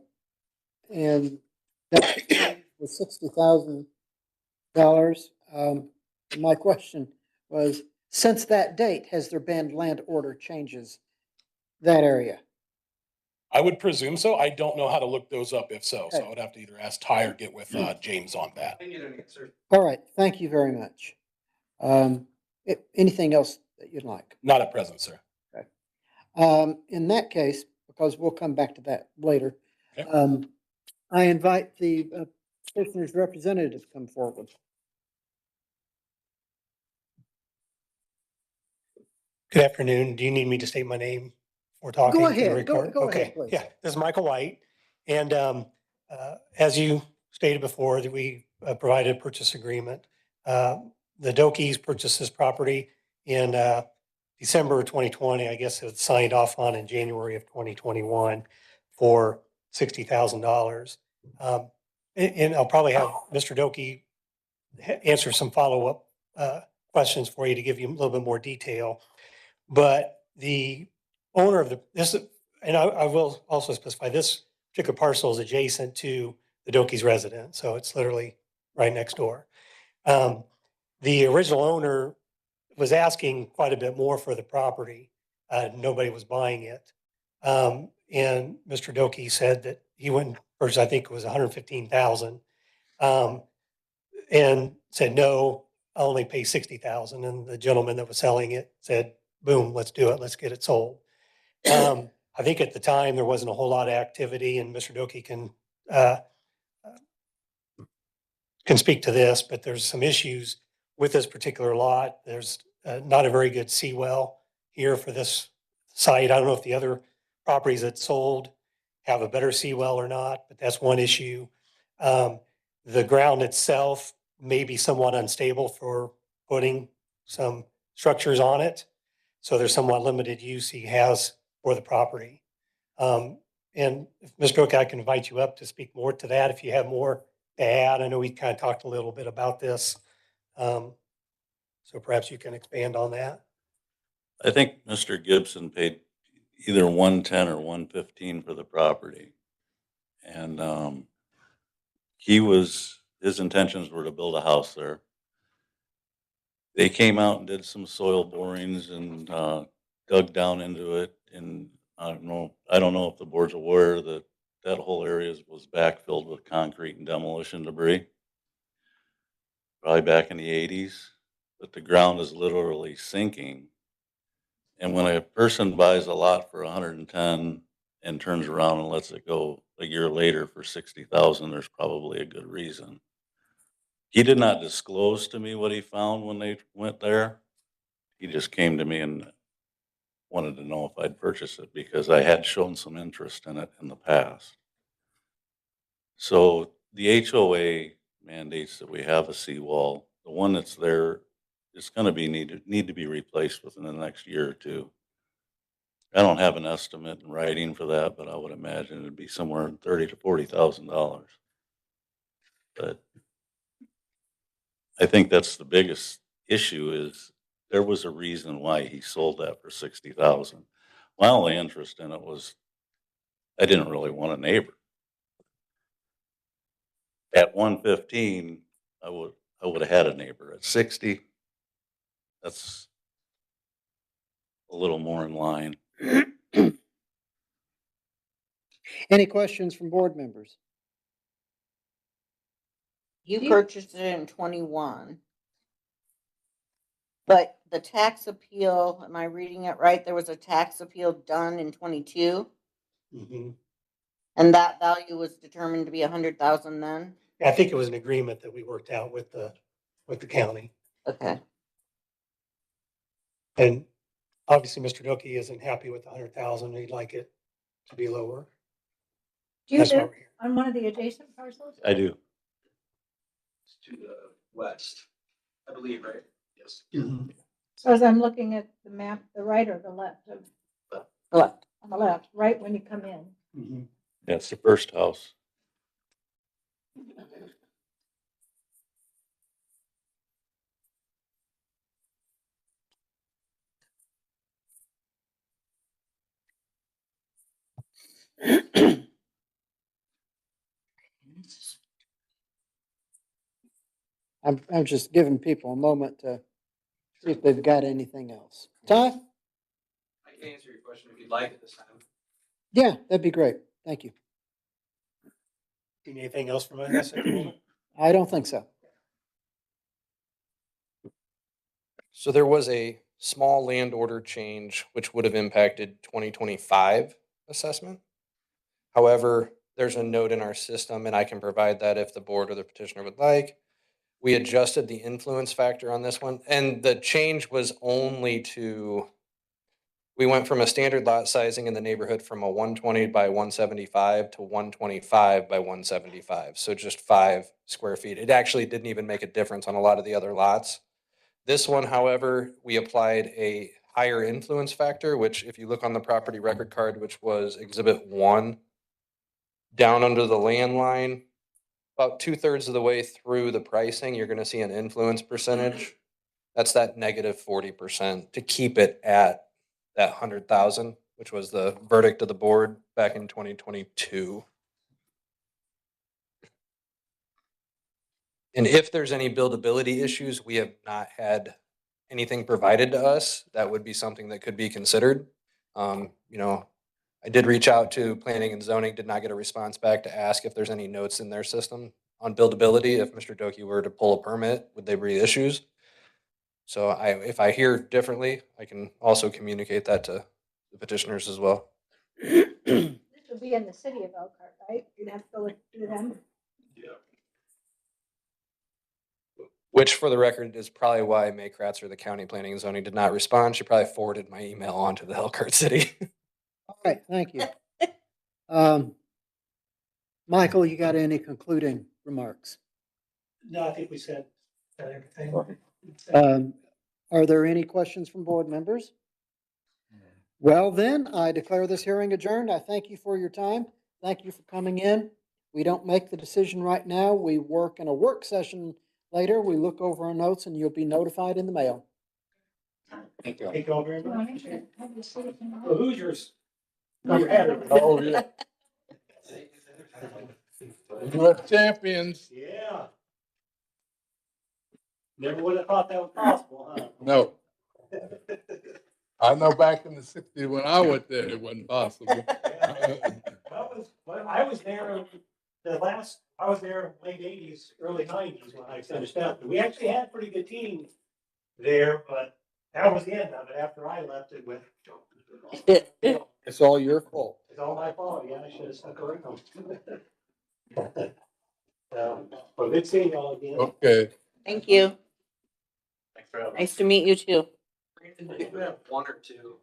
Speaker 4: that was $60,000. My question was, since that date, has there been land order changes that area?
Speaker 1: I would presume so. I don't know how to look those up if so. So
Speaker 4: Okay.
Speaker 1: I would have to either ask Ty or get with James on that.
Speaker 9: I need an answer.
Speaker 4: All right, thank you very much. Anything else that you'd like?
Speaker 1: Not at present, sir.
Speaker 4: In that case, because we'll come back to that later,
Speaker 1: Okay.
Speaker 4: I invite the petitioner's representative to come forward.
Speaker 13: Good afternoon. Do you need me to state my name before talking?
Speaker 4: Go
Speaker 13: for the
Speaker 4: ahead, go
Speaker 13: record? Okay.
Speaker 4: ahead, please.
Speaker 13: Yeah, this is Michael White. And as you stated before, that we provided a purchase agreement. The Dokies purchased this property in December of 2020. I guess it was signed off on in January of 2021 for $60,000. And I'll probably have Mr. Dokie answer some follow-up questions for you to give you a little bit more detail. But the owner of and I will also specify, this particular parcel is adjacent to the Doki's residence, so it's literally right next door. The original owner was asking quite a bit more for the property. Nobody was buying it. And Mr. Doki said that he went first, I think it was 115,000, and said, no, I'll only pay 60,000. And the gentleman that was selling it said, boom, let's do it. Let's get it sold. I think at the time there wasn't a whole lot of activity, and Mr. Doki can speak to this, but there's some issues with this particular lot. There's not a very good seawell here for this site. I don't know if the other properties that sold have a better seawell or not, but that's one issue. The ground itself may be somewhat unstable for putting some structures on it. So there's somewhat limited use he has for the property. And if Mr. Doki, I can invite you up to speak more to that if you have more to add. I know we kind of talked a little bit about this. So perhaps you can expand on that.
Speaker 14: I think Mr. Gibson paid either 110 or 115 for the property. And his intentions were to build a house there. They came out and did some soil borings and dug down into it. And I don't know if the board's aware that that whole area was backfilled with concrete and demolition debris, probably back in the 80s. But the ground is literally sinking. And when a person buys a lot for 110 and turns around and lets it go a year later for 60,000, there's probably a good reason. He did not disclose to me what he found when they went there. He just came to me and wanted to know if I'd purchase it because I had shown some interest in it in the past. So the HOA mandates that we have a seawall. The one that's there is going to be need to be replaced within the next year or two. I don't have an estimate in writing for that, but I would imagine it'd be somewhere in $30,000 to $40,000. But I think that's the biggest issue is there was a reason why he sold that for 60,000. My only interest in it was I didn't really want a neighbor. At 115, I would have had a neighbor. At 60, that's a little more in line.
Speaker 4: Any questions from board members?
Speaker 11: You purchased it in 21. But the tax appeal, am I reading it right? There was a tax appeal done in 22,
Speaker 13: Mm-hmm.
Speaker 11: and that value was determined to be 100,000 then?
Speaker 13: I think it was an agreement that we worked out with the county.
Speaker 11: Okay.
Speaker 13: And obviously, Mr. Doki isn't happy with the 100,000. He'd like it to be lower.
Speaker 2: Do you
Speaker 13: That's why
Speaker 2: live
Speaker 13: we're here.
Speaker 2: on one of the adjacent parcels?
Speaker 14: I do.
Speaker 9: It's to the west, I believe, right? Yes.
Speaker 13: Mm-hmm.
Speaker 2: So as I'm looking at the map, the right or the left of,
Speaker 11: Left.
Speaker 2: on the left, right when you come in.
Speaker 13: Mm-hmm.
Speaker 14: That's the first house.
Speaker 4: I'm just giving people a moment to see if they've got anything else. Ty?
Speaker 9: I can answer your question if you'd like at this time.
Speaker 4: Yeah, that'd be great. Thank you.
Speaker 13: Need anything else from us at the moment?
Speaker 4: I don't think so.
Speaker 9: So there was a small land order change which would have impacted 2025 assessment. However, there's a note in our system, and I can provide that if the board or the petitioner would like. We adjusted the influence factor on this one, and the change was only to, we went from a standard lot sizing in the neighborhood from a 120 by 175 to 125 by 175. So just 5 square feet. It actually didn't even make a difference on a lot of the other lots. This one, however, we applied a higher influence factor, which if you look on the property record card, which was Exhibit 1, down under the land line, about 2/3 of the way through the pricing, you're gonna see an influence percentage. That's that -40% to keep it at that 100,000, which was the verdict of the board back in 2022. And if there's any buildability issues, we have not had anything provided to us. That would be something that could be considered. You know, I did reach out to planning and zoning, did not get a response back to ask if there's any notes in their system on buildability. If Mr. Doki were to pull a permit, would they be issues? So if I hear differently, I can also communicate that to the petitioners as well.
Speaker 2: This would be in the city of Elkhart, right? You'd have to go through them.
Speaker 9: Which, for the record, is probably why May Kratzer, the county planning and zoning, did not respond. She probably forwarded my email on to the Elkhart City.
Speaker 4: All right, thank you. Michael, you got any concluding remarks?
Speaker 13: No, I think we said everything.
Speaker 4: Are there any questions from board members? Well, then, I declare this hearing adjourned. I thank you for your time. Thank you for coming in. We don't make the decision right now. We work in a work session later. We look over our notes and you'll be notified in the mail.
Speaker 13: Thank you all very much.
Speaker 2: Well,
Speaker 13: Well, Hoosiers. Never had it.
Speaker 7: Oh, yeah. US champions.
Speaker 13: Yeah. Never would have thought that was possible, huh?
Speaker 7: No. I know back in the 60s when I went there, it wasn't possible.
Speaker 13: Well, I was there I was there late 80s, early 90s when I finished up. We actually had a pretty good team there, but that was the end of it. After I left, it went.
Speaker 5: It's all your fault.
Speaker 13: It's all my fault. Yeah, I should have stuck around. So, well, good seeing y'all again.
Speaker 7: Okay.
Speaker 11: Thank you.
Speaker 13: Thanks for having me.
Speaker 11: Nice to meet you too.
Speaker 9: One or two.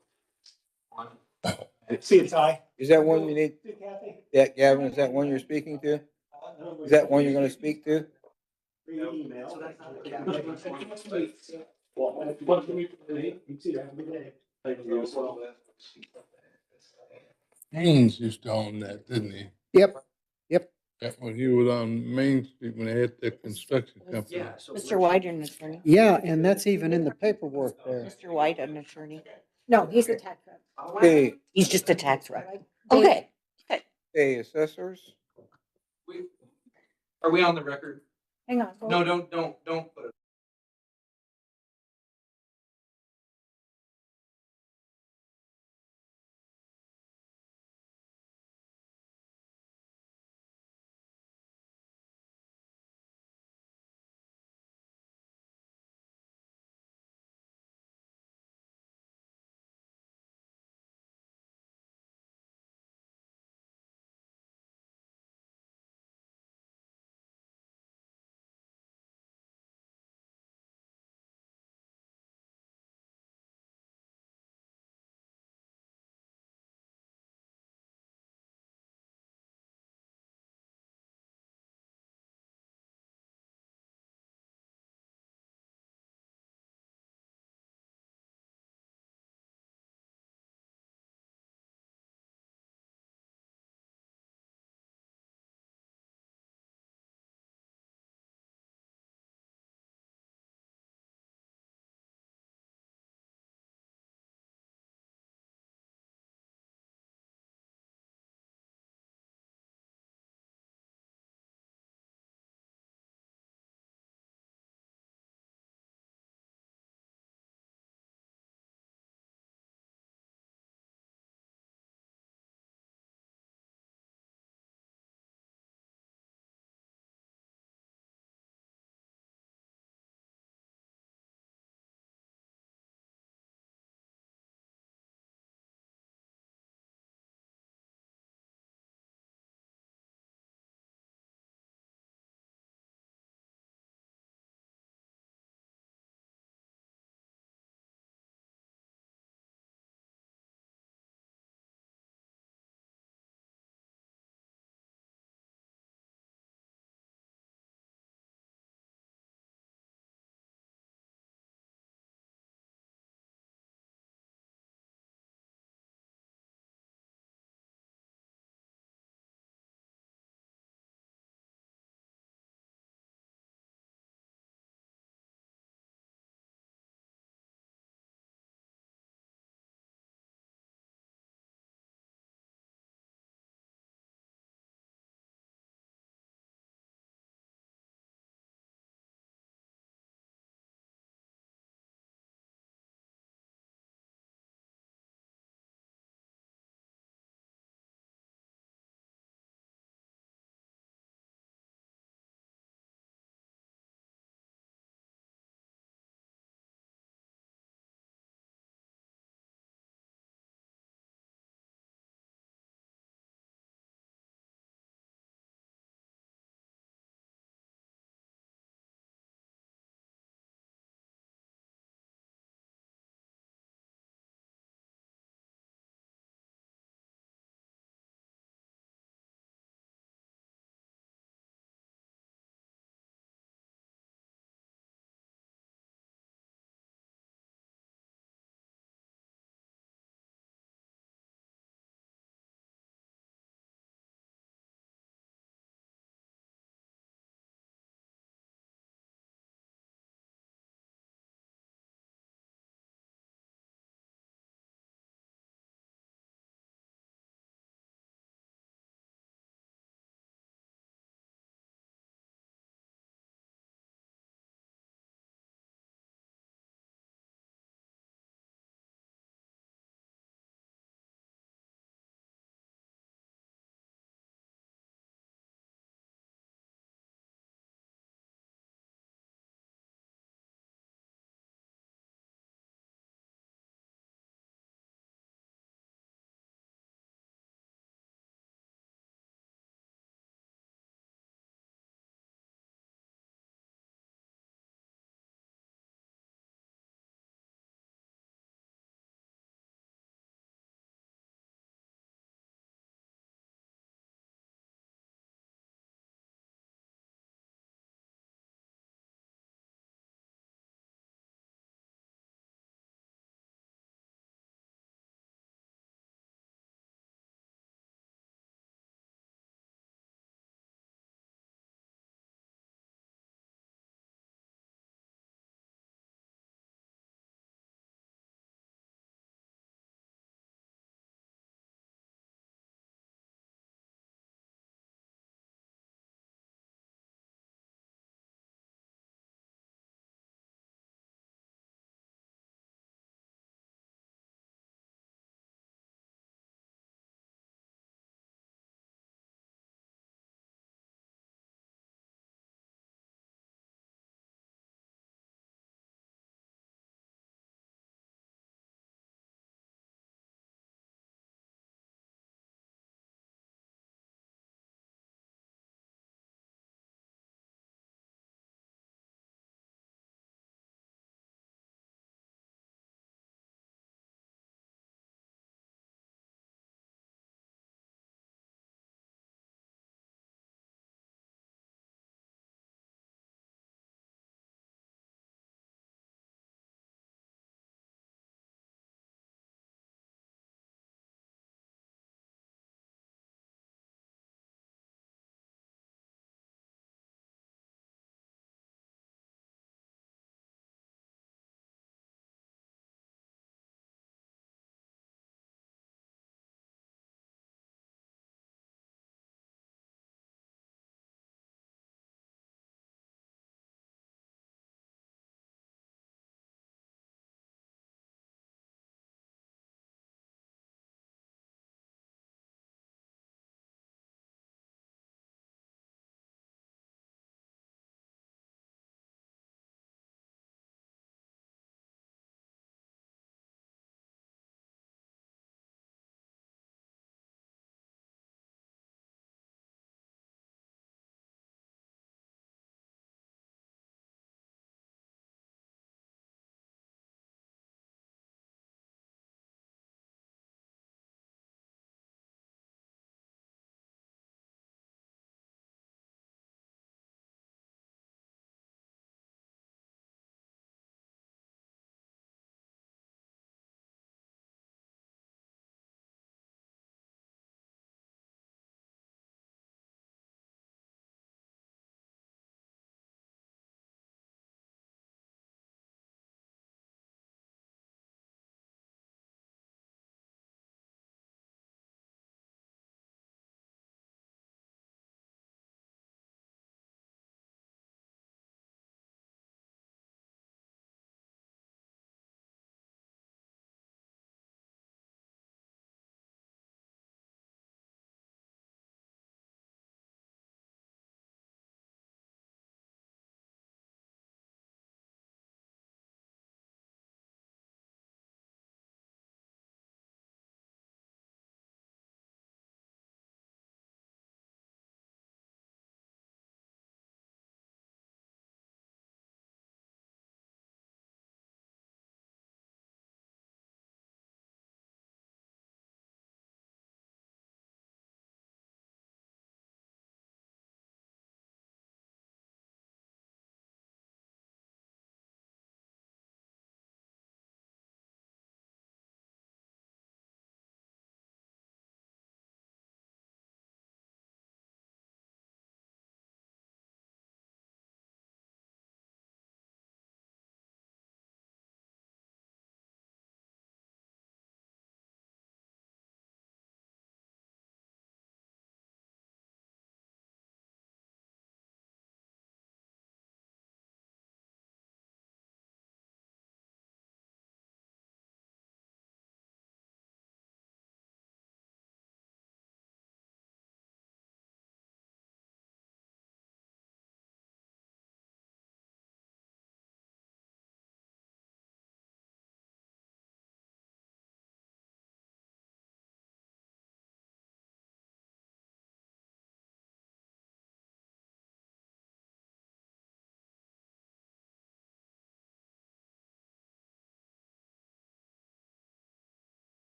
Speaker 13: See you, Ty.
Speaker 5: Is that one you need?
Speaker 13: See you, Kathy.
Speaker 5: Yeah, Gavin, is that one you're speaking to? Is that one you're gonna speak to?
Speaker 7: Haynes used to own that, didn't he?
Speaker 4: Yep, yep.
Speaker 7: That when he was on Main Street when they had that construction company.
Speaker 11: Mr. White, an attorney.
Speaker 4: Yeah, and that's even in the paperwork there.
Speaker 11: Mr. White, an attorney.
Speaker 2: No, he's a tax rep.
Speaker 5: Okay,
Speaker 11: He's just a tax rep.
Speaker 2: Okay.
Speaker 11: Okay.
Speaker 5: hey, assessors?
Speaker 9: Are we on the record?
Speaker 2: Hang on.
Speaker 9: No, don't put it.